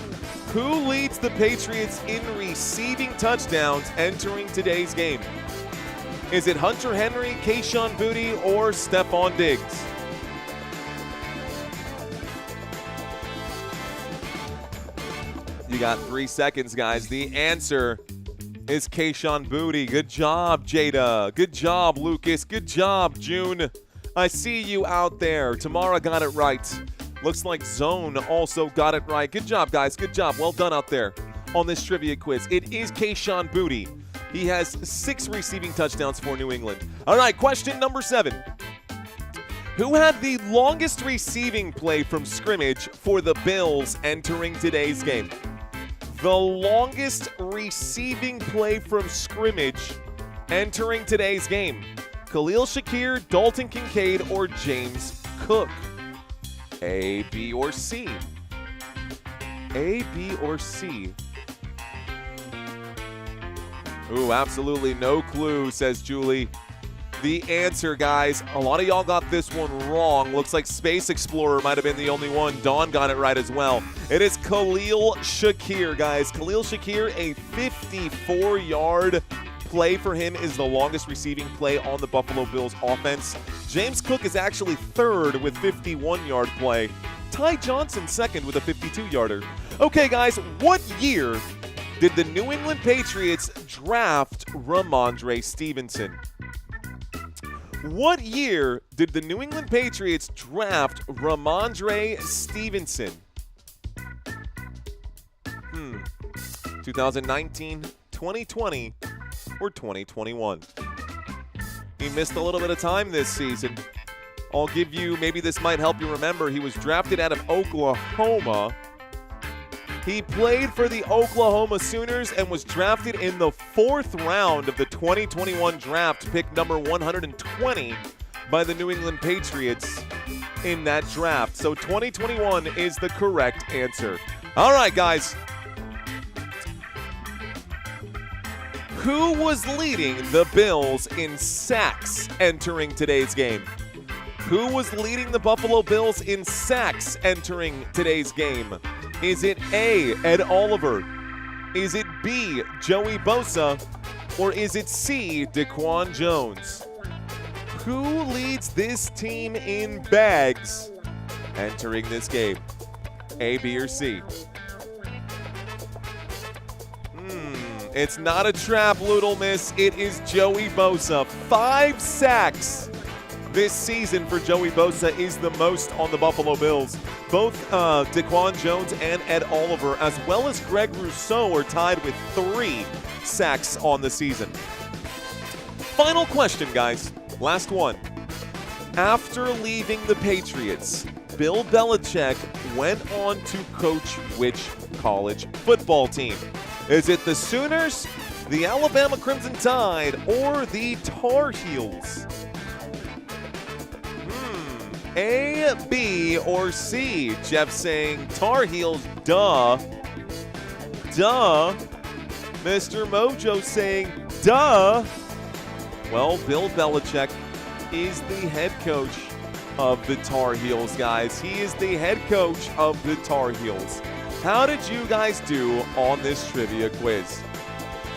Who leads the Patriots in receiving touchdowns entering today's game? Is it Hunter Henry, Kayshon Boutte, or Stephon Diggs? You got 3 seconds, guys. The answer is Kayshon Boutte. Good job, Jada. Good job, Lucas. Good job, June. I see you out there. Tamara got it right. Looks like Zone also got it right. Good job, guys. Good job. Well done out there on this trivia quiz. It is Kayshon Boutte. He has 6 receiving touchdowns for New England. All right, question number 7. Who had the longest receiving play from scrimmage for the Bills entering today's game? The longest receiving play from scrimmage entering today's game. Khalil Shakir, Dalton Kincaid, or James Cook? A, B, or C? A, B, or C? Ooh, absolutely no clue, says Julie. The answer, guys, a lot of y'all got this one wrong. Looks like Space Explorer might have been the only one. Dawn got it right as well. It is Khalil Shakir, guys. Khalil Shakir, a 54-yard play for him is the longest receiving play on the Buffalo Bills offense. James Cook is actually 3rd with 51-yard play. Ty Johnson 2nd with a 52-yarder. Okay, guys, what year did the New England Patriots draft Ramondre Stevenson? What year did the New England Patriots draft Ramondre Stevenson? 2019, 2020, or 2021? He missed a little bit of time this season. I'll give you, maybe this might help you remember, he was drafted out of Oklahoma. He played for the Oklahoma Sooners and was drafted in the 4th round of the 2021 draft, pick number 120 by the New England Patriots in that draft. So 2021 is the correct answer. All right, guys. Who was leading the Bills in sacks entering today's game? Who was leading the Buffalo Bills in sacks entering today's game? Is it A, Ed Oliver? Is it B, Joey Bosa? Or is it C, Daquan Jones? Who leads this team in bags entering this game? A, B, or C? It's not a trap, Little Miss. It is Joey Bosa. 5 sacks this season for Joey Bosa is the most on the Buffalo Bills. Both Daquan Jones and Ed Oliver, as well as Greg Rousseau, are tied with 3 sacks on the season. Final question, guys. Last one. After leaving the Patriots, Bill Belichick went on to coach which college football team? Is it the Sooners, the Alabama Crimson Tide, or the Tar Heels? A, B, or C? Jeff saying Tar Heels, duh. Duh. Mr. Mojo saying, duh. Well, Bill Belichick is the head coach of the Tar Heels, guys. He is the head coach of the Tar Heels. How did you guys do on this trivia quiz?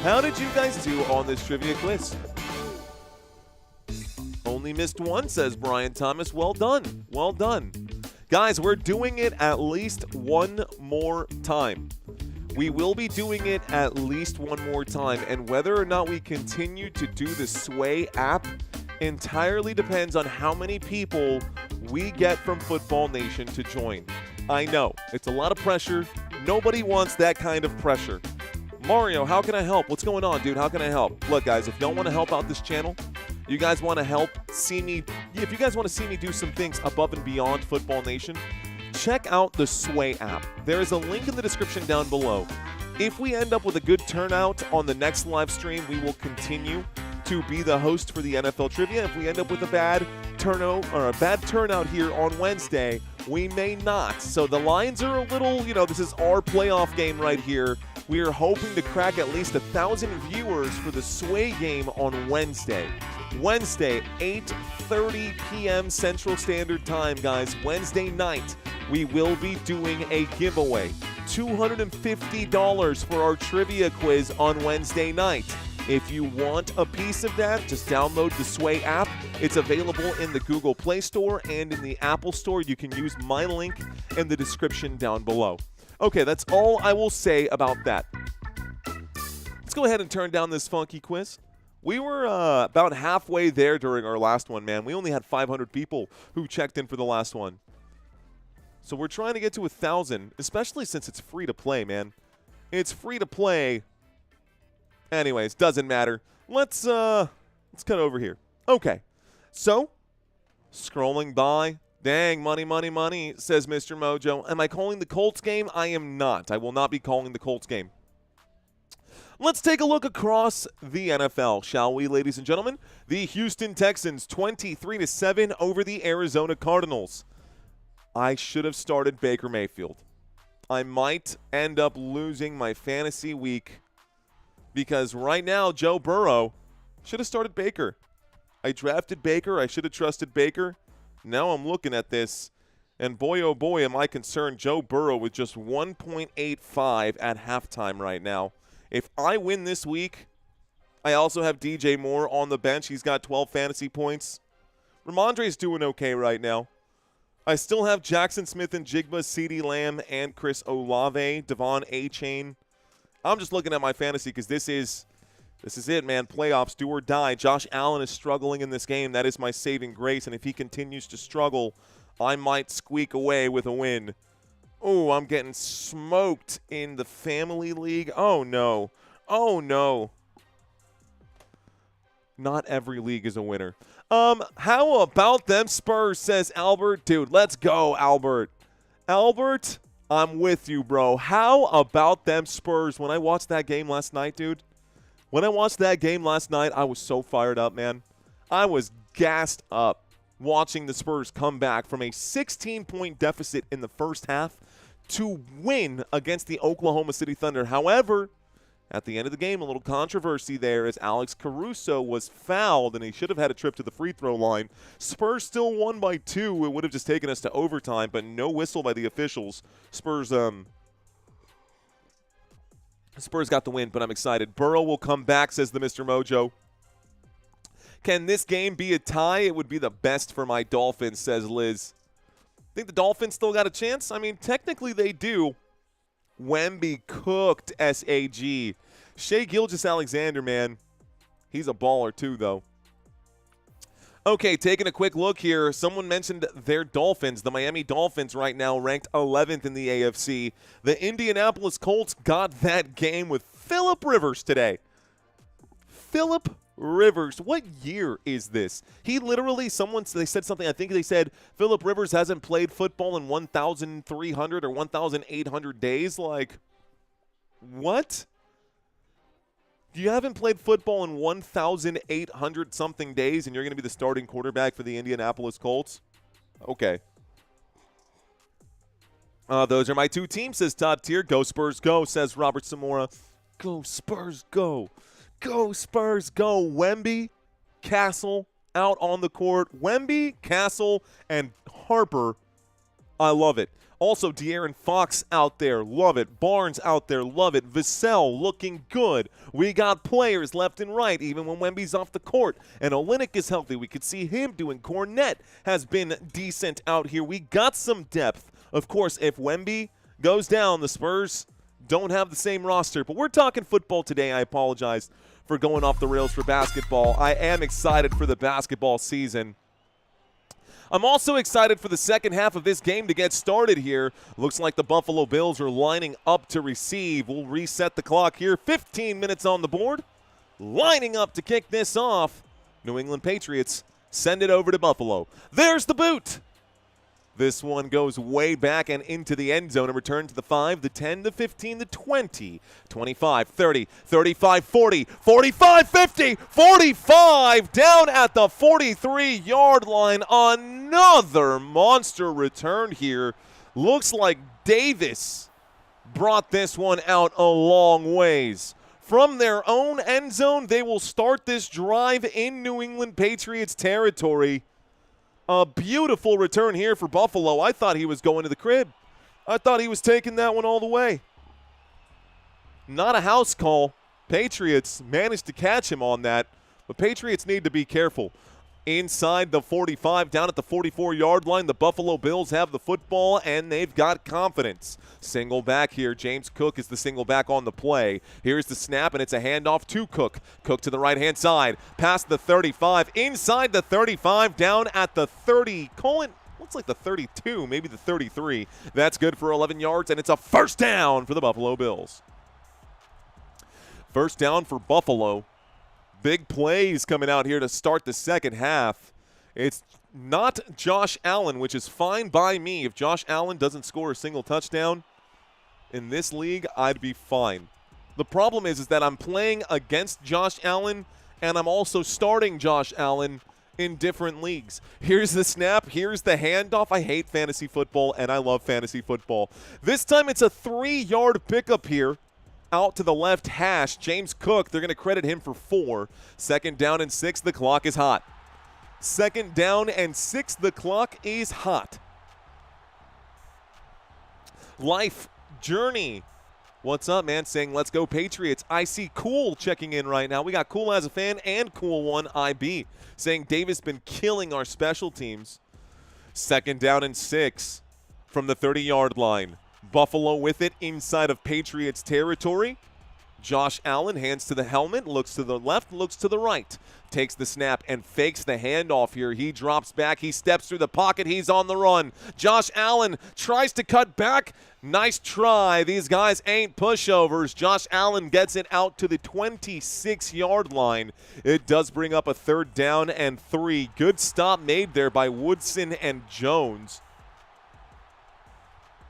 How did you guys do on this trivia quiz? Only missed one, says Brian Thomas. Well done. Well done. Guys, we're doing it at least one more time. We will be doing it at least one more time, and whether or not we continue to do the Sway app entirely depends on how many people we get from Football Nation to join. I know, it's a lot of pressure. Nobody wants that kind of pressure. Mario, how can I help? What's going on, dude? How can I help? Look, guys, if y'all want to help out this channel, you guys want to help see me, if you guys want to see me do some things above and beyond Football Nation, check out the Sway app. There is a link in the description down below. If we end up with a good turnout on the next live stream, we will continue to be the host for the NFL Trivia. If we end up with a bad turnout here on Wednesday, we may not. So the lines are a little, this is our playoff game right here. We are hoping to crack at least 1,000 viewers for the Sway game on Wednesday. Wednesday, 8:30 p.m. Central Standard Time, guys. Wednesday night, we will be doing a giveaway. $250 for our trivia quiz on Wednesday night. If you want a piece of that, just download the Sway app. It's available in the Google Play Store and in the Apple Store. You can use my link in the description down below. Okay, that's all I will say about that. Let's go ahead and turn down this funky quiz. We were about halfway there during our last one, man. We only had 500 people who checked in for the last one. So we're trying to get to 1,000, especially since it's free to play, man. It's free to play. Anyways, doesn't matter. Let's cut over here. Okay. So, scrolling by. Dang, money, money, money, says Mr. Mojo. Am I calling the Colts game? I am not. I will not be calling the Colts game. Let's take a look across the NFL, shall we, ladies and gentlemen? The Houston Texans 23-7 over the Arizona Cardinals. I should have started Baker Mayfield. I might end up losing my fantasy week because right now Joe Burrow should have started Baker. I drafted Baker. I should have trusted Baker. Now I'm looking at this, and boy, oh boy, am I concerned. Joe Burrow with just 1.85 at halftime right now. If I win this week, I also have DJ Moore on the bench. He's got 12 fantasy points. Ramondre's doing okay right now. I still have Jackson Smith and Jigba, CeeDee Lamb, and Chris Olave, Devon A-Chain. I'm just looking at my fantasy because this is it, man. Playoffs, do or die. Josh Allen is struggling in this game. That is my saving grace, and if he continues to struggle, I might squeak away with a win. Oh, I'm getting smoked in the family league. Oh, no. Oh, no. Not every league is a winner. How about them Spurs, says Albert. Dude, let's go, Albert. Albert, I'm with you, bro. How about them Spurs? When I watched that game last night, dude, I was so fired up, man. I was gassed up watching the Spurs come back from a 16-point deficit in the first half to win against the Oklahoma City Thunder. However, at the end of the game, a little controversy there as Alex Caruso was fouled, and he should have had a trip to the free throw line. Spurs still won by 2. It would have just taken us to overtime, but no whistle by the officials. Spurs got the win, but I'm excited. Burrow will come back, says the Mr. Mojo. Can this game be a tie? It would be the best for my Dolphins, says Liz. Think the Dolphins still got a chance? I mean, technically they do. Wemby cooked, SAG. Shea Gilgeous-Alexander, man. He's a baller too, though. Okay, taking a quick look here. Someone mentioned their Dolphins. The Miami Dolphins right now ranked 11th in the AFC. The Indianapolis Colts got that game with Phillip Rivers today. Phillip Rivers. What year is this? He literally, they said something, I think they said Phillip Rivers hasn't played football in 1,300 or 1,800 days. Like, what? You haven't played football in 1,800 something days and you're going to be the starting quarterback for the Indianapolis Colts? Okay. Those are my two teams, says Top Tier. Go Spurs, go, says Robert Zamora. Go Spurs, go. Go Spurs, go. Wemby, Castle out on the court. Wemby, Castle, and Harper. I love it. Also, De'Aaron Fox out there. Love it. Barnes out there. Love it. Vassell looking good. We got players left and right, even when Wemby's off the court. And Olynyk is healthy. We could see him doing. Cornette has been decent out here. We got some depth. Of course, if Wemby goes down, the Spurs don't have the same roster. But we're talking football today. I apologize for going off the rails for basketball. I am excited for the basketball season. I'm also excited for the second half of this game to get started here. Looks like the Buffalo Bills are lining up to receive. We'll reset the clock here. 15 minutes on the board. Lining up to kick this off. New England Patriots send it over to Buffalo. There's the boot. This one goes way back and into the end zone and return to the 5, the 10, the 15, the 20, 25, 30, 35, 40, 45, 50, 45, down at the 43-yard line. Another monster return here. Looks like Davis brought this one out a long ways. From their own end zone, they will start this drive in New England Patriots territory. A beautiful return here for Buffalo. I thought he was going to the crib. I thought he was taking that one all the way. Not a house call. Patriots managed to catch him on that, but Patriots need to be careful. Inside the 45, down at the 44-yard line, the Buffalo Bills have the football, and they've got confidence. Single back here. James Cook is the single back on the play. Here's the snap, and it's a handoff to Cook. Cook to the right-hand side. Past the 35, inside the 35, down at the 30. Looks like the 32, maybe the 33. That's good for 11 yards, and it's a first down for the Buffalo Bills. First down for Buffalo. Big plays coming out here to start the second half. It's not Josh Allen, which is fine by me. If Josh Allen doesn't score a single touchdown in this league, I'd be fine. The problem is that I'm playing against Josh Allen, and I'm also starting Josh Allen in different leagues. Here's the snap. Here's the handoff. I hate fantasy football, and I love fantasy football. This time it's a 3-yard pickup here. Out to the left hash, James Cook, they're going to credit him for 4. Second down and 6, the clock is hot. Second down and 6, the clock is hot. Life Journey, what's up, man? Saying, let's go Patriots. I see Cool checking in right now. We got Cool as a fan and Cool1IB saying Davis been killing our special teams. Second down and 6 from the 30-yard line. Buffalo with it inside of Patriots territory. Josh Allen hands to the helmet, looks to the left, looks to the right. Takes the snap and fakes the handoff here. He drops back. He steps through the pocket. He's on the run. Josh Allen tries to cut back. Nice try. These guys ain't pushovers. Josh Allen gets it out to the 26-yard line. It does bring up a third down and 3. Good stop made there by Woodson and Jones.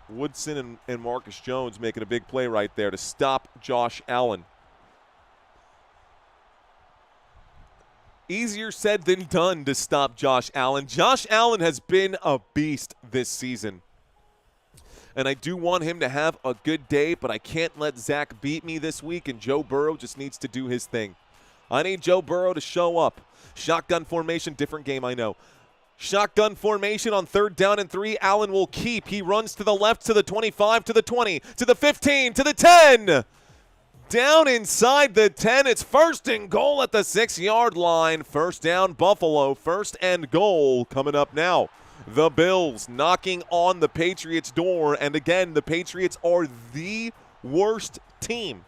Woodson and Marcus Jones making a big play right there to stop Josh Allen. Easier said than done to stop Josh Allen. Josh Allen has been a beast this season. And I do want him to have a good day, but I can't let Zach beat me this week, and Joe Burrow just needs to do his thing. I need Joe Burrow to show up. Shotgun formation, different game, I know. Shotgun formation on third down and 3. Allen will keep. He runs to the left, to the 25, to the 20, to the 15, to the 10. Down inside the 10. It's first and goal at the 6-yard line. First down, Buffalo. First and goal coming up now. The Bills knocking on the Patriots' door. And again, the Patriots are the worst team.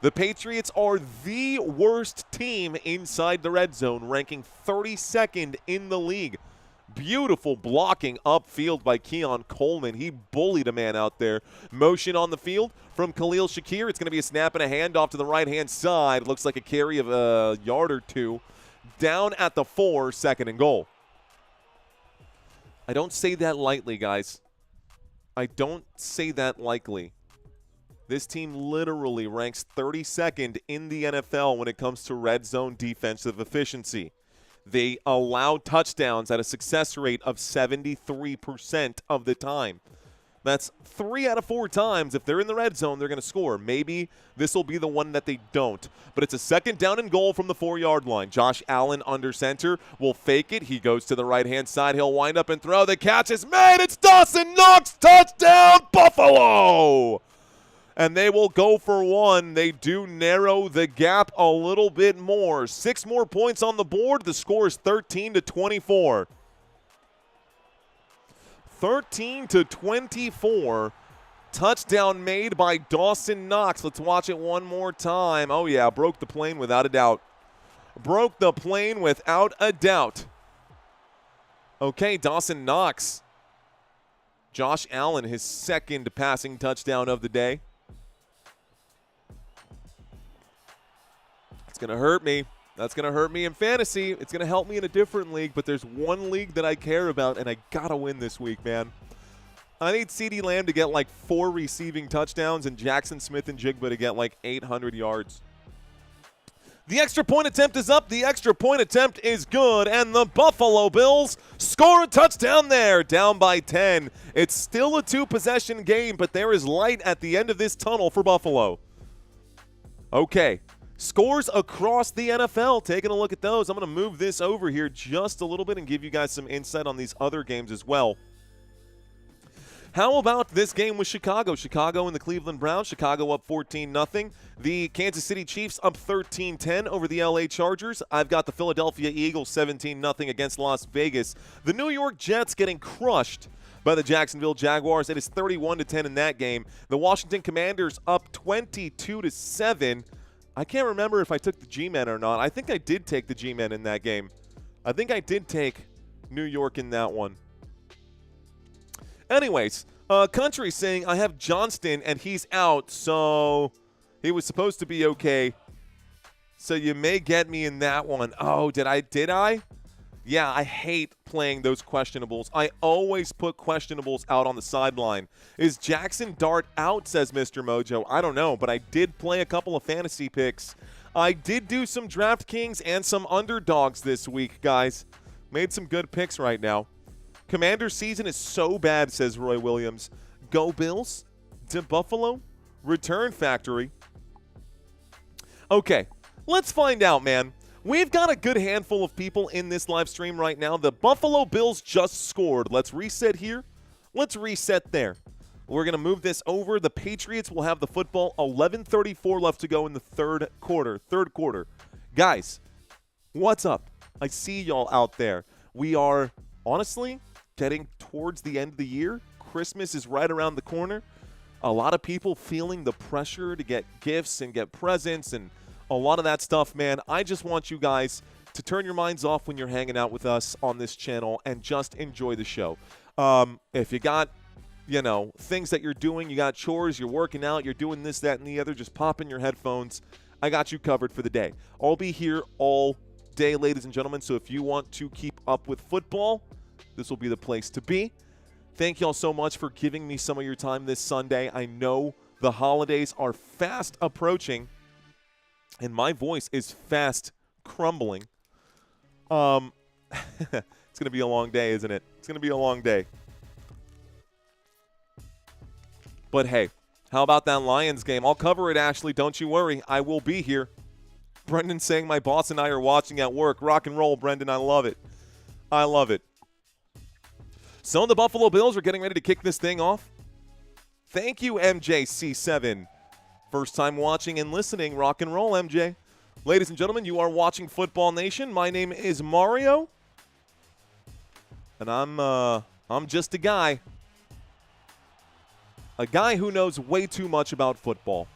The Patriots are the worst team inside the red zone, ranking 32nd in the league. Beautiful blocking upfield by Keon Coleman. He bullied a man out there. Motion on the field from Khalil Shakir. It's going to be a snap and a handoff to the right-hand side. Looks like a carry of a yard or 2. Down at the 4, second and goal. I don't say that lightly, guys. I don't say that lightly. This team literally ranks 32nd in the NFL when it comes to red zone defensive efficiency. They allow touchdowns at a success rate of 73% of the time. That's 3 out of 4 times. If they're in the red zone, they're going to score. Maybe this will be the one that they don't. But it's a second down and goal from the 4-yard line. Josh Allen under center will fake it. He goes to the right-hand side. He'll wind up and throw. The catch is made. It's Dawson Knox. Touchdown, Buffalo! And they will go for one. They do narrow the gap a little bit more. 6 more points on the board. The score is 13-24. 13-24. Touchdown made by Dawson Knox. Let's watch it one more time. Oh, yeah, broke the plane without a doubt. Broke the plane without a doubt. Okay, Dawson Knox. Josh Allen, his second passing touchdown of the day. It's going to hurt me. That's going to hurt me in fantasy. It's going to help me in a different league, but there's one league that I care about, and I got to win this week, man. I need CeeDee Lamb to get like 4 receiving touchdowns and Jackson Smith and Jigba to get like 800 yards. The extra point attempt is up. The extra point attempt is good, and the Buffalo Bills score a touchdown there, down by 10. It's still a 2-possession game, but there is light at the end of this tunnel for Buffalo. Okay. Scores across the NFL. Taking a look at those. I'm going to move this over here just a little bit and give you guys some insight on these other games as well. How about this game with Chicago? Chicago and the Cleveland Browns. Chicago up 14-0. The Kansas City Chiefs up 13-10 over the LA Chargers. I've got the Philadelphia Eagles 17-0 against Las Vegas. The New York Jets getting crushed by the Jacksonville Jaguars. It is 31-10 in that game. The Washington Commanders up 22-7. I can't remember if I took the G-Men or not. I think I did take the G-Men in that game. I think I did take New York in that one. Anyways, Country saying I have Johnston and he's out, so he was supposed to be okay. So you may get me in that one. Oh, did I? Yeah, I hate playing those questionables. I always put questionables out on the sideline. Is Jackson Dart out, says Mr. Mojo? I don't know, but I did play a couple of fantasy picks. I did do some DraftKings and some underdogs this week, guys. Made some good picks right now. Commander season is so bad, says Roy Williams. Go Bills to Buffalo. Return factory. Okay, let's find out, man. We've got a good handful of people in this live stream right now. The Buffalo Bills just scored. Let's reset here. Let's reset there. We're going to move this over. The Patriots will have the football. 11:34 left to go in the third quarter. Guys, what's up? I see y'all out there. We are, honestly, getting towards the end of the year. Christmas is right around the corner. A lot of people feeling the pressure to get gifts and get presents and a lot of that stuff, man. I just want you guys to turn your minds off when you're hanging out with us on this channel and just enjoy the show. If you got, things that you're doing, you got chores, you're working out, you're doing this, that, and the other, just pop in your headphones. I got you covered for the day. I'll be here all day, ladies and gentlemen, so if you want to keep up with football, this will be the place to be. Thank y'all so much for giving me some of your time this Sunday. I know the holidays are fast approaching, and my voice is fast crumbling. It's going to be a long day, isn't it? It's going to be a long day. But hey, how about that Lions game? I'll cover it, Ashley. Don't you worry. I will be here. Brendan saying my boss and I are watching at work. Rock and roll, Brendan. I love it. I love it. So the Buffalo Bills are getting ready to kick this thing off. Thank you, MJC7. First time watching and listening. Rock and roll, MJ. Ladies and gentlemen, you are watching Football Nation. My name is Mario. And I'm just a guy. A guy who knows way too much about football.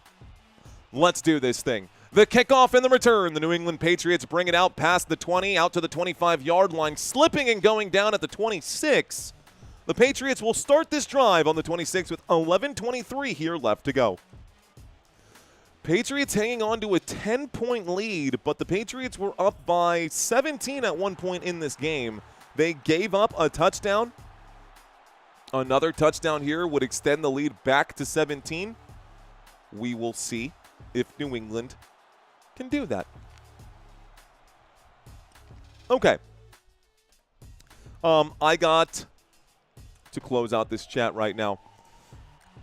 Let's do this thing. The kickoff and the return. The New England Patriots bring it out past the 20, out to the 25-yard line, slipping and going down at the 26. The Patriots will start this drive on the 26 with 11:23 here left to go. Patriots hanging on to a 10-point lead, but the Patriots were up by 17 at one point in this game. They gave up a touchdown. Another touchdown here would extend the lead back to 17. We will see if New England can do that. Okay. I got to close out this chat right now.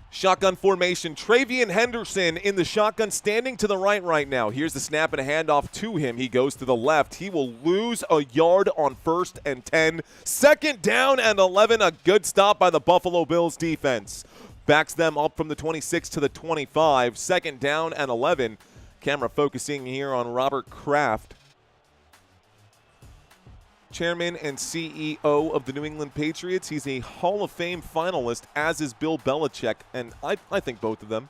Shotgun formation. Travian Henderson in the shotgun, standing to the right now. Here's the snap and a handoff to him. He goes to the left. He will lose a yard on 1st and 10. 2nd down and 11. A good stop by the Buffalo Bills defense. Backs them up from the 26 to the 25. 2nd down and 11. Camera focusing here on Robert Kraft, Chairman and CEO of the New England Patriots. He's a Hall of Fame finalist, as is Bill Belichick, and I think both of them.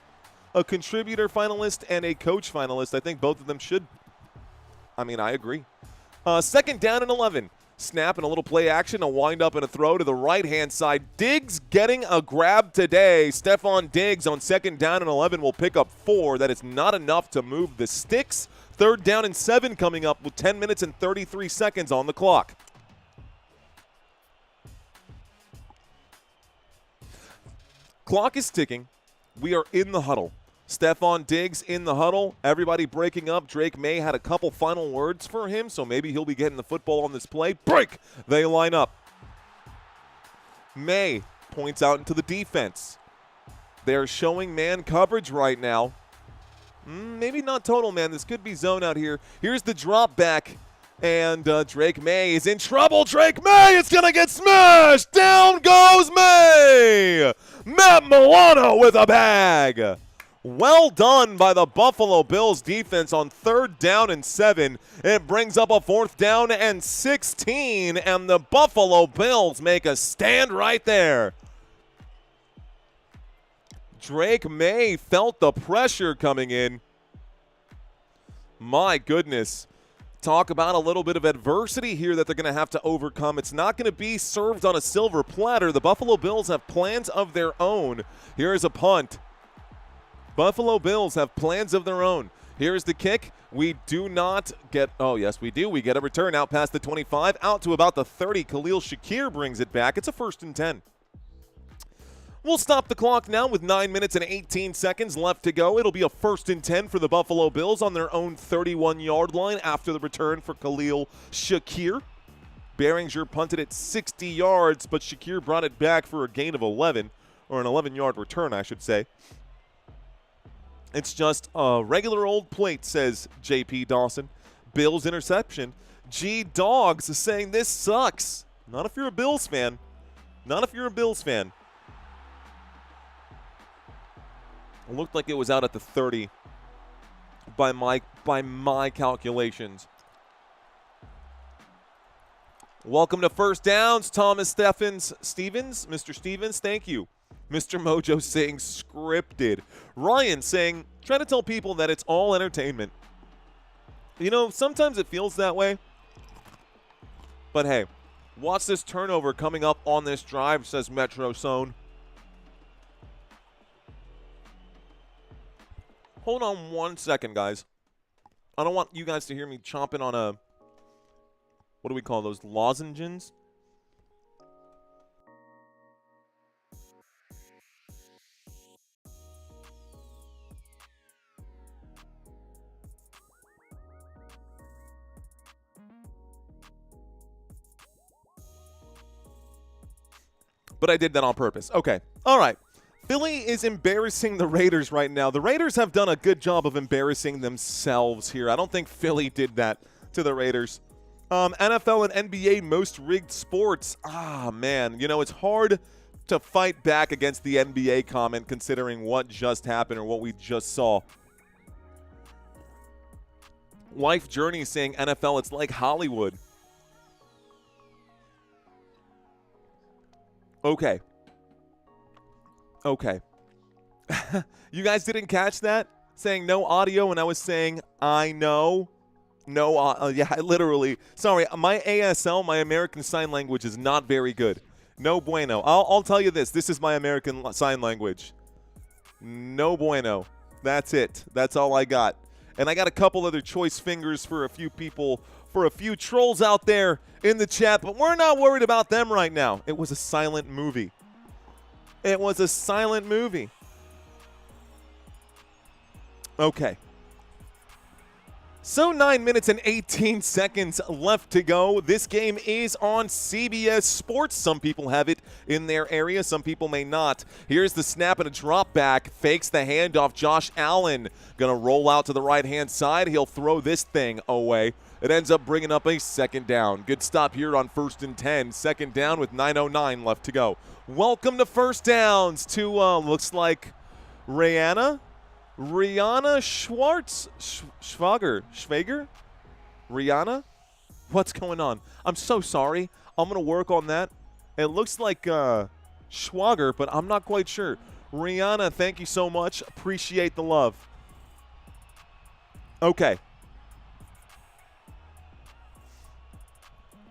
A contributor finalist and a coach finalist. I think both of them should. I mean, I agree. 2nd down and 11. Snap and a little play action, a wind up and a throw to the right-hand side. Diggs getting a grab today. Stephon Diggs on 2nd down and 11 will pick up 4. That is not enough to move the sticks. 3rd down and 7 coming up with 10 minutes and 33 seconds on the clock. Clock is ticking. We are in the huddle. Stephon Diggs in the huddle. Everybody breaking up. Drake Maye had a couple final words for him, so maybe he'll be getting the football on this play. Break! They line up. Maye points out into the defense. They're showing man coverage right now. Maybe not total man. This could be zone out here. Here's the drop back, and Drake Maye is in trouble. Drake Maye is going to get smashed. Down goes Maye. Matt Milano with a bag. Well done by the Buffalo Bills defense on 3rd down and 7. It brings up a 4th down and 16, and the Buffalo Bills make a stand right there. Drake Maye felt the pressure coming in. My goodness. Talk about a little bit of adversity here that they're going to have to overcome. It's not going to be served on a silver platter. The Buffalo Bills have plans of their own. Here is a punt. Buffalo Bills have plans of their own. Here's the kick. We do not get, oh yes we do. We get a return out past the 25, out to about the 30. Khalil Shakir brings it back. It's a 1st and 10. We'll stop the clock now with 9 minutes and 18 seconds left to go. It'll be a 1st and 10 for the Buffalo Bills on their own 31-yard line after the return for Khalil Shakir. Behringer punted it 60 yards, but Shakir brought it back for a gain of 11, or an 11-yard return, I should say. It's just a regular old plate, says J.P. Dawson. Bills interception. G-Dogs is saying this sucks. Not if you're a Bills fan. Not if you're a Bills fan. It looked like it was out at the 30 by my calculations. Welcome to First Downs, Thomas Stevens. Mr. Stevens, thank you. Mr. Mojo saying scripted. Ryan saying, try to tell people that it's all entertainment. You know, sometimes it feels that way. But hey, watch this turnover coming up on this drive, says Metro Zone. Hold on 1 second, guys. I don't want you guys to hear me chomping on a, what do we call those, lozenges? But I did that on purpose. Okay. All right. Philly is embarrassing the Raiders right now. The Raiders have done a good job of embarrassing themselves here. I don't think Philly did that to the Raiders. NFL and NBA most rigged sports. Ah, man. You know, it's hard to fight back against the NBA comment considering what just happened or what we just saw. Wife Journey saying NFL, it's like Hollywood. Okay. Okay. You guys didn't catch that? Saying no audio, and I was saying, I know. No, yeah, literally. Sorry, my ASL, my American Sign Language, is not very good. No bueno. I'll tell you this. This is my American Sign Language. No bueno. That's it. That's all I got. And I got a couple other choice fingers for a few people, for a few trolls out there in the chat, but we're not worried about them right now. It was a silent movie. It was a silent movie. Okay. So 9 minutes and 18 seconds left to go. This game is on CBS Sports. Some people have it in their area. Some people may not. Here's the snap and a drop back. Fakes the handoff. Josh Allen going to roll out to the right-hand side. He'll throw this thing away. It ends up bringing up a second down. Good stop here on 1st and 10. Second down with 9:09 left to go. Welcome to First Downs to, looks like Rihanna Schwager? Rihanna? What's going on? I'm so sorry. I'm going to work on that. It looks like Schwager, but I'm not quite sure. Rihanna, thank you so much. Appreciate the love. Okay.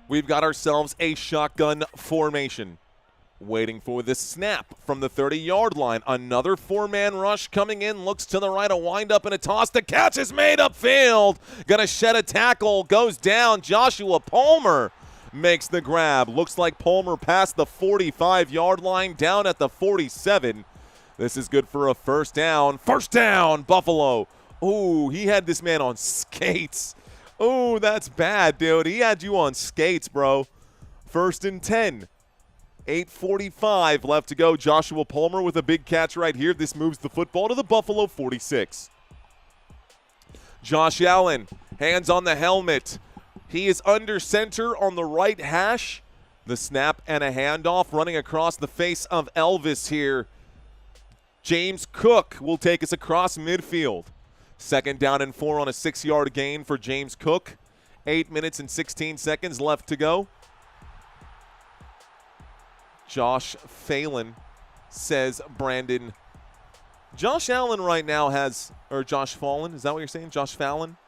We've got ourselves a shotgun formation. Waiting for the snap from the 30-yard line. Another four-man rush coming in. Looks to the right, a wind-up and a toss. The catch is made upfield. Gonna shed a tackle. Goes down. Joshua Palmer makes the grab. Looks like Palmer passed the 45-yard line, down at the 47. This is good for a first down. First down, Buffalo. Ooh, he had this man on skates. Ooh, that's bad, dude. He had you on skates, bro. 1st and 10. 8:45 left to go. Joshua Palmer with a big catch right here. This moves the football to the Buffalo 46. Josh Allen, hands on the helmet. He is under center on the right hash. The snap and a handoff running across the face of Elvis here. James Cook will take us across midfield. 2nd down and 4 on a 6-yard gain for James Cook. 8 minutes and 16 seconds left to go. Josh Phelan, says Brandon. Josh Allen right now has, or Josh Fallon, is that what you're saying? Josh Fallon?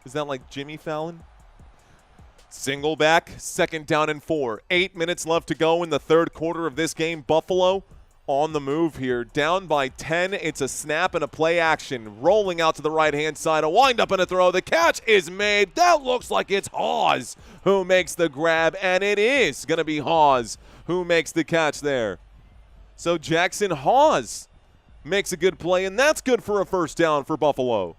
Is that like Jimmy Fallon? Single back, 2nd down and 4. 8 minutes left to go in the 3rd quarter of this game. Buffalo on the move here. Down by 10. It's a snap and a play action. Rolling out to the right-hand side. A wind-up and a throw. The catch is made. That looks like it's Hawes who makes the grab, and it is going to be Hawes who makes the catch there. So Jackson Hawes makes a good play, and that's good for a first down for Buffalo.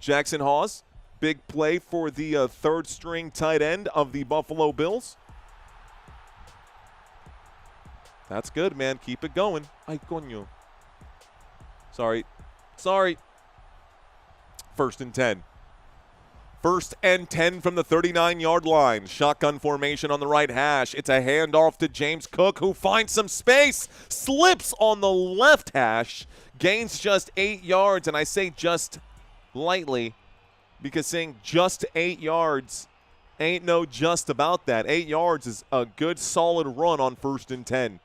Jackson Hawes, big play for the 3rd-string tight end of the Buffalo Bills. That's good, man. Keep it going. Ay, coño. Sorry. 1st and 10. 1st and 10 from the 39-yard line. Shotgun formation on the right hash. It's a handoff to James Cook, who finds some space. Slips on the left hash. Gains just 8 yards, and I say just lightly because saying just 8 yards ain't no just about that. 8 yards is a good, solid run on 1st and 10.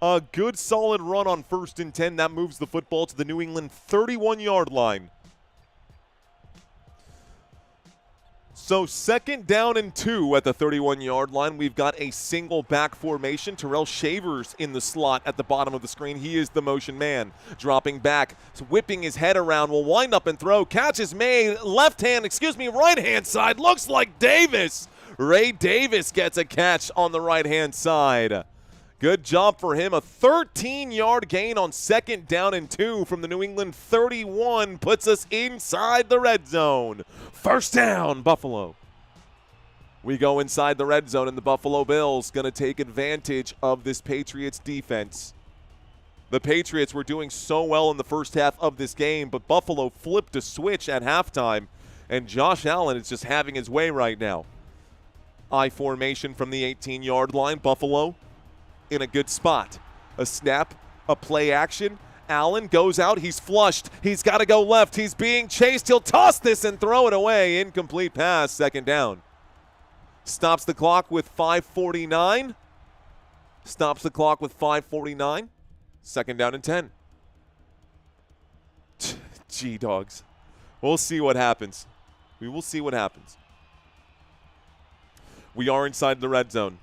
A good, solid run on 1st and 10. That moves the football to the New England 31-yard line. So 2nd down and 2 at the 31-yard line. We've got a single back formation. Terrell Shavers in the slot at the bottom of the screen. He is the motion man. Dropping back, whipping his head around, will wind up and throw. Catch is made. Right-hand side. Looks like Davis. Ray Davis gets a catch on the right-hand side. Good job for him. A 13-yard gain on 2nd down and 2 from the New England 31 puts us inside the red zone. First down, Buffalo. We go inside the red zone, and the Buffalo Bills going to take advantage of this Patriots defense. The Patriots were doing so well in the first half of this game, but Buffalo flipped a switch at halftime, and Josh Allen is just having his way right now. I formation from the 18-yard line. Buffalo in a good spot. A snap, a play action. Allen goes out. He's flushed. He's got to go left. He's being chased. He'll toss this and throw it away. Incomplete pass. 2nd down. Stops the clock with 5:49. Stops the clock with 5:49. 2nd down and 10. G-dogs. We'll see what happens. We will see what happens. We are inside the red zone.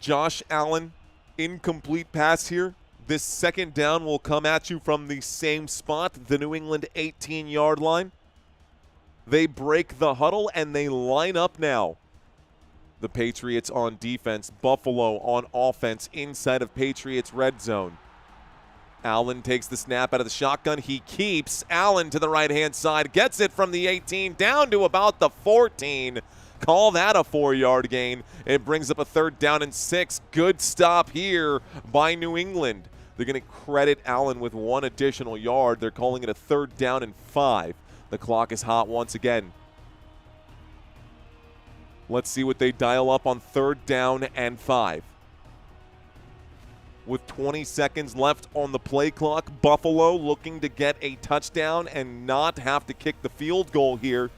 Josh Allen, incomplete pass here. This 2nd down will come at you from the same spot, the New England 18-yard line. They break the huddle, and they line up now. The Patriots on defense, Buffalo on offense inside of Patriots red zone. Allen takes the snap out of the shotgun. He keeps Allen to the right-hand side. Gets it from the 18 down to about the 14. Call that a 4-yard gain. It brings up a 3rd down and 6. Good stop here by New England. They're going to credit Allen with 1 additional yard. They're calling it a 3rd down and 5. The clock is hot once again. Let's see what they dial up on 3rd down and 5. With 20 seconds left on the play clock, Buffalo looking to get a touchdown and not have to kick the field goal here.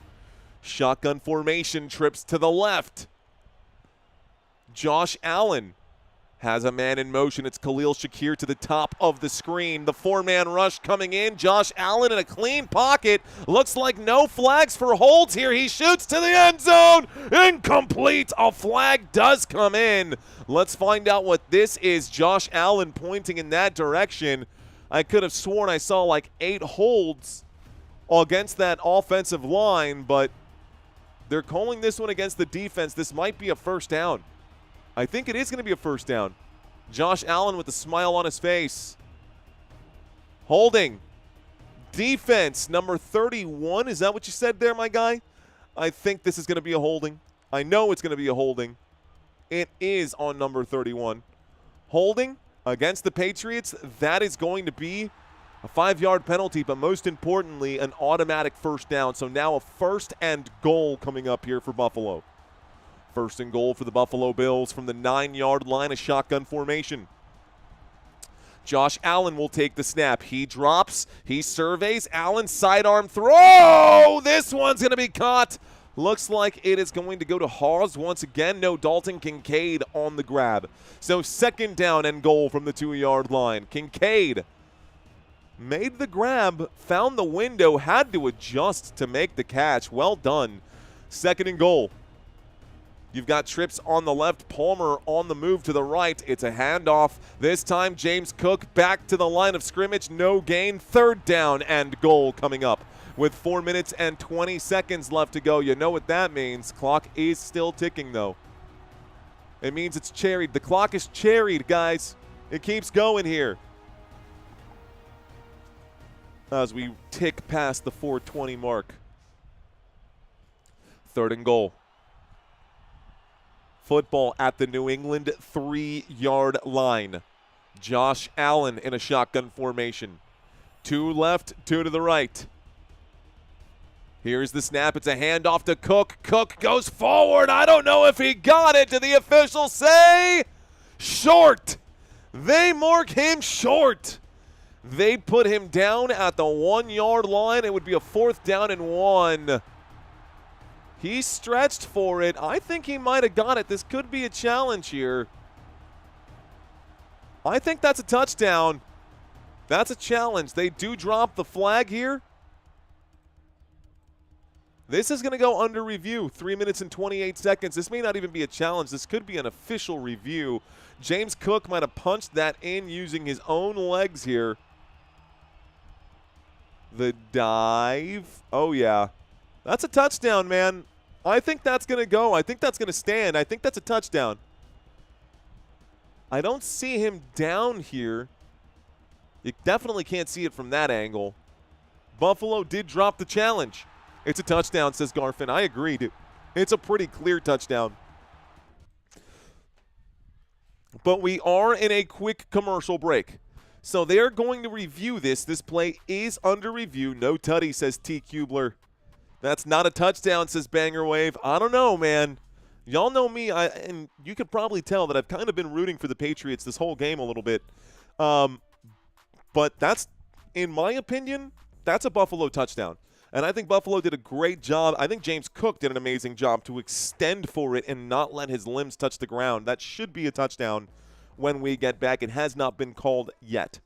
Shotgun formation, trips to the left. Josh Allen has a man in motion. It's Khalil Shakir to the top of the screen. The 4-man rush coming in. Josh Allen in a clean pocket. Looks like no flags for holds here. He shoots to the end zone. Incomplete. A flag does come in. Let's find out what this is. Josh Allen pointing in that direction. I could have sworn I saw like 8 holds against that offensive line, but they're calling this one against the defense. This might be a 1st down. I think it is going to be a 1st down. Josh Allen with a smile on his face. Holding. Defense, number 31. Is that what you said there, my guy? I think this is going to be a holding. I know it's going to be a holding. It is on number 31. Holding against the Patriots. That is going to be a 5-yard penalty, but most importantly, an automatic 1st down. So now a 1st and goal coming up here for Buffalo. 1st and goal for the Buffalo Bills from the 9-yard line, a shotgun formation. Josh Allen will take the snap. He drops. He surveys. Allen sidearm throw. This one's going to be caught. Looks like it is going to go to Hawes once again. No, Dalton Kincaid on the grab. So 2nd down and goal from the 2-yard line. Kincaid made the grab, found the window, had to adjust to make the catch. Well done. 2nd and goal. You've got trips on the left, Palmer on the move to the right. It's a handoff. This time, James Cook back to the line of scrimmage. No gain. 3rd down and goal coming up with 4 minutes and 20 seconds left to go. You know what that means. Clock is still ticking, though. It means it's cherried. The clock is cherried, guys. It keeps going here as we tick past the 4:20 mark. 3rd and goal. Football at the New England 3-yard line. Josh Allen in a shotgun formation. 2 left, 2 to the right. Here's the snap. It's a handoff to Cook. Cook goes forward. I don't know if he got it. Did the officials say short? They mark him short. They put him down at the 1-yard line. It would be a 4th down and 1. He stretched for it. I think he might have got it. This could be a challenge here. I think that's a touchdown. That's a challenge. They do drop the flag here. This is going to go under review. 3 minutes and 28 seconds. This may not even be a challenge. This could be an official review. James Cook might have punched that in using his own legs here. The dive. Oh, yeah. That's a touchdown, man. I think that's going to go. I think that's going to stand. I think that's a touchdown. I don't see him down here. You definitely can't see it from that angle. Buffalo did drop the challenge. It's a touchdown, says Garfin. I agree, dude. It's a pretty clear touchdown. But we are in a quick commercial break. So they're going to review this. This play is under review. No tutty, says T. Kubler. That's not a touchdown, says Banger Wave. I don't know, man. Y'all know me, and you could probably tell that I've kind of been rooting for the Patriots this whole game a little bit. But that's, in my opinion, that's a Buffalo touchdown. And I think Buffalo did a great job. I think James Cook did an amazing job to extend for it and not let his limbs touch the ground. That should be a touchdown when we get back. It has not been called yet.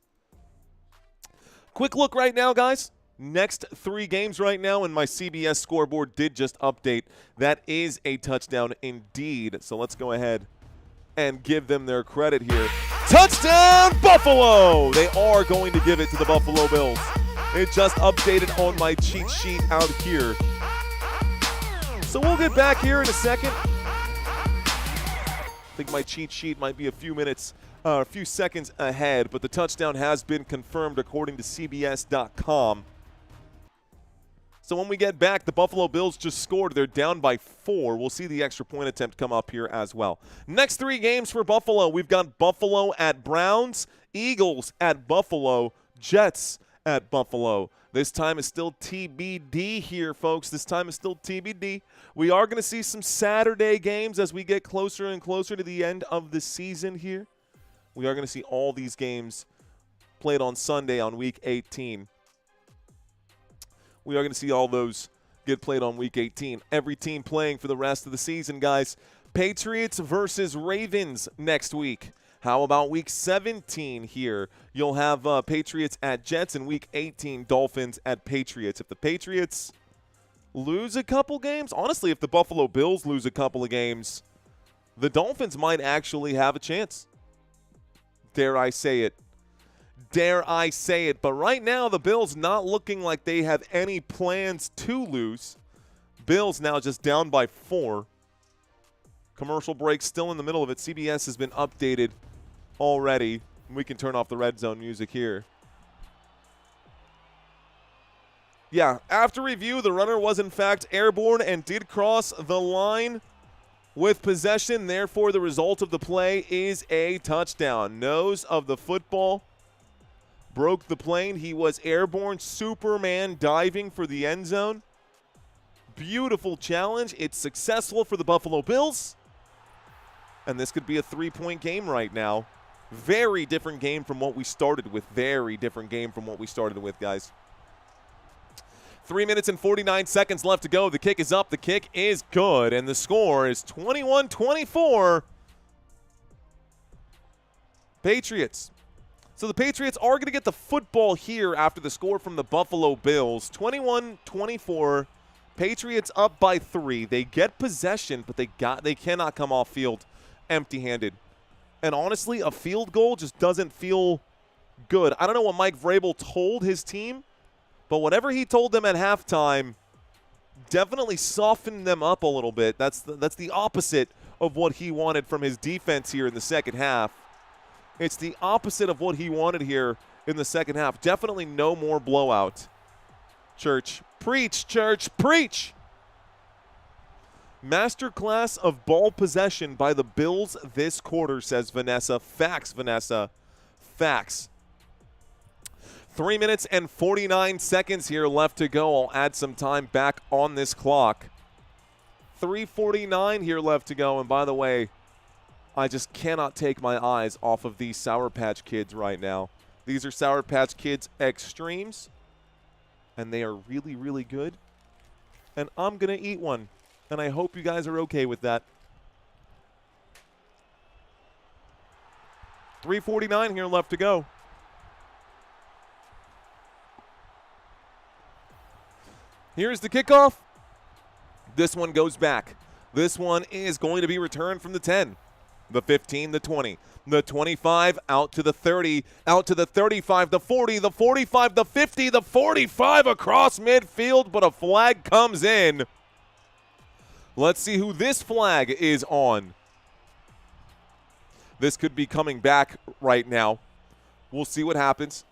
Quick look right now, guys. Next 3 games right now, and my CBS scoreboard did just update. That is a touchdown indeed. So let's go ahead and give them their credit here. Touchdown, Buffalo! They are going to give it to the Buffalo Bills. It just updated on my cheat sheet out here. So we'll get back here in a second. I think my cheat sheet might be a few minutes a few seconds ahead, but the touchdown has been confirmed according to CBS.com. So when we get back, the Buffalo Bills just scored. They're down by 4. We'll see the extra point attempt come up here as well. Next 3 games for Buffalo. We've got Buffalo at Browns, Eagles at Buffalo, Jets at Buffalo. This time is still TBD here, folks. This time is still TBD. We are going to see some Saturday games as we get closer and closer to the end of the season here. We are going to see all these games played on Sunday on Week 18. We are going to see all those get played on Week 18. Every team playing for the rest of the season, guys. Patriots versus Ravens next week. How about Week 17 here? You'll have Patriots at Jets, and Week 18, Dolphins at Patriots. If the Patriots lose a couple games, honestly, if the Buffalo Bills lose a couple of games, the Dolphins might actually have a chance. Dare I say it. Dare I say it. But right now, the Bills not looking like they have any plans to lose. Bills now just down by 4. Commercial break still in the middle of it. CBS has been updated already. We can turn off the red zone music here. Yeah, after review, the runner was in fact airborne and did cross the line with possession. Therefore, the result of the play is a touchdown. Nose of the football broke the plane. He was airborne. Superman diving for the end zone. Beautiful challenge. It's successful for the Buffalo Bills. And this could be a 3-point game right now. Very different game from what we started with. Very different game from what we started with, guys. 3 minutes and 49 seconds left to go. The kick is up. The kick is good. And the score is 21-24. Patriots. So the Patriots are going to get the football here after the score from the Buffalo Bills. 21-24. Patriots up by 3. They get possession, but they cannot come off field empty-handed. And honestly, a field goal just doesn't feel good. I don't know what Mike Vrabel told his team, but whatever he told them at halftime definitely softened them up a little bit. That's the opposite of what he wanted from his defense here in the second half. It's the opposite of what he wanted here in the second half. Definitely no more blowout. Church, preach, church, preach! Masterclass of ball possession by the Bills this quarter, says Vanessa. Facts, Vanessa. Facts. 3 minutes and 49 seconds here left to go. I'll add some time back on this clock. 3:49 here left to go. And by the way, I just cannot take my eyes off of these Sour Patch Kids right now. These are Sour Patch Kids Extremes, and they are really, really good. And I'm going to eat one. And I hope you guys are okay with that. 3:49 here left to go. Here's the kickoff. This one goes back. This one is going to be returned from the 10, the 15, the 20, the 25, out to the 30, out to the 35, the 40, the 45, the 50, the 45 across midfield, but a flag comes in. Let's see who this flag is on. This could be coming back right now. We'll see what happens.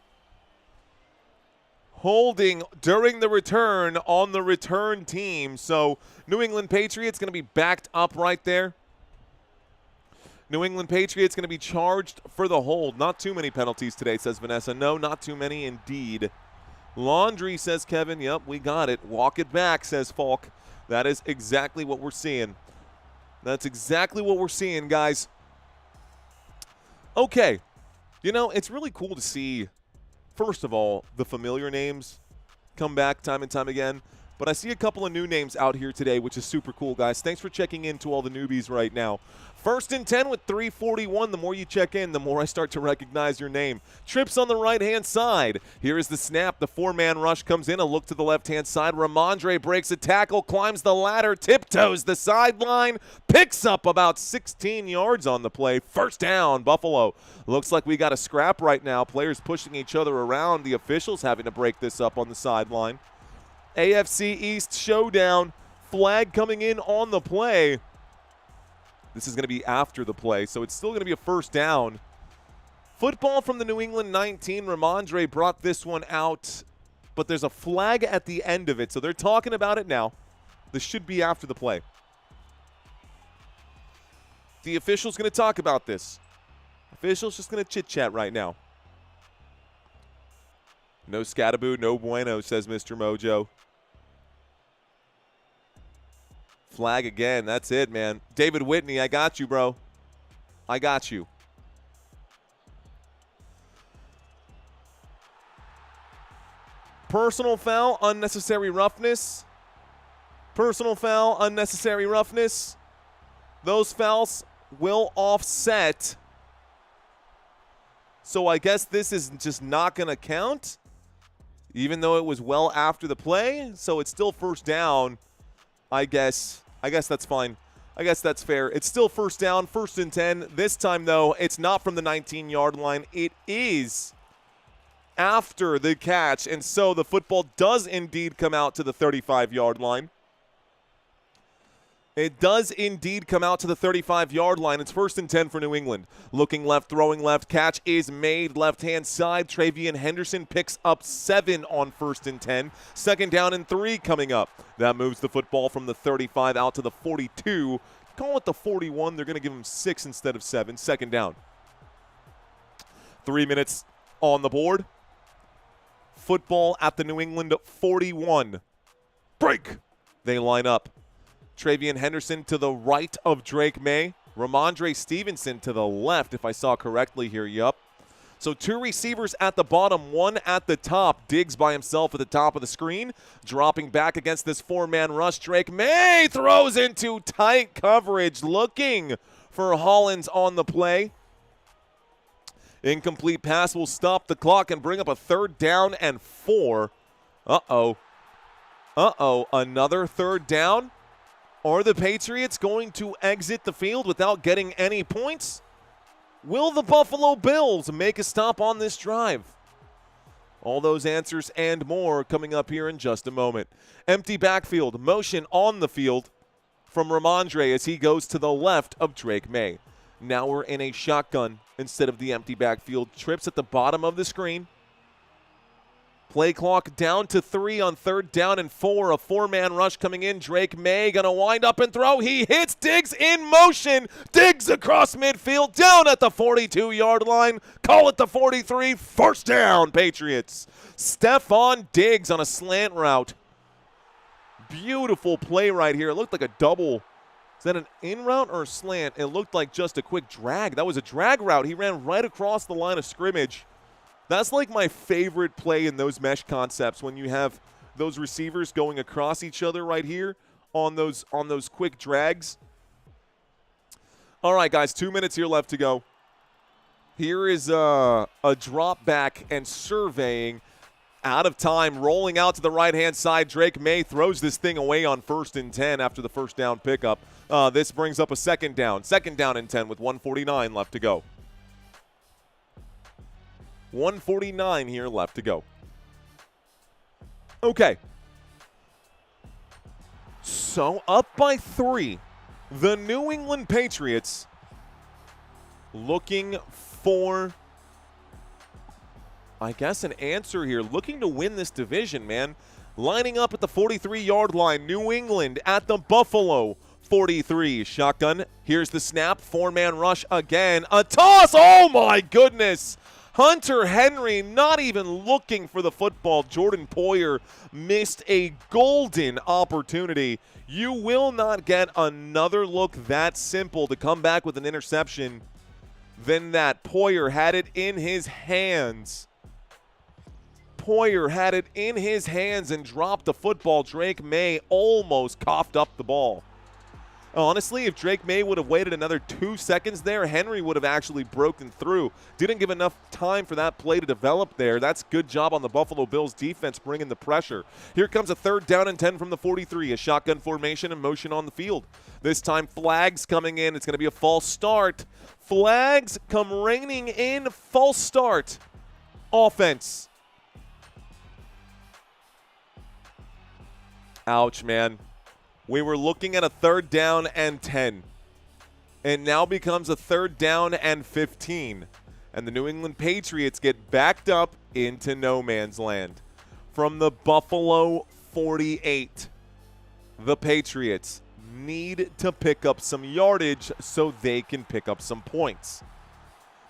Holding during the return on the return team. So New England Patriots going to be backed up right there. New England Patriots going to be charged for the hold. Not too many penalties today, says Vanessa. No, not too many indeed. Laundry, says Kevin. Yep, we got it. Walk it back, says Falk. That is exactly what we're seeing. That's exactly what we're seeing, guys. Okay. You know, it's really cool to see, first of all, the familiar names come back time and time again. But I see a couple of new names out here today, which is super cool, guys. Thanks for checking in to all the newbies right now. 1st and 10 with 3:41. The more you check in, the more I start to recognize your name. Trips on the right-hand side. Here is the snap. The 4-man rush comes in. A look to the left-hand side. Ramondre breaks a tackle, climbs the ladder, tiptoes the sideline, picks up about 16 yards on the play. First down, Buffalo. Looks like we got a scrap right now. Players pushing each other around. The officials having to break this up on the sideline. AFC East showdown. Flag coming in on the play. This is going to be after the play, so it's still going to be a first down. Football from the New England 19. Ramondre brought this one out, but there's a flag at the end of it, so they're talking about it now. This should be after the play. The official's going to talk about this. Official's just going to chit-chat right now. No scataboo, no bueno, says Mr. Mojo. Flag again. That's it, man. David Whitney, I got you, bro. I got you. Personal foul, unnecessary roughness. Personal foul, unnecessary roughness. Those fouls will offset. So I guess this is just not going to count, even though it was well after the play. So it's still first down, I guess. I guess that's fine. I guess that's fair. It's still first down, 1st and 10. This time, though, it's not from the 19-yard line. It is after the catch, and so the football does indeed come out to the 35-yard line. It does indeed come out to the 35-yard line. It's 1st and 10 for New England. Looking left, throwing left. Catch is made left-hand side. Travian Henderson picks up 7 on 1st and 10. 2nd down and 3 coming up. That moves the football from the 35 out to the 42. Call it the 41. They're going to give him 6 instead of 7. 2nd down. 3 minutes on the board. Football at the New England 41. Break. They line up. Travian Henderson to the right of Drake Maye. Ramondre Stevenson to the left, if I saw correctly here. Yup. So 2 receivers at the bottom, 1 at the top. Diggs by himself at the top of the screen. Dropping back against this 4-man rush. Drake Maye throws into tight coverage, looking for Hollins on the play. Incomplete pass will stop the clock and bring up a 3rd down and 4. Uh-oh. Uh-oh. Another 3rd down? Are the Patriots going to exit the field without getting any points? Will the Buffalo Bills make a stop on this drive? All those answers and more coming up here in just a moment. Empty backfield, motion on the field from Ramondre as he goes to the left of Drake Maye. Now we're in a shotgun instead of the empty backfield. Trips at the bottom of the screen. Play clock down to 3 on 3rd down and 4. A 4-man rush coming in. Drake Maye going to wind up and throw. He hits Diggs in motion. Diggs across midfield, down at the 42-yard line. Call it the 43. 1st down, Patriots. Stephon Diggs on a slant route. Beautiful play right here. It looked like a double. Is that an in route or a slant? It looked like just a quick drag. That was a drag route. He ran right across the line of scrimmage. That's like my favorite play in those mesh concepts, when you have those receivers going across each other right here on those quick drags. All right, guys, 2 minutes here left to go. Here is a drop back and surveying. Out of time, rolling out to the right-hand side. Drake Maye throws this thing away on 1st and 10 after the 1st down pickup. This brings up a 2nd down. 2nd down and 10 with 1:49 left to go. 1:49 here left to go. Okay. So up by 3. The New England Patriots looking for, I guess, an answer here. Looking to win this division, man. Lining up at the 43-yard line. New England at the Buffalo 43. Shotgun. Here's the snap. 4-man rush again. A toss. Oh, my goodness. Hunter Henry not even looking for the football. Jordan Poyer missed a golden opportunity. You will not get another look that simple to come back with an interception than that. Poyer had it in his hands. Poyer had it in his hands and dropped the football. Drake Maye almost coughed up the ball. Honestly, if Drake Maye would have waited another 2 seconds there, Henry would have actually broken through. Didn't give enough time for that play to develop there. That's good job on the Buffalo Bills defense bringing the pressure. Here comes a 3rd down and 10 from the 43. A shotgun formation and motion on the field. This time flags coming in. It's going to be a false start. Flags come raining in. False start. Offense. Ouch, man. We were looking at a 3rd down and 10. It now becomes a 3rd down and 15 And the New England Patriots get backed up into no man's land. From the Buffalo 48, the Patriots need to pick up some yardage so they can pick up some points.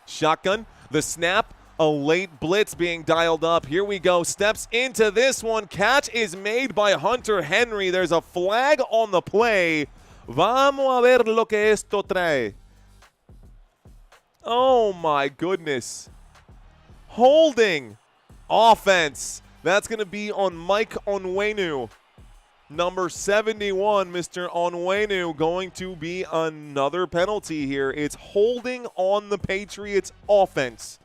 Shotgun, the snap, a late blitz being dialed up. Here we go. Steps into this one. Catch is made by Hunter Henry. There's a flag on the play. Vamos a ver lo que esto trae. Oh, my goodness. Holding. Offense. That's going to be on Mike Onwenu. Number 71, Mr. Onwenu, going to be another penalty here. It's holding on the Patriots offense.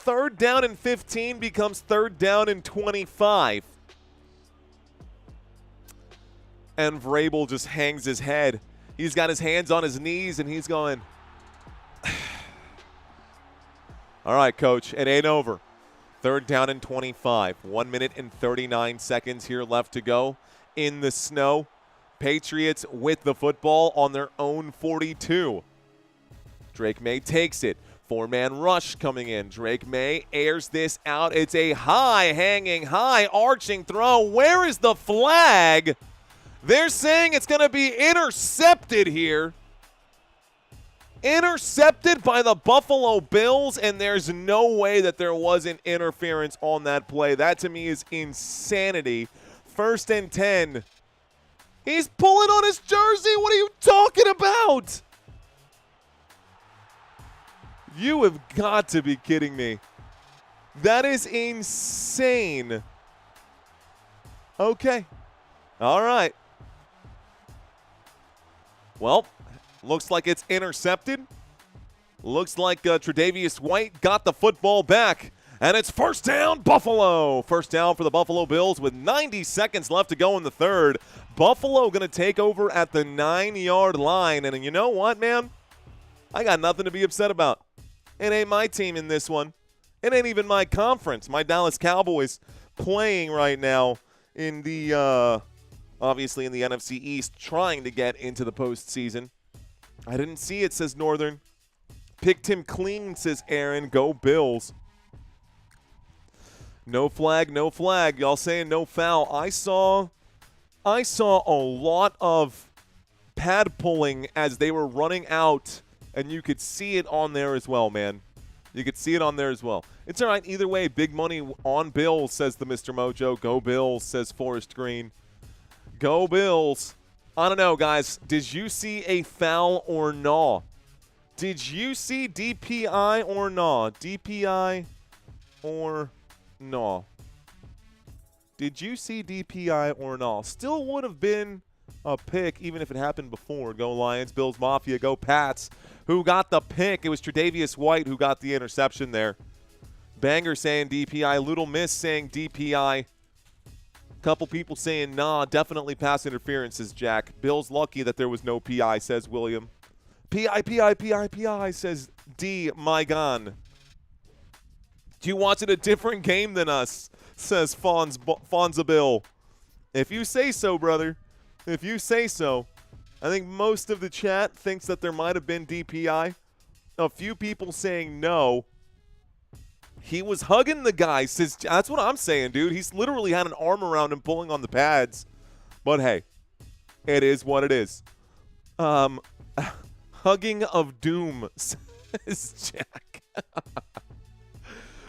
3rd down and 15 becomes 3rd down and 25. And Vrabel just hangs his head. He's got his hands on his knees, and he's going, all right, coach, it ain't over. 3rd down and 25. 1 minute and 39 seconds here left to go in the snow. Patriots with the football on their own 42. Drake Maye takes it. 4-man rush coming in. Drake Maye airs this out. It's a high-hanging, high-arching throw. Where is the flag? They're saying it's going to be intercepted here. Intercepted by the Buffalo Bills, and there's no way that there wasn't interference on that play. That, to me, is insanity. 1st and 10. He's pulling on his jersey. What are you talking about? You have got to be kidding me. That is insane. Okay. All right. Well, looks like it's intercepted. Looks like Tre'Davious White got the football back. And it's 1st down, Buffalo. 1st down for the Buffalo Bills with 90 seconds left to go in the 3rd. Buffalo going to take over at the 9-yard line. And you know what, man? I got nothing to be upset about. It ain't my team in this one. It ain't even my conference. My Dallas Cowboys playing right now in the, obviously in the NFC East, trying to get into the postseason. I didn't see it, says Northern. Picked him clean, says Aaron. Go Bills. No flag, no flag. Y'all saying no foul. I saw a lot of pad pulling as they were running out, and you could see it on there as well, man. You could see it on there as well. It's all right. Either way, big money on Bills, says the Mr. Mojo. Go Bills, says Forest Green. Go Bills. I don't know, guys. Did you see a foul or no? Did you see DPI or no? DPI or no? Did you see DPI or no? Still would have been a pick even if it happened before. Go Lions, Bills Mafia, go Pats. Who got the pick? It was Tre'Davious White who got the interception there. Banger saying DPI. Little Miss saying DPI. Couple people saying nah, definitely pass interference, says Jack. Bill's lucky that there was no PI, says William. PI, says D. My God. Do you watch it a different game than us, says Fonza Bill. If you say so, brother. If you say so. I think most of the chat thinks that there might have been DPI. A few people saying no. He was hugging the guy. Says, that's what I'm saying, dude. He's literally had an arm around him pulling on the pads. But, hey, it is what it is. Hugging of doom, says Jack.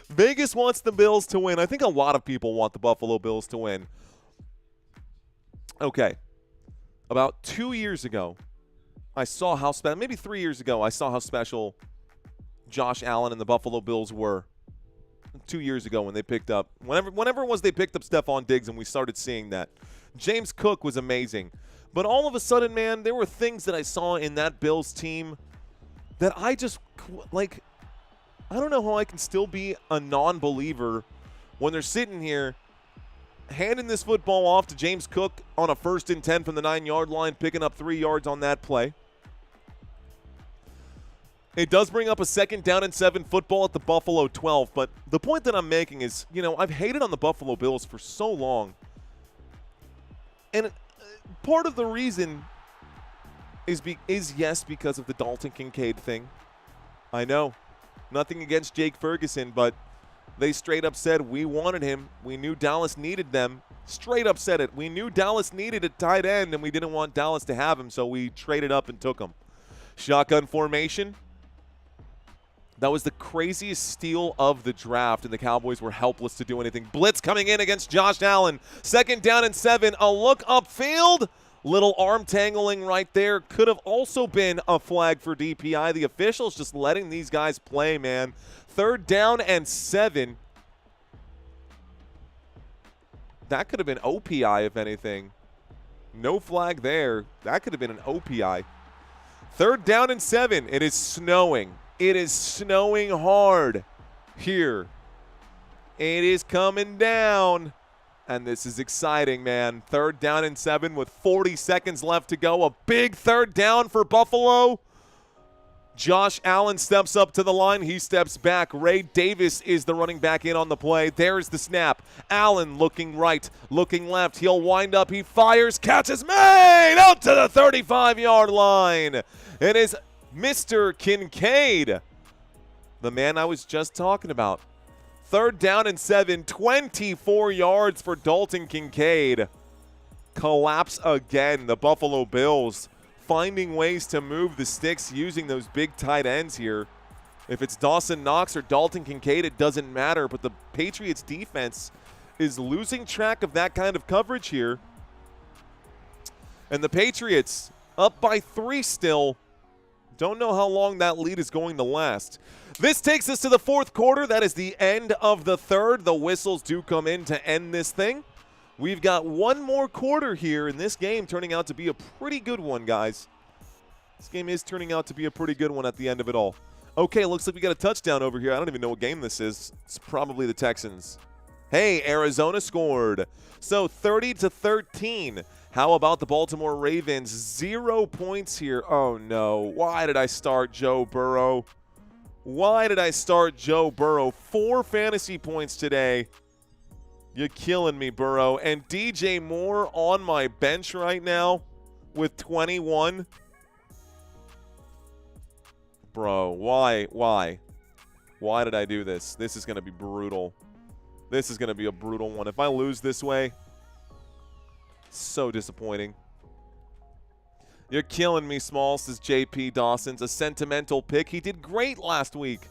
Vegas wants the Bills to win. I think a lot of people want the Buffalo Bills to win. Okay. About 2 years ago, I saw how maybe 3 years ago, I saw how special Josh Allen and the Buffalo Bills were. 2 years ago when they picked up, whenever it was they picked up Stephon Diggs and we started seeing that. James Cook was amazing. But all of a sudden, man, there were things that I saw in that Bills team that I just, like, I don't know how I can still be a non-believer when they're sitting here handing this football off to James Cook on a 1st and 10 from the 9-yard line, picking up 3 yards on that play. It does bring up a 2nd down and 7 football at the Buffalo 12, but the point that I'm making is, you know, I've hated on the Buffalo Bills for so long. And part of the reason is yes, because of the Dalton Kincaid thing. I know. Nothing against Jake Ferguson, but they straight up said we wanted him. We knew Dallas needed them. Straight up said it. We knew Dallas needed a tight end, and we didn't want Dallas to have him, so we traded up and took him. Shotgun formation. That was the craziest steal of the draft, and the Cowboys were helpless to do anything. Blitz coming in against Josh Allen. 2nd down and 7. A look upfield. Little arm tangling right there. Could have also been a flag for DPI. The officials just letting these guys play, man. 3rd down and 7. That could have been OPI, if anything. No flag there. That could have been an OPI. 3rd down and 7. It is snowing. It is snowing hard here. It is coming down. And this is exciting, man. 3rd down and 7 with 40 seconds left to go. A big 3rd down for Buffalo. Josh Allen steps up to the line. He steps back. Ray Davis is the running back in on the play. There's the snap. Allen looking right, looking left. He'll wind up. He fires. Catches made out to the 35-yard line. It is Mr. Kincaid, the man I was just talking about. 3rd down and 7, 24 yards for Dalton Kincaid. Collapse again. The Buffalo Bills finding ways to move the sticks using those big tight ends here. If it's Dawson Knox or Dalton Kincaid, it doesn't matter, but the Patriots defense is losing track of that kind of coverage here. And the Patriots up by 3 still. Don't know how long that lead is going to last. This takes us to the 4th quarter. That is the end of the 3rd. The whistles do come in to end this thing. We've got one more quarter here, and this game turning out to be a pretty good one, guys. This game is turning out to be a pretty good one at the end of it all. Okay, looks like we got a touchdown over here. I don't even know what game this is. It's probably the Texans. Hey, Arizona scored. So 30-13. How about the Baltimore Ravens? 0 points here. Oh, no. Why did I start Joe Burrow? Why did I start Joe Burrow? 4 fantasy points today. You're killing me, Burrow. And DJ Moore on my bench right now with 21. Bro, why? Why did I do this? This is going to be brutal. This is going to be a brutal one. If I lose this way, so disappointing. You're killing me, Small, says JP Dawson's. A sentimental pick. He did great last week.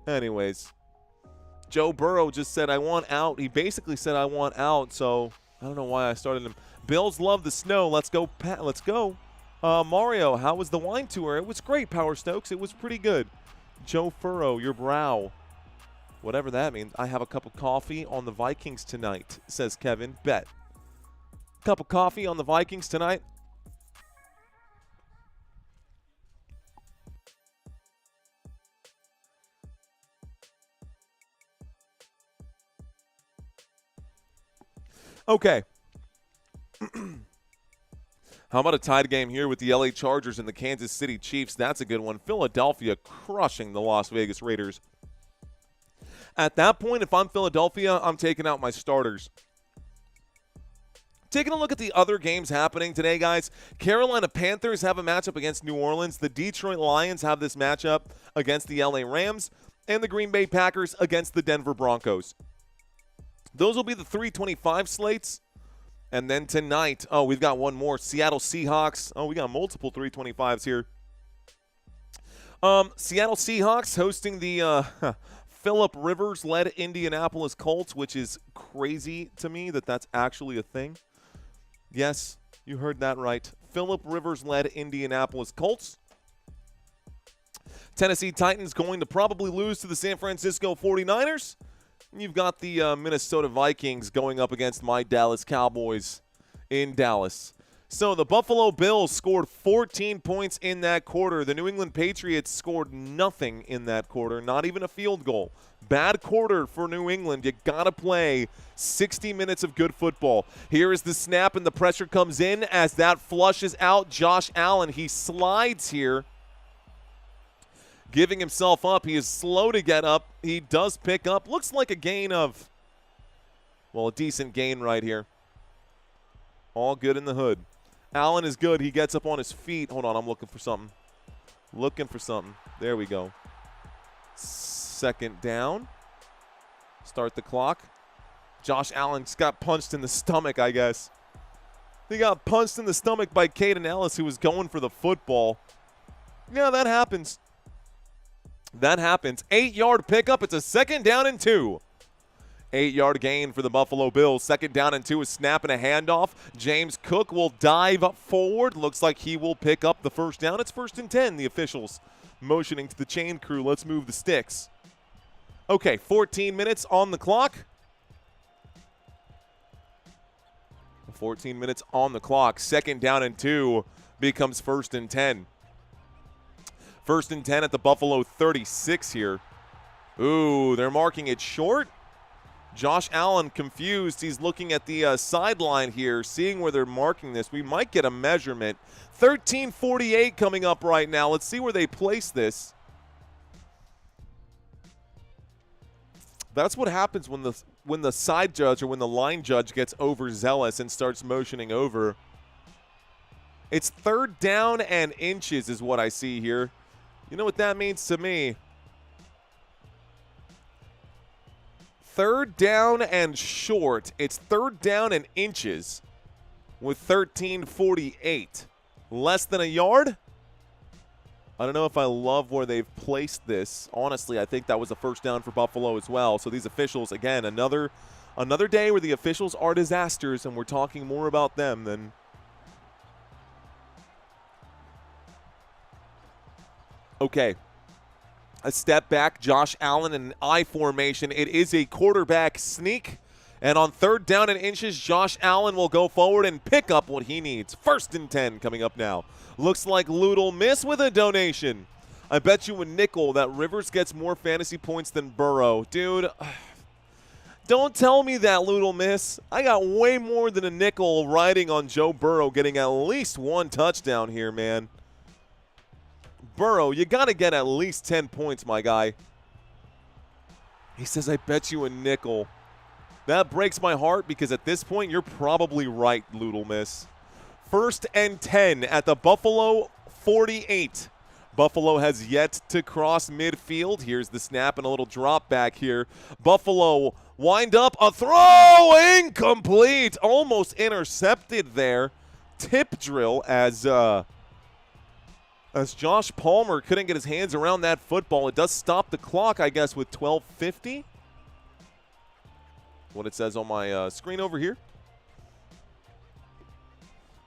Anyways, Joe Burrow just said, I want out. He basically said, I want out, so I don't know why I started him. Bills love the snow. Let's go, Pat. Let's go. Mario, how was the wine tour? It was great, Power Stokes. It was pretty good. Joe Furrow, your brow. Whatever that means. I have a cup of coffee on the Vikings tonight, says Kevin. Bet. Cup of coffee on the Vikings tonight. Okay. How about a tied game here with the LA Chargers and the Kansas City Chiefs? That's a good one. Philadelphia crushing the Las Vegas Raiders. At that point, if I'm Philadelphia, I'm taking out my starters. Taking a look at the other games happening today, guys. Carolina Panthers have a matchup against New Orleans. The Detroit Lions have this matchup against the LA Rams. And the Green Bay Packers against the Denver Broncos. Those will be the 325 slates. And then tonight, oh, we've got one more. Seattle Seahawks. Oh, we got multiple 325s here. Seattle Seahawks hosting the Phillip Rivers-led Indianapolis Colts, which is crazy to me that that's actually a thing. Yes, you heard that right. Phillip Rivers-led Indianapolis Colts. Tennessee Titans going to probably lose to the San Francisco 49ers. You've got the Minnesota Vikings going up against my Dallas Cowboys in Dallas. So the Buffalo Bills scored 14 points in that quarter. The New England Patriots scored nothing in that quarter, not even a field goal. Bad quarter for New England. You got to play 60 minutes of good football. Here is the snap, and the pressure comes in as that flushes out Josh Allen. He slides here, giving himself up. He is slow to get up. He does pick up. Looks like a gain of, well, a decent gain right here. All good in the hood. Allen is good. He gets up on his feet. Hold on, I'm looking for something. Looking for something. There we go. Second down. Start the clock. Josh Allen's got punched in the stomach, I guess. He got punched in the stomach by Caden Ellis, who was going for the football. Yeah, that happens. That happens. 8-yard pickup. It's a second down and 2. 8-yard gain for the Buffalo Bills. Second down and 2, a snap and a handoff. James Cook will dive forward. Looks like he will pick up the first down. It's 1st and 10. The officials motioning to the chain crew. Let's move the sticks. Okay, 14 minutes on the clock. 14 minutes on the clock. Second down and 2 becomes 1st and 10. 1st and 10 at the Buffalo 36 here. Ooh, they're marking it short. Josh Allen confused. He's looking at the sideline here, seeing where they're marking this. We might get a measurement. 13:48 coming up right now. Let's see where they place this. That's what happens when the side judge or when the line judge gets overzealous and starts motioning over. It's 3rd down and inches is what I see here. You know what that means to me? 3rd down and short. It's 3rd down and inches with 13:48. Less than a yard? I don't know if I love where they've placed this. Honestly, I think that was a first down for Buffalo as well. So these officials, again, another day where the officials are disasters, and we're talking more about them than. Okay. A step back, Josh Allen in an I formation. It is a quarterback sneak. And on 3rd down and inches, Josh Allen will go forward and pick up what he needs. 1st and 10 coming up now. Looks like Ludel Miss with a donation. I bet you a nickel that Rivers gets more fantasy points than Burrow. Dude, don't tell me that, Ludel Miss. I got way more than a nickel riding on Joe Burrow getting at least 1 touchdown here, man. Burrow, you got to get at least 10 points, my guy. He says, I bet you a nickel. That breaks my heart because at this point, you're probably right, Ludel Miss. 1st and 10 at the Buffalo 48. Buffalo has yet to cross midfield. Here's the snap and a little drop back here. Buffalo wind up a throw, incomplete. Almost intercepted there. Tip drill as Josh Palmer couldn't get his hands around that football. It does stop the clock, I guess, with 12:50. What it says on my screen over here.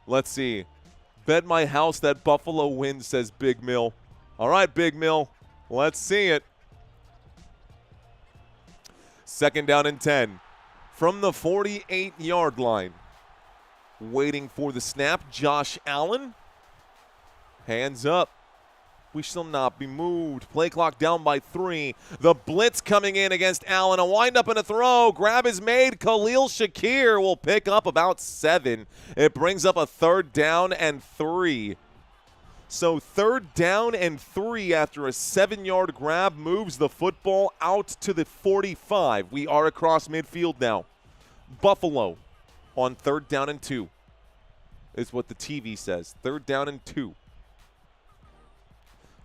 Let's see. Bet my house that Buffalo wins, says Big Mill. All right, Big Mill. Let's see it. 2nd down and 10. From the 48-yard line. Waiting for the snap, Josh Allen. Hands up. We shall not be moved. Play clock down by 3. The blitz coming in against Allen. A windup and a throw. Grab is made. Khalil Shakir will pick up about 7. It brings up a 3rd down and 3. So 3rd down and 3 after a 7-yard grab moves the football out to the 45. We are across midfield now. Buffalo on 3rd down and 2 is what the TV says. 3rd down and 2.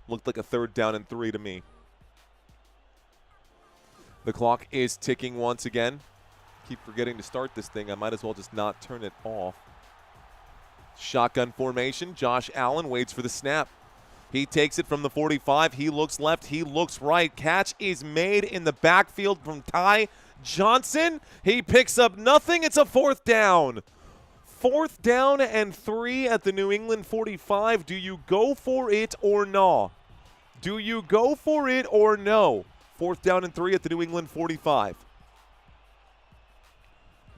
Looked like a 3rd down and 3 to me. The clock is ticking once again. Keep forgetting to start this thing. I might as well just not turn it off. Shotgun formation. Josh Allen waits for the snap. He takes it from the 45. He looks left. He looks right. Catch is made in the backfield from Ty Johnson. He picks up nothing. It's a 4th down. 4th down and 3 at the New England 45. Do you go for it or no? Do you go for it or no? 4th down and 3 at the New England 45.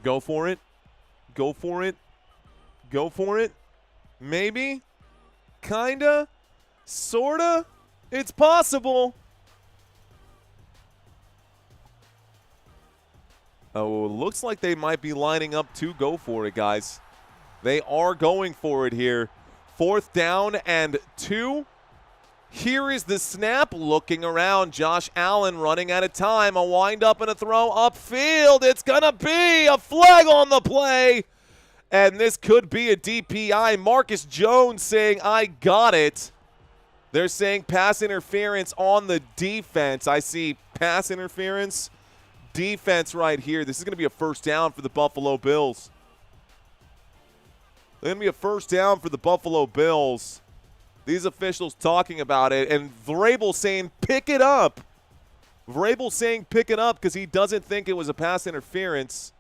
Go for it. Go for it. Go for it. Maybe. Kinda. Sorta. It's possible. Oh, looks like they might be lining up to go for it, guys. They are going for it here. 4th down and 2. Here is the snap. Looking around. Josh Allen running out of time. A wind up and a throw upfield. It's going to be a flag on the play. And this could be a DPI. Marcus Jones saying, I got it. They're saying pass interference on the defense. I see pass interference, defense right here. This is going to be a first down for the Buffalo Bills. Going to be a first down for the Buffalo Bills. These officials talking about it, and Vrabel saying pick it up. Vrabel saying pick it up because he doesn't think it was a pass interference.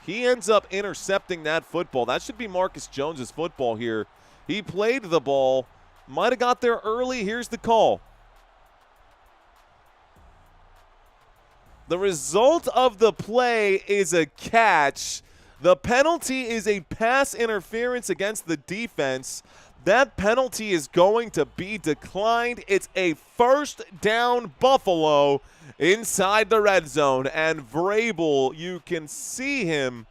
He ends up intercepting that football. That should be Marcus Jones's football here. He played the ball, might have got there early. Here's the call. The result of the play is a catch. The penalty is a pass interference against the defense. That penalty is going to be declined. It's a first down Buffalo inside the red zone. And Vrabel, you can see him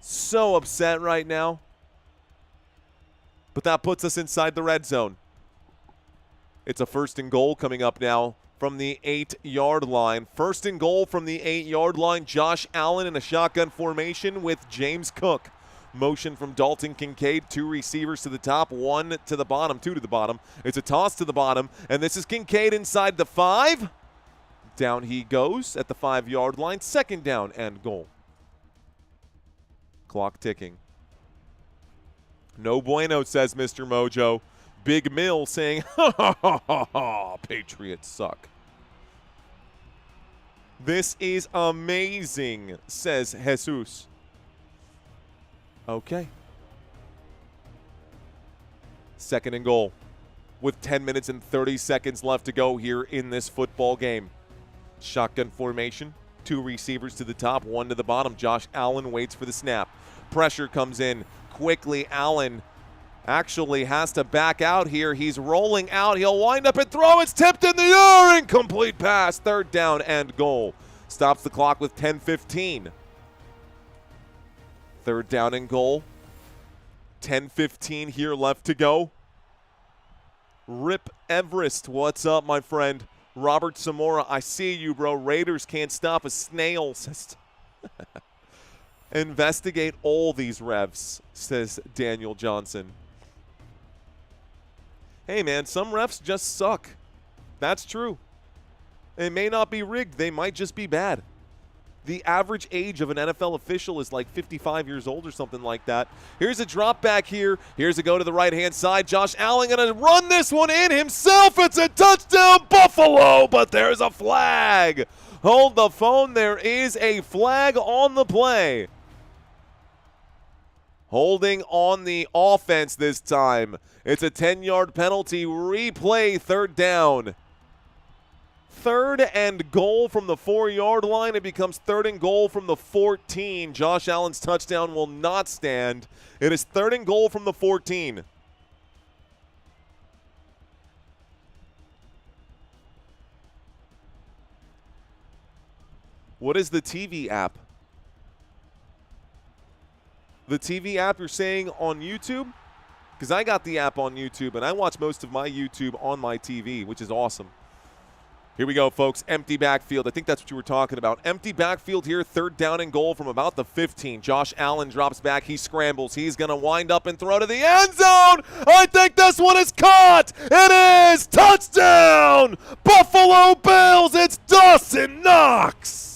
so upset right now. But that puts us inside the red zone. It's a first and goal coming up now from the 8-yard line. First and goal from the 8-yard line. Josh Allen in a shotgun formation with James Cook. Motion from Dalton Kincaid. 2 receivers to the top, 1 to the bottom, 2 to the bottom. It's a toss to the bottom, and this is Kincaid inside the 5. Down he goes at the 5-yard line. Second down and goal. Clock ticking. No bueno, says Mr. Mojo. Big Mill saying, ha ha ha ha ha, Patriots suck. This is amazing, says Jesus. Okay. Second and goal with 10 minutes and 30 seconds left to go here in this football game. Shotgun formation, 2 receivers to the top, 1 to the bottom. Josh Allen waits for the snap. Pressure comes in quickly. Allen actually has to back out here. He's rolling out. He'll wind up and throw. It's tipped in the air. Incomplete pass. Third down and goal. Stops the clock with 10:15. Third down and goal. 10:15 here left to go. Rip Everest, what's up, my friend? Robert Zamora, I see you, bro. Raiders can't stop a snail. Investigate all these refs, says Daniel Johnson. Hey, man, some refs just suck. That's true. It may not be rigged. They might just be bad. The average age of an NFL official is like 55 years old or something like that. Here's a drop back here. Here's a go to the right-hand side. Josh Allen going to run this one in himself. It's a touchdown, Buffalo, but there's a flag. Hold the phone. There is a flag on the play. Holding on the offense this time. It's a 10-yard penalty. Replay, third down. Third and goal from the 4-yard line. It becomes third and goal from the 14. Josh Allen's touchdown will not stand. It is third and goal from the 14. What is the TV app? The TV app you're saying on YouTube? Because I got the app on YouTube, and I watch most of my YouTube on my TV, which is awesome. Here we go, folks. Empty backfield. I think that's what you were talking about. Empty backfield here. Third down and goal from about the 15. Josh Allen drops back. He scrambles. He's going to wind up and throw to the end zone. I think this one is caught. It is. Touchdown. Buffalo Bills. It's Dawson Knox.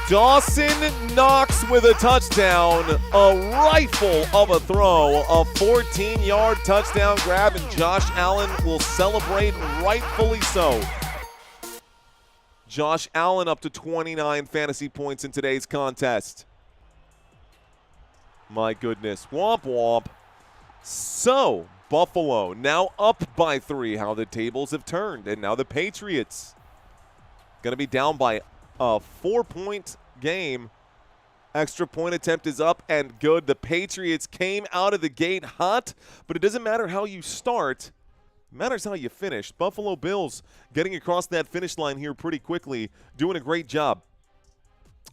Dawson Knox with a touchdown, a rifle of a throw, a 14-yard touchdown grab, and Josh Allen will celebrate, rightfully so. Josh Allen up to 29 fantasy points in today's contest. My goodness, womp womp. So, Buffalo now up by 3, how the tables have turned, and now the Patriots going to be down by a 4-point game. Extra point attempt is up and good. The Patriots came out of the gate hot, but it doesn't matter how you start. It matters how you finish. Buffalo Bills getting across that finish line here pretty quickly, doing a great job.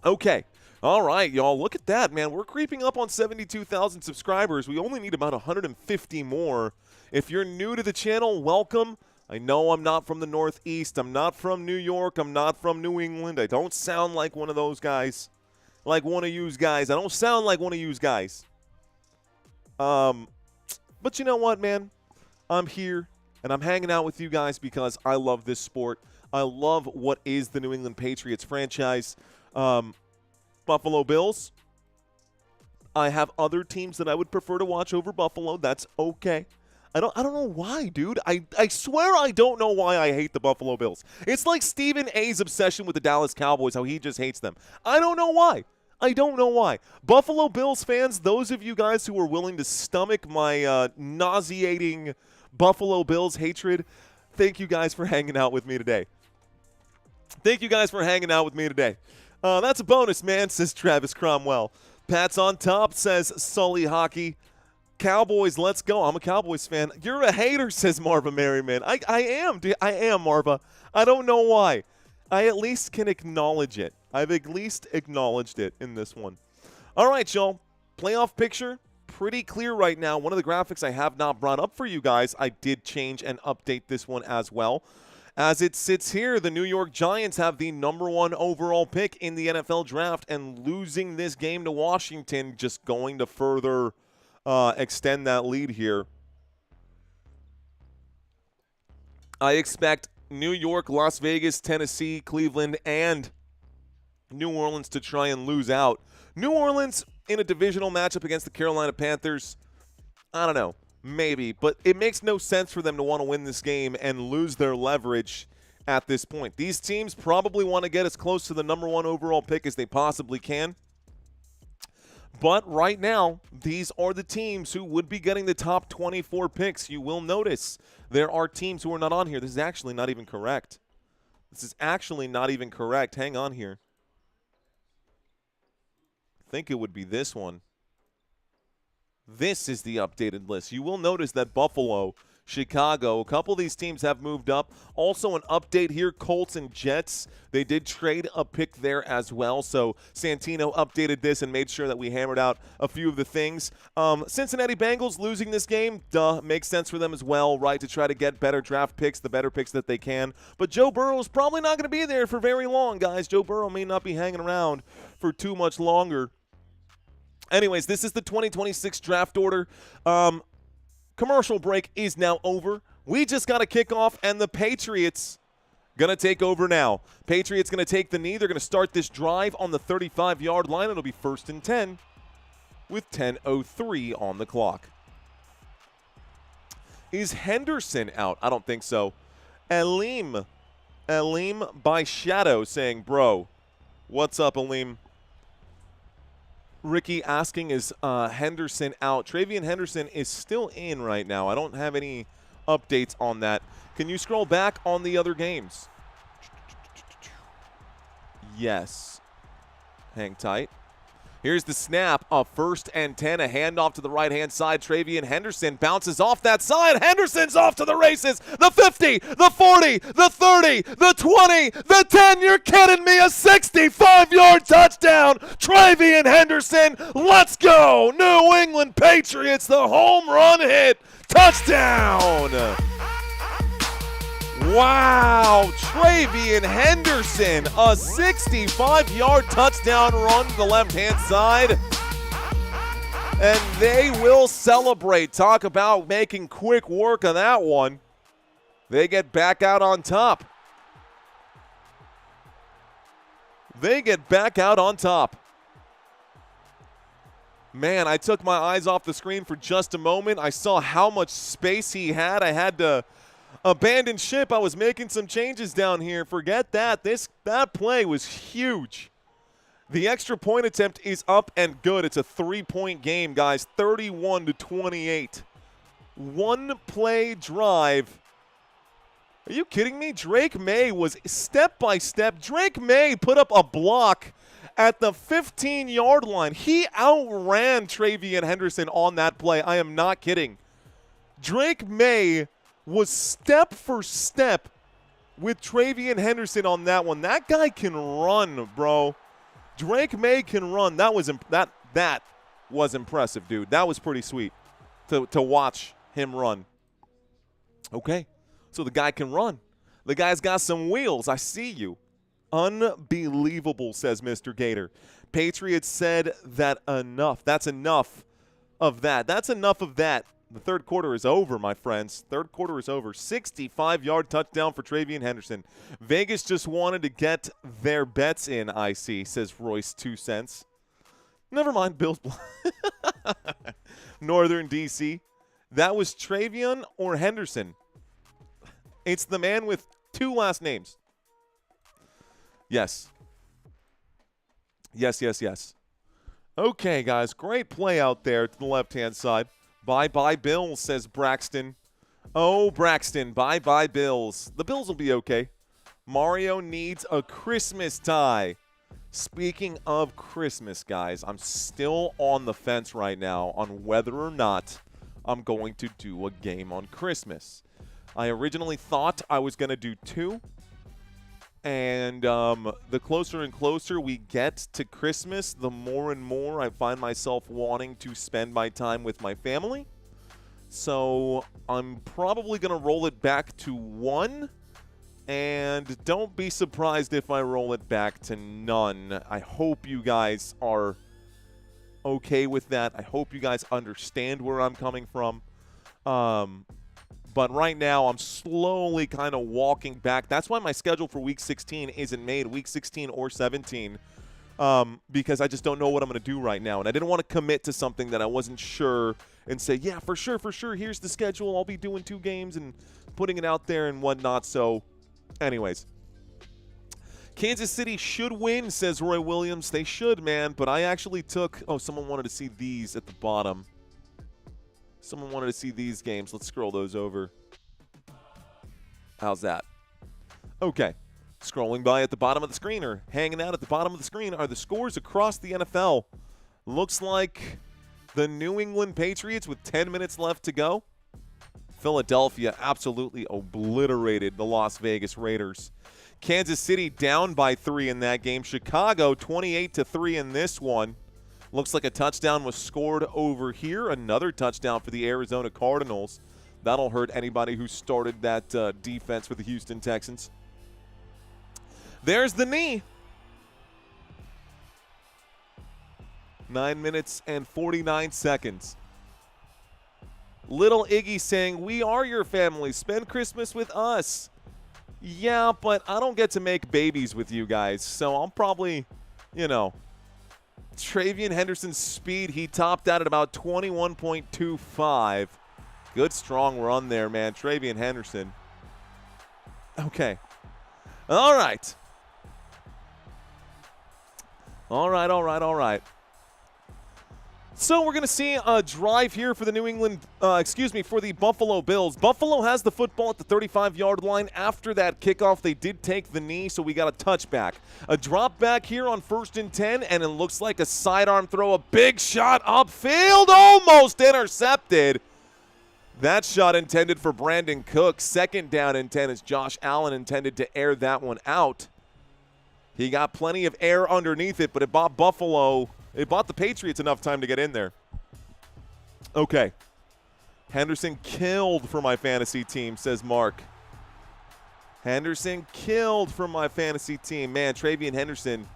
Okay. All right, y'all. Look at that, man. We're creeping up on 72,000 subscribers. We only need about 150 more. If you're new to the channel, welcome. I know I'm not from the Northeast. I'm not from New York. I'm not from New England. I don't sound like one of those guys. like one of you guys. I don't sound like one of you guys. But you know what, man? I'm here, and I'm hanging out with you guys because I love this sport. I love what is the New England Patriots franchise. Buffalo Bills. I have other teams that I would prefer to watch over Buffalo. That's okay. I don't know why, dude. I swear I don't know why I hate the Buffalo Bills. It's like Stephen A's obsession with the Dallas Cowboys, how he just hates them. I don't know why. I don't know why. Buffalo Bills fans, those of you guys who are willing to stomach my nauseating Buffalo Bills hatred, thank you guys for hanging out with me today. Thank you guys for hanging out with me today. That's a bonus, man, says Travis Cromwell. Pat's on top, says Sully Hockey. Cowboys, let's go. I'm a Cowboys fan. You're a hater, says Marva Merriman. I am, dude. I am, Marva. I don't know why. I at least can acknowledge it. I've at least acknowledged it in this one. All right, y'all. Playoff picture, pretty clear right now. One of the graphics I have not brought up for you guys, I did change and update this one as well. As it sits here, the New York Giants have the #1 overall pick in the NFL draft, and losing this game to Washington just going to further extend that lead here. I expect New York, Las Vegas, Tennessee, Cleveland, and New Orleans to try and lose out. New Orleans in a divisional matchup against the Carolina Panthers, I don't know. Maybe, but it makes no sense for them to want to win this game and lose their leverage at this point. These teams probably want to get as close to the #1 overall pick as they possibly can. But right now, these are the teams who would be getting the top 24 picks. You will notice there are teams who are not on here. This is actually not even correct. This is actually not even correct. Hang on here. I think it would be this one. This is the updated list. You will notice that Buffalo, Chicago, a couple of these teams have moved up. Also an update here, Colts and Jets. They did trade a pick there as well. So Santino updated this and made sure that we hammered out a few of the things. Cincinnati Bengals losing this game, makes sense for them as well, right, to try to get better draft picks, the better picks that they can. But Joe Burrow is probably not going to be there for very long, guys. Joe Burrow may not be hanging around for too much longer. Anyways, this is the 2026 draft order. Commercial break is now over. We just got a kickoff, and the Patriots going to take over now. Patriots going to take the knee. They're going to start this drive on the 35-yard line. It'll be 1st and 10 with 10:03 on the clock. Is Henderson out? I don't think so. Aleem by Shadow saying, bro, what's up, Aleem? Ricky asking, is Henderson out? Travian Henderson is still in right now. I don't have any updates on that. Can you scroll back on the other games? Yes. Hang tight. Here's the snap of 1st and 10. A handoff to the right-hand side. Travian Henderson bounces off that side. Henderson's off to the races. The 50, the 40, the 30, the 20, the 10. You're kidding me. A 65-yard touchdown. Travian Henderson. Let's go. New England Patriots. The home run hit. Touchdown. Wow, Travian Henderson, a 65-yard touchdown run to the left-hand side. And they will celebrate. Talk about making quick work of that one. They get back out on top. They get back out on top. Man, I took my eyes off the screen for just a moment. I saw how much space he had. I had to abandon ship. I was making some changes down here. Forget that. That play was huge. The extra point attempt is up and good. It's a 3-point game, guys. 31-28. One play drive. Are you kidding me? Drake Maye was step by step. Drake Maye put up a block at the 15-yard line. He outran Travian Henderson on that play. I am not kidding. Drake Maye was step for step with Travian Henderson on that one. That guy can run, bro. Drake Maye can run. That was impressive, dude. That was pretty sweet to watch him run. Okay, so the guy can run. The guy's got some wheels. I see you. Unbelievable, says Mr. Gator. Patriots said that enough. That's enough of that. That's enough of that. The third quarter is over, my friends. Third quarter is over. 65-yard touchdown for Travian Henderson. Vegas just wanted to get their bets in, I see, says Royce 2 cents. Never mind, Bills. Northern D.C. That was Travian or Henderson. It's the man with 2 last names. Yes. Yes. Okay, guys. Great play out there to the left-hand side. Bye-bye, Bills, says Braxton. Oh, Braxton, bye-bye, Bills. The Bills will be okay. Mario needs a Christmas tie. Speaking of Christmas, guys, I'm still on the fence right now on whether or not I'm going to do a game on Christmas. I originally thought I was going to do 2. And the closer and closer we get to Christmas, the more and more I find myself wanting to spend my time with my family. So I'm probably going to roll it back to 1. And don't be surprised if I roll it back to none. I hope you guys are okay with that. I hope you guys understand where I'm coming from. But right now, I'm slowly kind of walking back. That's why my schedule for Week 16 isn't made, Week 16 or 17, because I just don't know what I'm going to do right now. And I didn't want to commit to something that I wasn't sure and say, yeah, for sure, here's the schedule. I'll be doing 2 games and putting it out there and whatnot. So, anyways. Kansas City should win, says Roy Williams. They should, man. But I actually took – oh, someone wanted to see these at the bottom. Someone wanted to see these games. Let's scroll those over. How's that? Okay. Scrolling by at the bottom of the screen, or hanging out at the bottom of the screen, are the scores across the NFL. Looks like the New England Patriots with 10 minutes left to go. Philadelphia absolutely obliterated the Las Vegas Raiders. Kansas City down by 3 in that game. Chicago 28-3 in this one. Looks like a touchdown was scored over here. Another touchdown for the Arizona Cardinals. That'll hurt anybody who started that defense for the Houston Texans. There's the knee. 9 minutes and 49 seconds. Little Iggy saying, we are your family. Spend Christmas with us. Yeah, but I don't get to make babies with you guys. So I'm probably, Travian Henderson's speed, he topped out at about 21.25. Good, strong run there, man. Travian Henderson. Okay. All right. So we're going to see a drive here for the for the Buffalo Bills. Buffalo has the football at the 35-yard line. After that kickoff, they did take the knee, so we got a touchback. A drop back here on 1st and 10, and it looks like a sidearm throw, a big shot upfield, almost intercepted. That shot intended for Brandon Cook. 2nd down and 10 as Josh Allen intended to air that one out. He got plenty of air underneath it, but it bought the Patriots enough time to get in there. Okay. Henderson killed for my fantasy team, says Mark. Henderson killed for my fantasy team. Man, Travian Henderson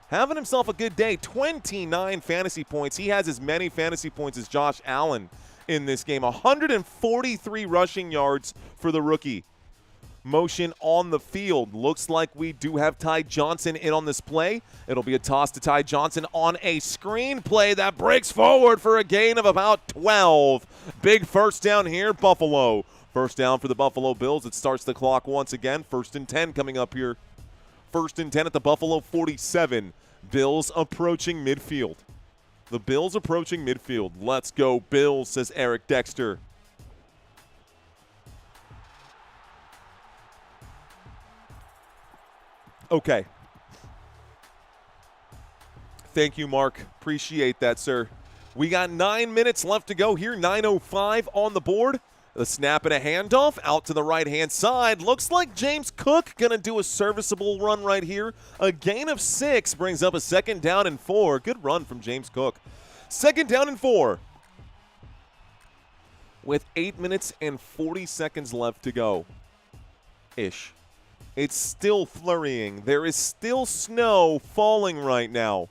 having himself a good day. 29 fantasy points. He has as many fantasy points as Josh Allen in this game. 143 rushing yards for the rookie. Motion on the field. Looks like we do have Ty Johnson in on this play. It'll be a toss to Ty Johnson on a screen play that breaks forward for a gain of about 12. Big first down here, Buffalo. First down for the Buffalo Bills. It starts the clock once again. 1st and 10 coming up here. 1st and 10 at the Buffalo 47. Bills approaching midfield. The Bills approaching midfield. Let's go Bills, says Eric Dexter. Okay. Thank you, Mark. Appreciate that, sir. We got 9 minutes left to go here. 9:05 on the board. The snap and a handoff out to the right-hand side. Looks like James Cook going to do a serviceable run right here. A gain of 6 brings up a 2nd down and 4. Good run from James Cook. 2nd down and 4. With 8 minutes and 40 seconds left to go. Ish. It's still flurrying. There is still snow falling right now.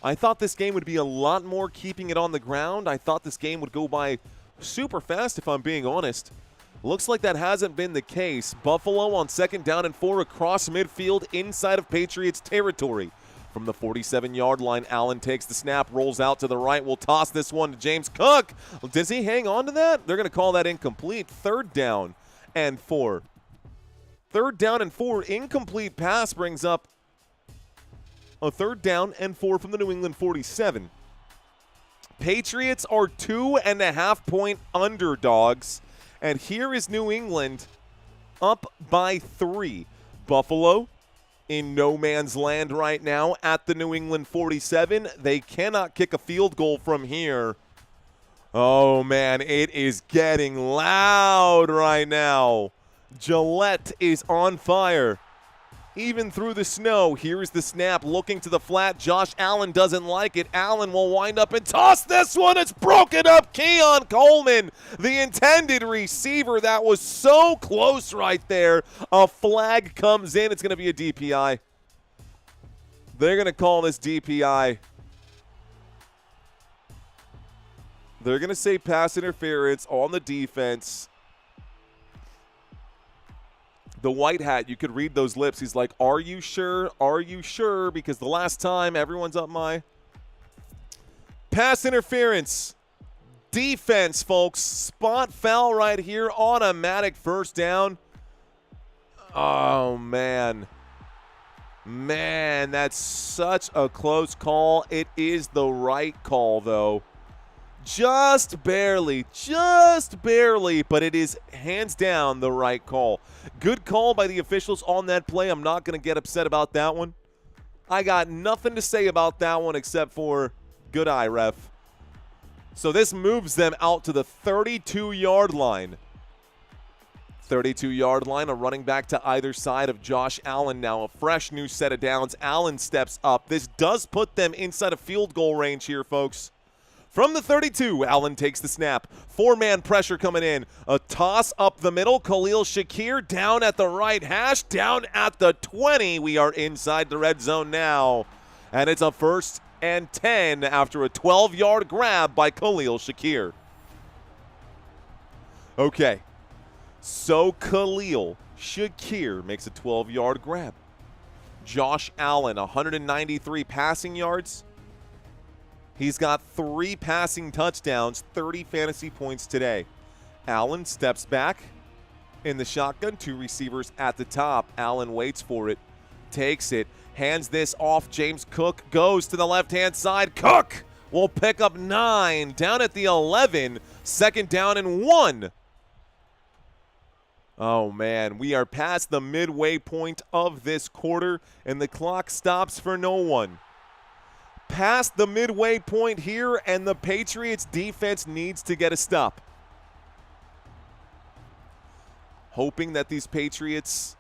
I thought this game would be a lot more keeping it on the ground. I thought this game would go by super fast, if I'm being honest. Looks like that hasn't been the case. Buffalo on 2nd down and 4 across midfield inside of Patriots territory. From the 47-yard line, Allen takes the snap, rolls out to the right. We'll toss this one to James Cook. Does he hang on to that? They're going to call that incomplete. 3rd down and 4. 3rd down and 4. Incomplete pass brings up a 3rd down and 4 from the New England 47. Patriots are 2.5-point underdogs. And here is New England up by 3. Buffalo in no man's land right now at the New England 47. They cannot kick a field goal from here. Oh, man, it is getting loud right now. Gillette is on fire. Even through the snow, here's the snap, looking to the flat. Josh Allen doesn't like it. Allen will wind up and toss this one. It's broken up. Keon Coleman, the intended receiver. That was so close right there. A flag comes in. It's going to be a DPI. They're going to call this DPI. They're going to say pass interference on the defense. The white hat, you could read those lips. He's like, are you sure? Are you sure? Because the last time, everyone's up my. Pass interference. Defense, folks. Spot foul right here. Automatic 1st down. Oh, man. Man, that's such a close call. It is the right call, though. Just barely, but it is hands down the right call. Good call by the officials on that play. I'm not going to get upset about that one. I got nothing to say about that one except for good eye, ref. So this moves them out to the 32-yard line. 32-yard line, a running back to either side of Josh Allen now. A fresh new set of downs. Allen steps up. This does put them inside of field goal range here, folks. From the 32, Allen takes the snap. 4-man pressure coming in. A toss up the middle. Khalil Shakir down at the right hash. Down at the 20. We are inside the red zone now. And it's a 1st and 10 after a 12-yard grab by Khalil Shakir. Okay. So Khalil Shakir makes a 12-yard grab. Josh Allen, 193 passing yards. He's got 3 passing touchdowns, 30 fantasy points today. Allen steps back in the shotgun, 2 receivers at the top. Allen waits for it, takes it, hands this off. James Cook goes to the left-hand side. Cook will pick up 9 down at the 11. 2nd down and 1. Oh, man, we are past the midway point of this quarter, and the clock stops for no one. Past the midway point here, and the Patriots defense needs to get a stop. Hoping that these Patriots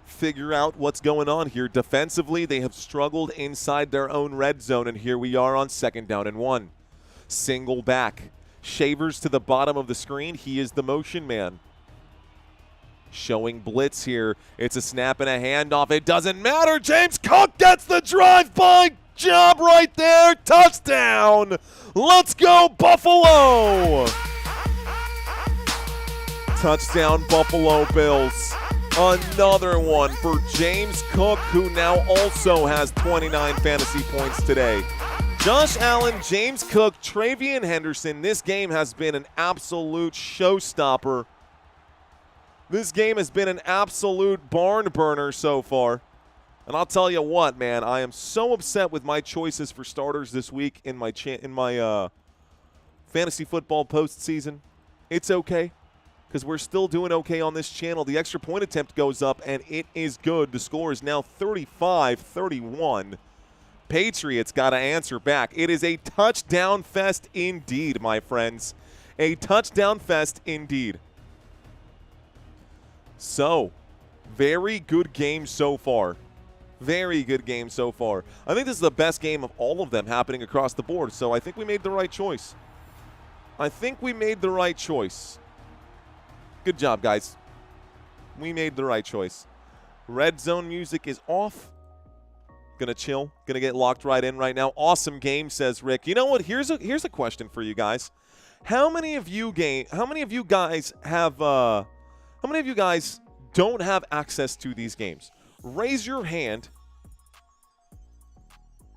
figure out what's going on here. Defensively, they have struggled inside their own red zone, and here we are on 2nd down and 1. Single back. Shavers to the bottom of the screen. He is the motion man. Showing blitz here. It's a snap and a handoff. It doesn't matter. James Cook gets the drive-by. Job right there. Touchdown. Let's go, Buffalo. Touchdown, Buffalo Bills. Another one for James Cook, who now also has 29 fantasy points today. Josh Allen, James Cook, Travian Henderson. This game has been an absolute showstopper. This game has been an absolute barn burner so far. And I'll tell you what, man, I am so upset with my choices for starters this week in my fantasy football postseason. It's okay, because we're still doing okay on this channel. The extra point attempt goes up, and it is good. The score is now 35-31. Patriots got to answer back. It is a touchdown fest indeed, my friends. A touchdown fest indeed. So, very good game so far. Very good game so far. I think this is the best game of all of them happening across the board, so I think we made the right choice. I think we made the right choice. Good job, guys. We made the right choice. Red zone music is off. Gonna chill. Gonna get locked right in right now. Awesome game, says Rick. You know what? Here's a question for you guys. How many of you guys don't have access to these games? Raise your hand.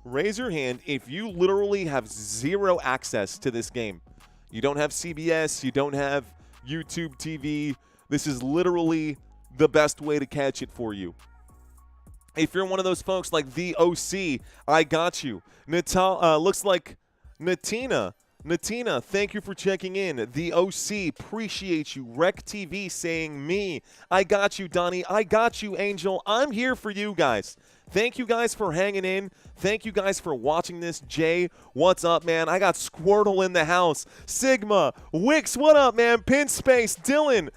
Raise your hand if you literally have zero access to this game. You don't have CBS, you don't have YouTube TV. This is literally the best way to catch it for you. If you're one of those folks like the OC, I got you. Looks like Natina, thank you for checking in. The OC, appreciate you. Rec TV saying me. I got you, Donnie. I got you, Angel. I'm here for you guys. Thank you guys for hanging in. Thank you guys for watching this. Jay, what's up, man? I got Squirtle in the house. Sigma, Wix, what up, man? Pin Space, Dylan,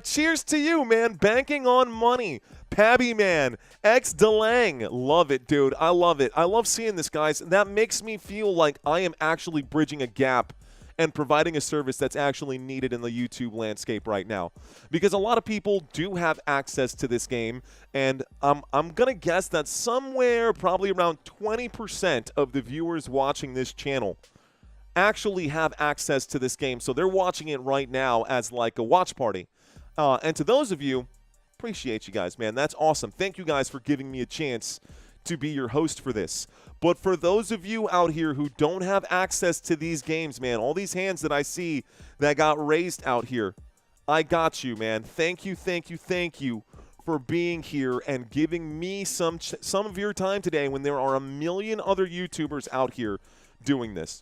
cheers to you, man. Banking on money. Pabby Man, X DeLang, love it, dude. I love it. I love seeing this, guys. That makes me feel like I am actually bridging a gap and providing a service that's actually needed in the YouTube landscape right now. Because a lot of people do have access to this game, and I'm going to guess that somewhere probably around 20% of the viewers watching this channel actually have access to this game. So they're watching it right now as like a watch party. And to those of you, appreciate you guys, man. That's awesome. Thank you guys for giving me a chance to be your host for this. But for those of you out here who don't have access to these games, man, all these hands that I see that got raised out here, I got you, man. Thank you for being here and giving me some of your time today when there are a million other YouTubers out here doing this.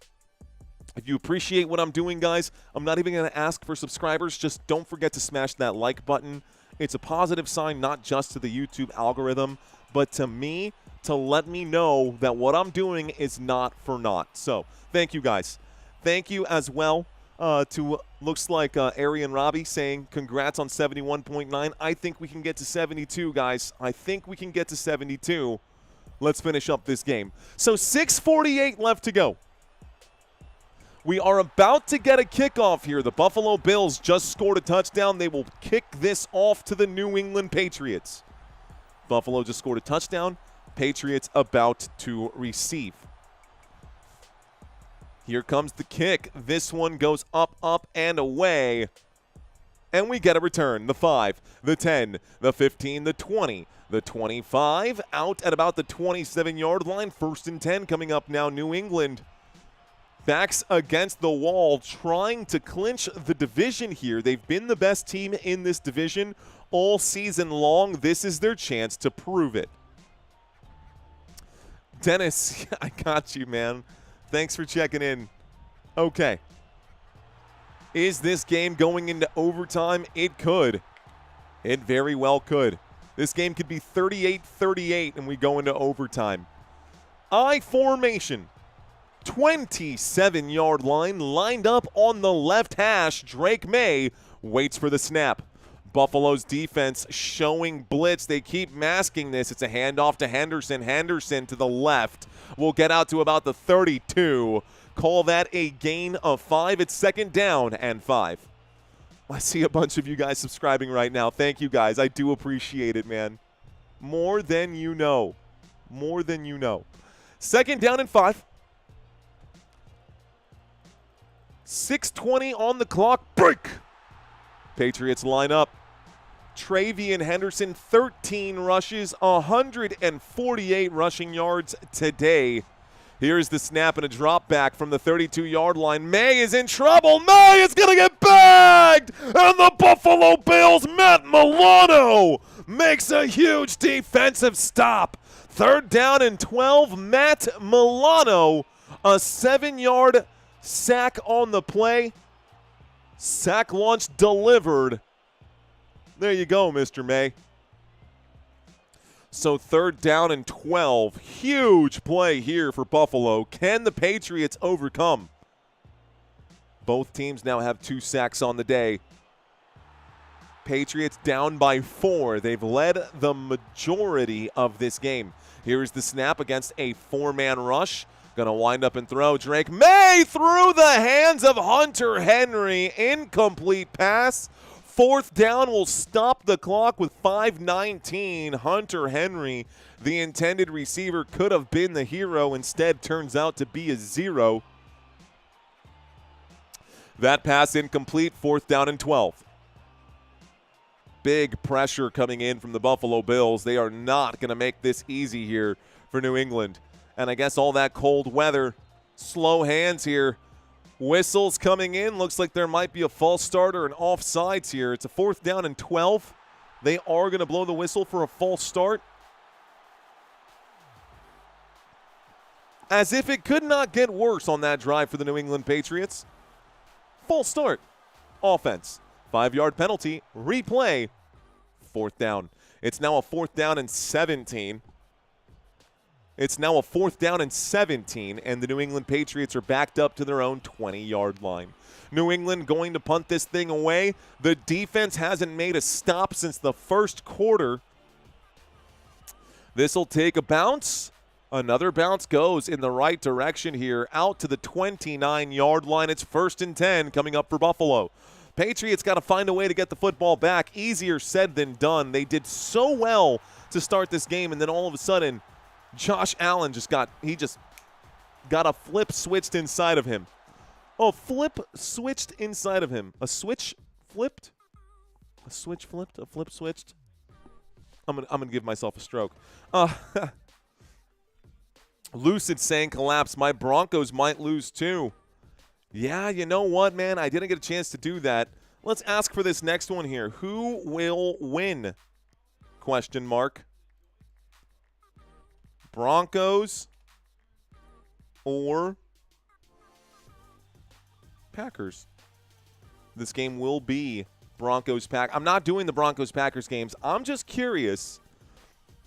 If you appreciate what I'm doing, guys, I'm not even going to ask for subscribers. Just don't forget to smash that like button. It's a positive sign, not just to the YouTube algorithm, but to me, to let me know that what I'm doing is not for naught. So thank you, guys. Thank you as well to, looks like Arian Robbie saying congrats on 71.9. I think we can get to 72, guys. I think we can get to 72. Let's finish up this game. So 6:48 left to go. We are about to get a kickoff here. The Buffalo Bills just scored a touchdown. They will kick this off to the New England Patriots. Buffalo just scored a touchdown. Patriots about to receive. Here comes the kick. This one goes up, and away. And we get a return. The 5, the 10, the 15, the 20, the 25. Out at about the 27-yard line. 1st and 10 coming up now, New England. Backs against the wall, trying to clinch the division here. They've been the best team in this division all season long. This is their chance to prove it. Dennis, I got you, man. Thanks for checking in. Okay. Is this game going into overtime? It could. It very well could. This game could be 38-38 and we go into overtime. I formation. 27-yard line, lined up on the left hash. Drake Maye waits for the snap. Buffalo's defense showing blitz. They keep masking this. It's a handoff to Henderson. Henderson to the left. We'll get out to about the 32. Call that a gain of 5. It's 2nd down and 5. I see a bunch of you guys subscribing right now. Thank you, guys. I do appreciate it, man. More than you know. More than you know. 2nd down and 5. 6:20 on the clock. Break. Patriots line up. Travian Henderson, 13 rushes, 148 rushing yards today. Here's the snap and a drop back from the 32-yard line. Maye is in trouble. Maye is going to get bagged. And the Buffalo Bills, Matt Milano, makes a huge defensive stop. 3rd down and 12. Matt Milano, a 7-yard sack on the play. Sack launch delivered. There you go, Mr. Maye. So 3rd down and 12. Huge play here for Buffalo. Can the Patriots overcome? Both teams now have 2 sacks on the day. Patriots down by 4. They've led the majority of this game. Here's the snap against a 4-man rush. Going to wind up and throw. Drake Maye through the hands of Hunter Henry. Incomplete pass. Fourth down will stop the clock with 5:19. Hunter Henry, the intended receiver, could have been the hero. Instead, turns out to be a 0. That pass incomplete. Fourth down and 12. Big pressure coming in from the Buffalo Bills. They are not going to make this easy here for New England. And I guess all that cold weather, slow hands here. Whistles coming in. Looks like there might be a false start or an offsides here. It's a fourth down and 12. They are going to blow the whistle for a false start. As if it could not get worse on that drive for the New England Patriots. False start. Offense. 5-yard penalty. Replay. Fourth down. It's now a fourth down and 17. It's now a fourth down and 17, and the New England Patriots are backed up to their own 20-yard line. New England going to punt this thing away. The defense hasn't made a stop since the first quarter. This will take a bounce. Another bounce goes in the right direction here, out to the 29-yard line. It's 1st and 10 coming up for Buffalo. Patriots got to find a way to get the football back. Easier said than done. They did so well to start this game, and then all of a sudden, Josh Allen just got a flip switched inside of him. Oh, flip switched inside of him. A switch flipped? A switch flipped? A flip switched? I'm gonna give myself a stroke. Lucid saying collapse. My Broncos might lose too. Yeah, you know what, man? I didn't get a chance to do that. Let's ask for this next one here. Who will win? Question mark. Broncos or Packers? This game will be Broncos-Packers. I'm not doing the Broncos-Packers games. I'm just curious.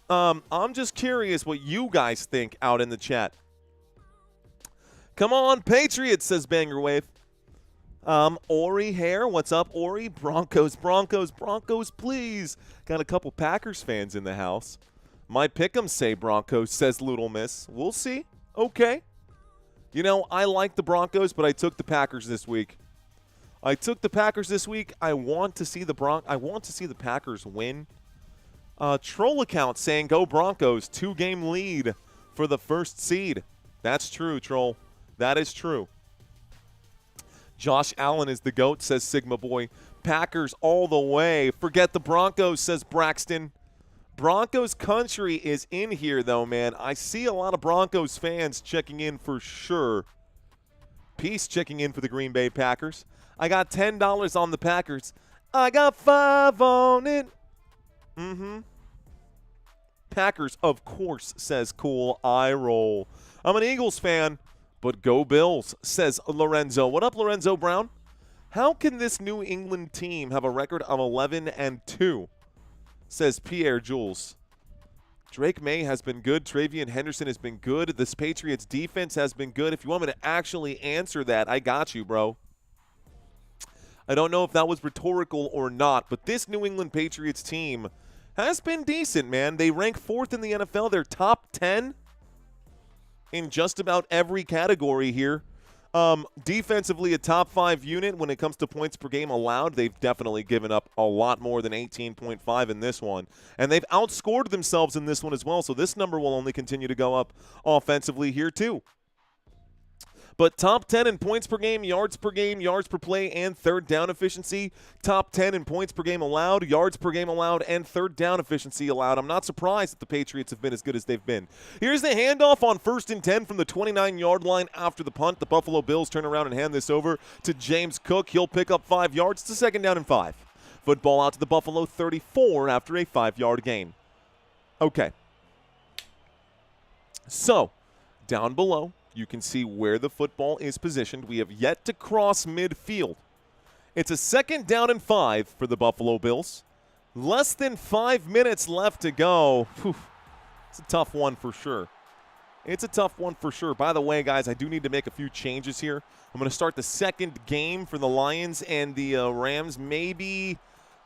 I'm just curious what you guys think out in the chat. Come on, Patriots, says Banger Wave. Ori Hare, what's up, Ori? Broncos, please. Got a couple Packers fans in the house. My pick'em say Broncos, says Little Miss. We'll see. Okay. You know, I like the Broncos, but I took the Packers this week. I want to see the Packers win. Troll account saying go Broncos. 2-game lead for the first seed. That's true, Troll. That is true. Josh Allen is the GOAT, says Sigma Boy. Packers all the way. Forget the Broncos, says Braxton. Broncos country is in here, though, man. I see a lot of Broncos fans checking in for sure. Peace checking in for the Green Bay Packers. I got $10 on the Packers. I got 5 on it. Packers, of course, says Cool Eye Roll. I'm an Eagles fan, but go Bills, says Lorenzo. What up, Lorenzo Brown? How can this New England team have a record of 11-2? Says Pierre Jules. Drake Maye has been good. Travion Henderson has been good. This Patriots defense has been good. If you want me to actually answer that, I got you, bro. I don't know if that was rhetorical or not, but this New England Patriots team has been decent, man. They rank 4th in the NFL. They're top 10 in just about every category here. Defensively, a top 5 unit when it comes to points per game allowed. They've definitely given up a lot more than 18.5 in this one. And they've outscored themselves in this one as well, so this number will only continue to go up offensively here too. But top 10 in points per game, yards per play, and third down efficiency. Top 10 in points per game allowed, yards per game allowed, and third down efficiency allowed. I'm not surprised that the Patriots have been as good as they've been. Here's the handoff on 1st and 10 from the 29-yard line after the punt. The Buffalo Bills turn around and hand this over to James Cook. He'll pick up 5 yards. It's a 2nd down and 5. Football out to the Buffalo 34 after a 5-yard gain. Okay. So, down below, you can see where the football is positioned. We have yet to cross midfield. It's a 2nd down and 5 for the Buffalo Bills. Less than 5 minutes left to go. Whew. It's a tough one for sure. By the way, guys, I do need to make a few changes here. I'm going to start the second game for the Lions and the Rams maybe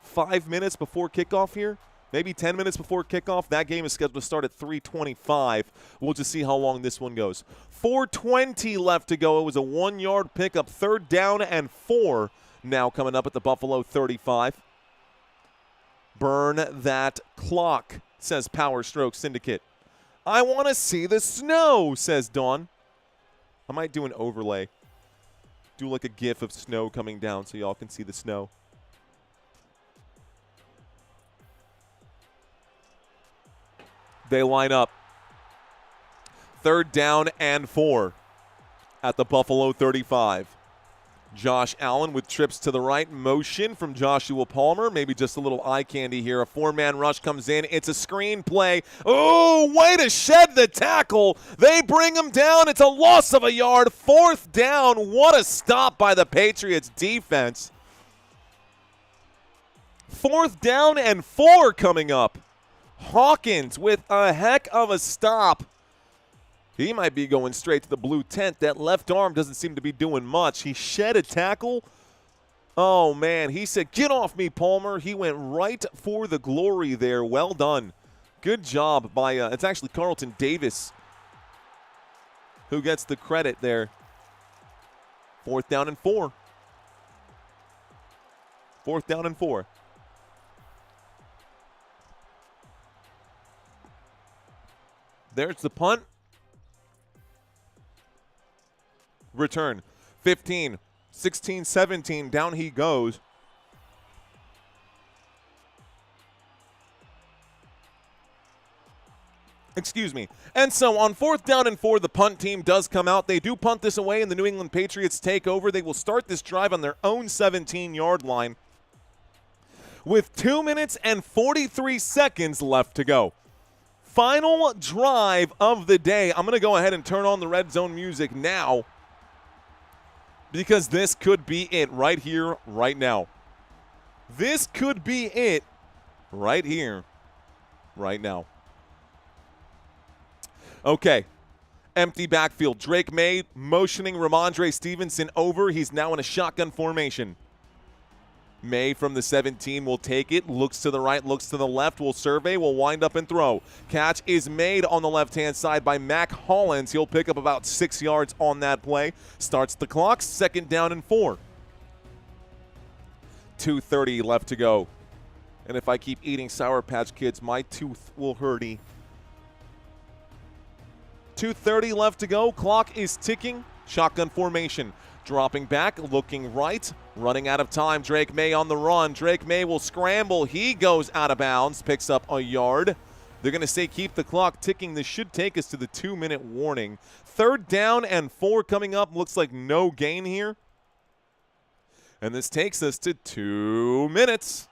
5 minutes before kickoff here. Maybe 10 minutes before kickoff. That game is scheduled to start at 3:25. We'll just see how long this one goes. 4:20 left to go. It was a 1-yard pickup. 3rd down and 4 now coming up at the Buffalo 35. Burn that clock, says Power Stroke Syndicate. I want to see the snow, says Dawn. I might do an overlay. Do like a gif of snow coming down so y'all can see the snow. They line up. 3rd down and 4 at the Buffalo 35. Josh Allen with trips to the right. Motion from Joshua Palmer. Maybe just a little eye candy here. A 4-man rush comes in. It's a screen play. Oh, way to shed the tackle. They bring him down. It's a loss of a yard. 4th down. What a stop by the Patriots defense. 4th down and 4 coming up. Hawkins with a heck of a stop. He might be going straight to the blue tent. That left arm doesn't seem to be doing much. He shed a tackle. Oh, man. He said, get off me, Palmer. He went right for the glory there. Well done. Good job by, it's actually Carlton Davis who gets the credit there. 4th down and 4. 4th down and 4. There's the punt. Return. 15, 16, 17. Down he goes. Excuse me. And so on 4th down and 4, the punt team does come out. They do punt this away, and the New England Patriots take over. They will start this drive on their own 17-yard line with 2 minutes and 43 seconds left to go. Final drive of the day. I'm going to go ahead and turn on the red zone music now because this could be it right here, right now. This could be it right here, right now. Okay. Empty backfield. Drake Maye motioning Ramondre Stevenson over. He's now in a shotgun formation. Maye from the 17 will take it, looks to the right, looks to the left, will survey, will wind up and throw. Catch is made on the left-hand side by Mac Hollins. He'll pick up about 6 yards on that play. Starts the clock, 2nd down and 4. 2:30 left to go. And if I keep eating Sour Patch Kids, my tooth will hurty. 2:30 left to go. Clock is ticking. Shotgun formation. Dropping back, looking right, running out of time. Drake Maye on the run. Drake Maye will scramble. He goes out of bounds, picks up a yard. They're going to say keep the clock ticking. This should take us to the 2-minute warning. 3rd down and 4 coming up. Looks like no gain here. And this takes us to 2 minutes.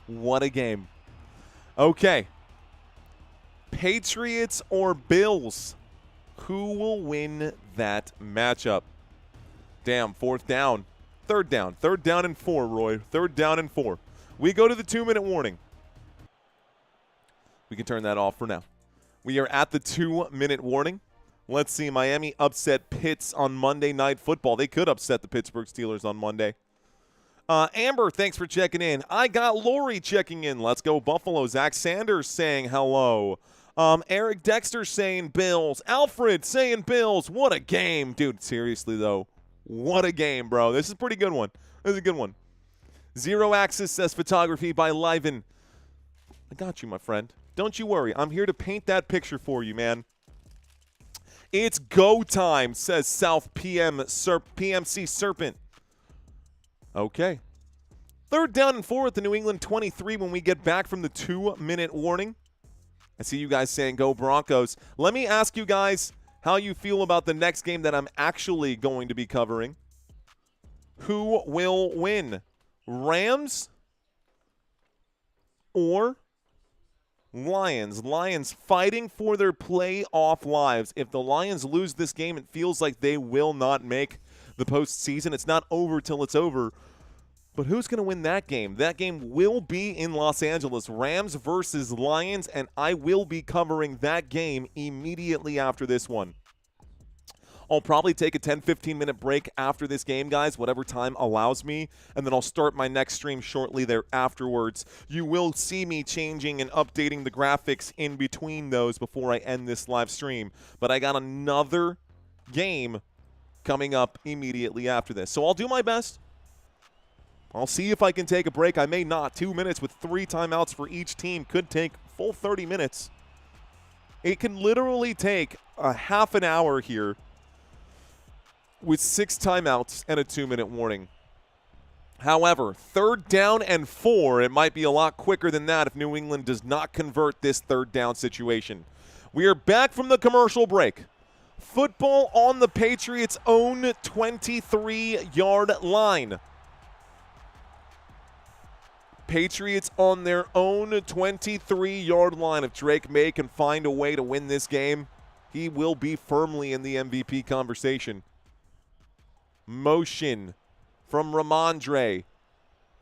What a game. Okay. Patriots or Bills? Who will win that matchup? Damn, 4th down. 3rd down. 3rd down and 4, Roy. 3rd down and 4. We go to the 2-minute warning. We can turn that off for now. We are at the 2-minute warning. Let's see. Miami upset Pitts on Monday Night Football. They could upset the Pittsburgh Steelers on Monday. Amber, thanks for checking in. I got Lori checking in. Let's go Buffalo. Zach Sanders saying hello. Eric Dexter saying Bills. Alfred saying Bills. What a game. Dude, seriously, though. What a game, bro. This is a pretty good one. This is a good one. Zero Axis says photography by Liven. I got you, my friend. Don't you worry. I'm here to paint that picture for you, man. It's go time, says South PMC Serpent. Okay. 3rd down and 4 at the New England 23 when we get back from the 2-minute warning. I see you guys saying go Broncos. Let me ask you guys how you feel about the next game that I'm actually going to be covering. Who will win? Rams or Lions? Lions fighting for their playoff lives. If the Lions lose this game, it feels like they will not make the postseason. It's not over till it's over. But who's going to win that game? That game will be in Los Angeles. Rams versus Lions, and I will be covering that game immediately after this one. I'll probably take a 10-15 minute break after this game, guys, whatever time allows me, and then I'll start my next stream shortly there afterwards. You will see me changing and updating the graphics in between those before I end this live stream. But I got another game coming up immediately after this. So I'll do my best. I'll see if I can take a break. I may not. 2 minutes with 3 timeouts for each team could take full 30 minutes. It can literally take a half an hour here with 6 timeouts and a 2-minute warning. However, 3rd down and 4, it might be a lot quicker than that if New England does not convert this 3rd down situation. We are back from the commercial break. Football on the Patriots' own 23-yard line. Patriots on their own 23-yard line. If Drake Maye can find a way to win this game, he will be firmly in the MVP conversation. Motion from Ramondre.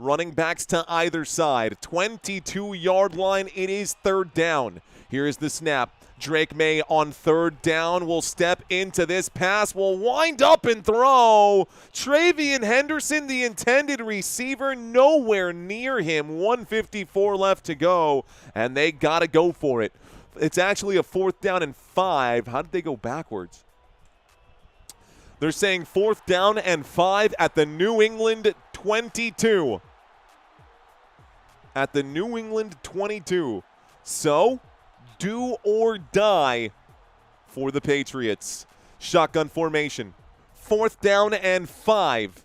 Running backs to either side. 22-yard line. It is 3rd down. Here is the snap. Drake Maye on 3rd down will step into this pass, will wind up and throw. Travian Henderson, the intended receiver, nowhere near him. 1:54 left to go, and they got to go for it. It's actually a 4th down and 5. How did they go backwards? They're saying 4th down and 5 at the New England 22. At the New England 22. So, do or die for the Patriots. Shotgun formation. 4th down and 5.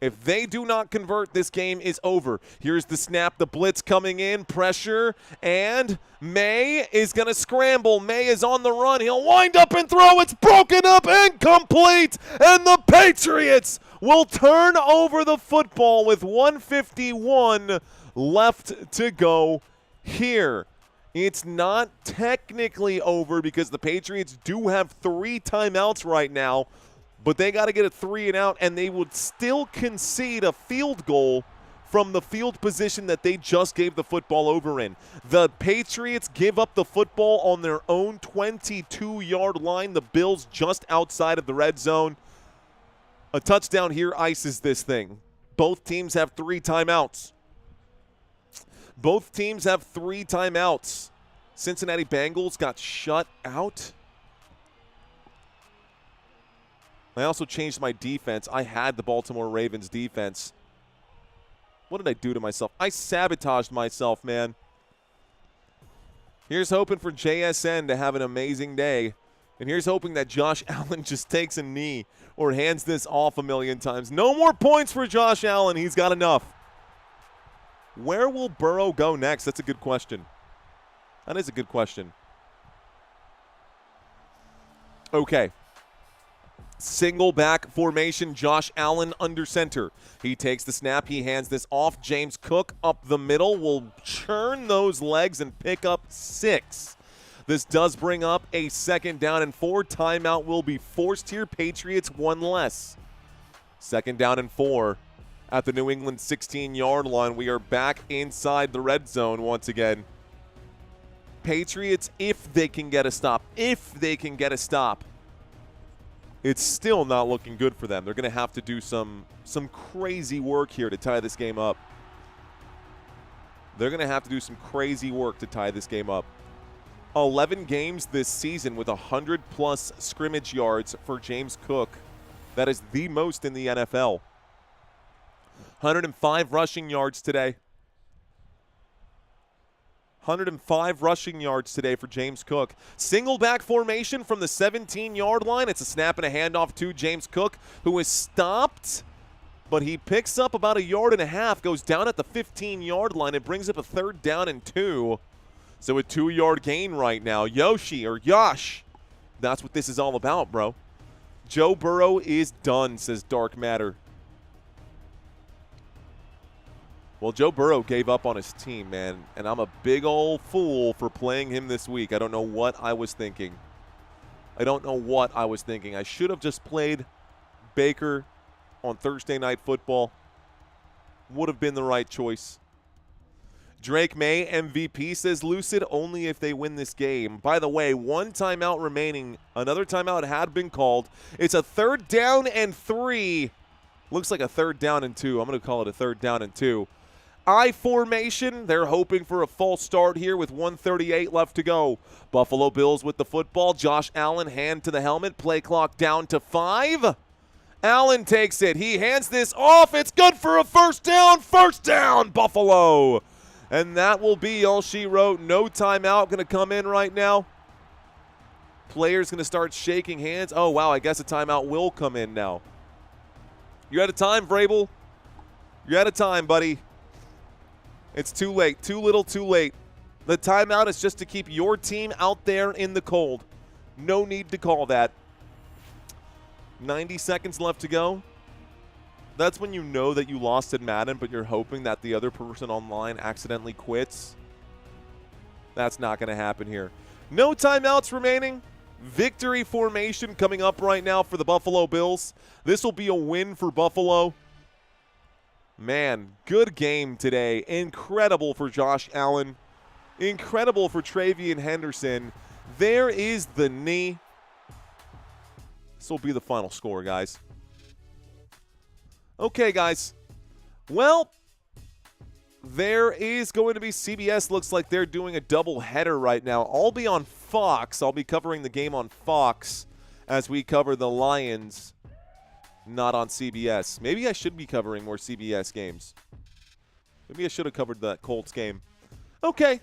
If they do not convert, this game is over. Here's the snap, the blitz coming in, pressure, and Maye is going to scramble. Maye is on the run. He'll wind up and throw. It's broken up and complete, and the Patriots will turn over the football with 1:51 left to go here. It's not technically over because the Patriots do have 3 timeouts right now, but they got to get a 3 and out, and they would still concede a field goal from the field position that they just gave the football over in. The Patriots give up the football on their own 22-yard line. The Bills just outside of the red zone. A touchdown here ices this thing. Both teams have 3 timeouts. Both teams have 3 timeouts. Cincinnati Bengals got shut out. I also changed my defense. I had the Baltimore Ravens defense. What did I do to myself? I sabotaged myself, man. Here's hoping for JSN to have an amazing day. And here's hoping that Josh Allen just takes a knee or hands this off a million times. No more points for Josh Allen. He's got enough. Where will Burrow go next? That's a good question. That is a good question. Okay. Single back formation, Josh Allen under center. He takes the snap. He hands this off. James Cook up the middle will churn those legs and pick up 6. This does bring up a 2nd down and 4. Timeout will be forced here. Patriots 1 less. 2nd down and 4. At the New England 16-yard line, we are back inside the red zone once again. Patriots, if they can get a stop, it's still not looking good for them. They're going to have to do some crazy work here to tie this game up. 11 games this season with 100-plus scrimmage yards for James Cook. That is the most in the NFL. 105 rushing yards today. 105 rushing yards today for James Cook. Single back formation from the 17-yard line. It's a snap and a handoff to James Cook, who is stopped, but he picks up about 1.5 yards, goes down at the 15-yard line. It brings up a 3rd down and 2. So a 2-yard gain right now. Yosh. That's what this is all about, bro. Joe Burrow is done, says Dark Matter. Well, Joe Burrow gave up on his team, man, and I'm a big old fool for playing him this week. I don't know what I was thinking. I should have just played Baker on Thursday Night Football. Would have been the right choice. Drake Maye, MVP, says Lucid, only if they win this game. By the way, 1 timeout remaining. Another timeout had been called. It's a 3rd down and 3. Looks like a 3rd down and 2. I'm going to call it a 3rd down and 2. I formation. They're hoping for a false start here with 1:38 left to go. Buffalo Bills with the football. Josh Allen, hand to the helmet. Play clock down to 5. Allen takes it. He hands this off. It's good for a first down. First down, Buffalo. And that will be all she wrote. No timeout going to come in right now. Players going to start shaking hands. Oh, wow, I guess a timeout will come in now. You're out of time, Vrabel. You're out of time, buddy. It's too late. Too little, too late. The timeout is just to keep your team out there in the cold. No need to call that. 90 seconds left to go. That's when you know that you lost in Madden, but you're hoping that the other person online accidentally quits. That's not going to happen here. No timeouts remaining. Victory formation coming up right now for the Buffalo Bills. This will be a win for Buffalo. Man, good game today. Incredible for Josh Allen. Incredible for Travian Henderson. There is the knee. This will be the final score, guys. Okay, guys. Well, there is going to be CBS. Looks like they're doing a double header right now. I'll be on Fox. I'll be covering the game on Fox as we cover the Lions, not on CBS. Maybe I should be covering more CBS games. Maybe I should have covered that Colts game. Okay.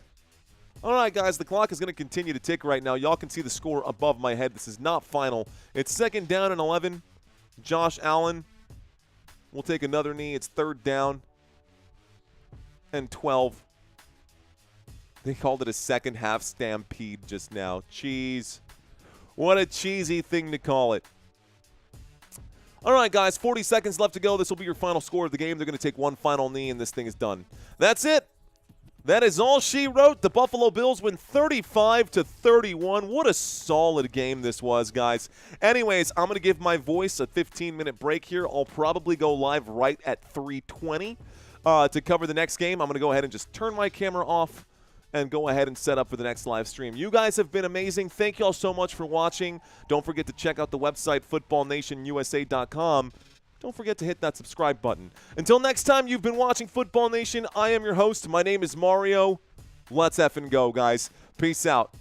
All right, guys, the clock is going to continue to tick right now. Y'all can see the score above my head. This is not final. It's second down and 11. Josh Allen will take another knee. It's third down and 12. They called it a second half stampede just now. Cheese. What a cheesy thing to call it. All right, guys, 40 seconds left to go. This will be your final score of the game. They're going to take one final knee, and this thing is done. That's it. That is all she wrote. The Buffalo Bills win 35-31. What a solid game this was, guys. Anyways, I'm going to give my voice a 15-minute break here. I'll probably go live right at 3:20 to cover the next game. I'm going to go ahead and just turn my camera off and go ahead and set up for the next live stream. You guys have been amazing. Thank you all so much for watching. Don't forget to check out the website, footballnationusa.com. Don't forget to hit that subscribe button. Until next time, you've been watching Football Nation. I am your host. My name is Mario. Let's effing go, guys. Peace out.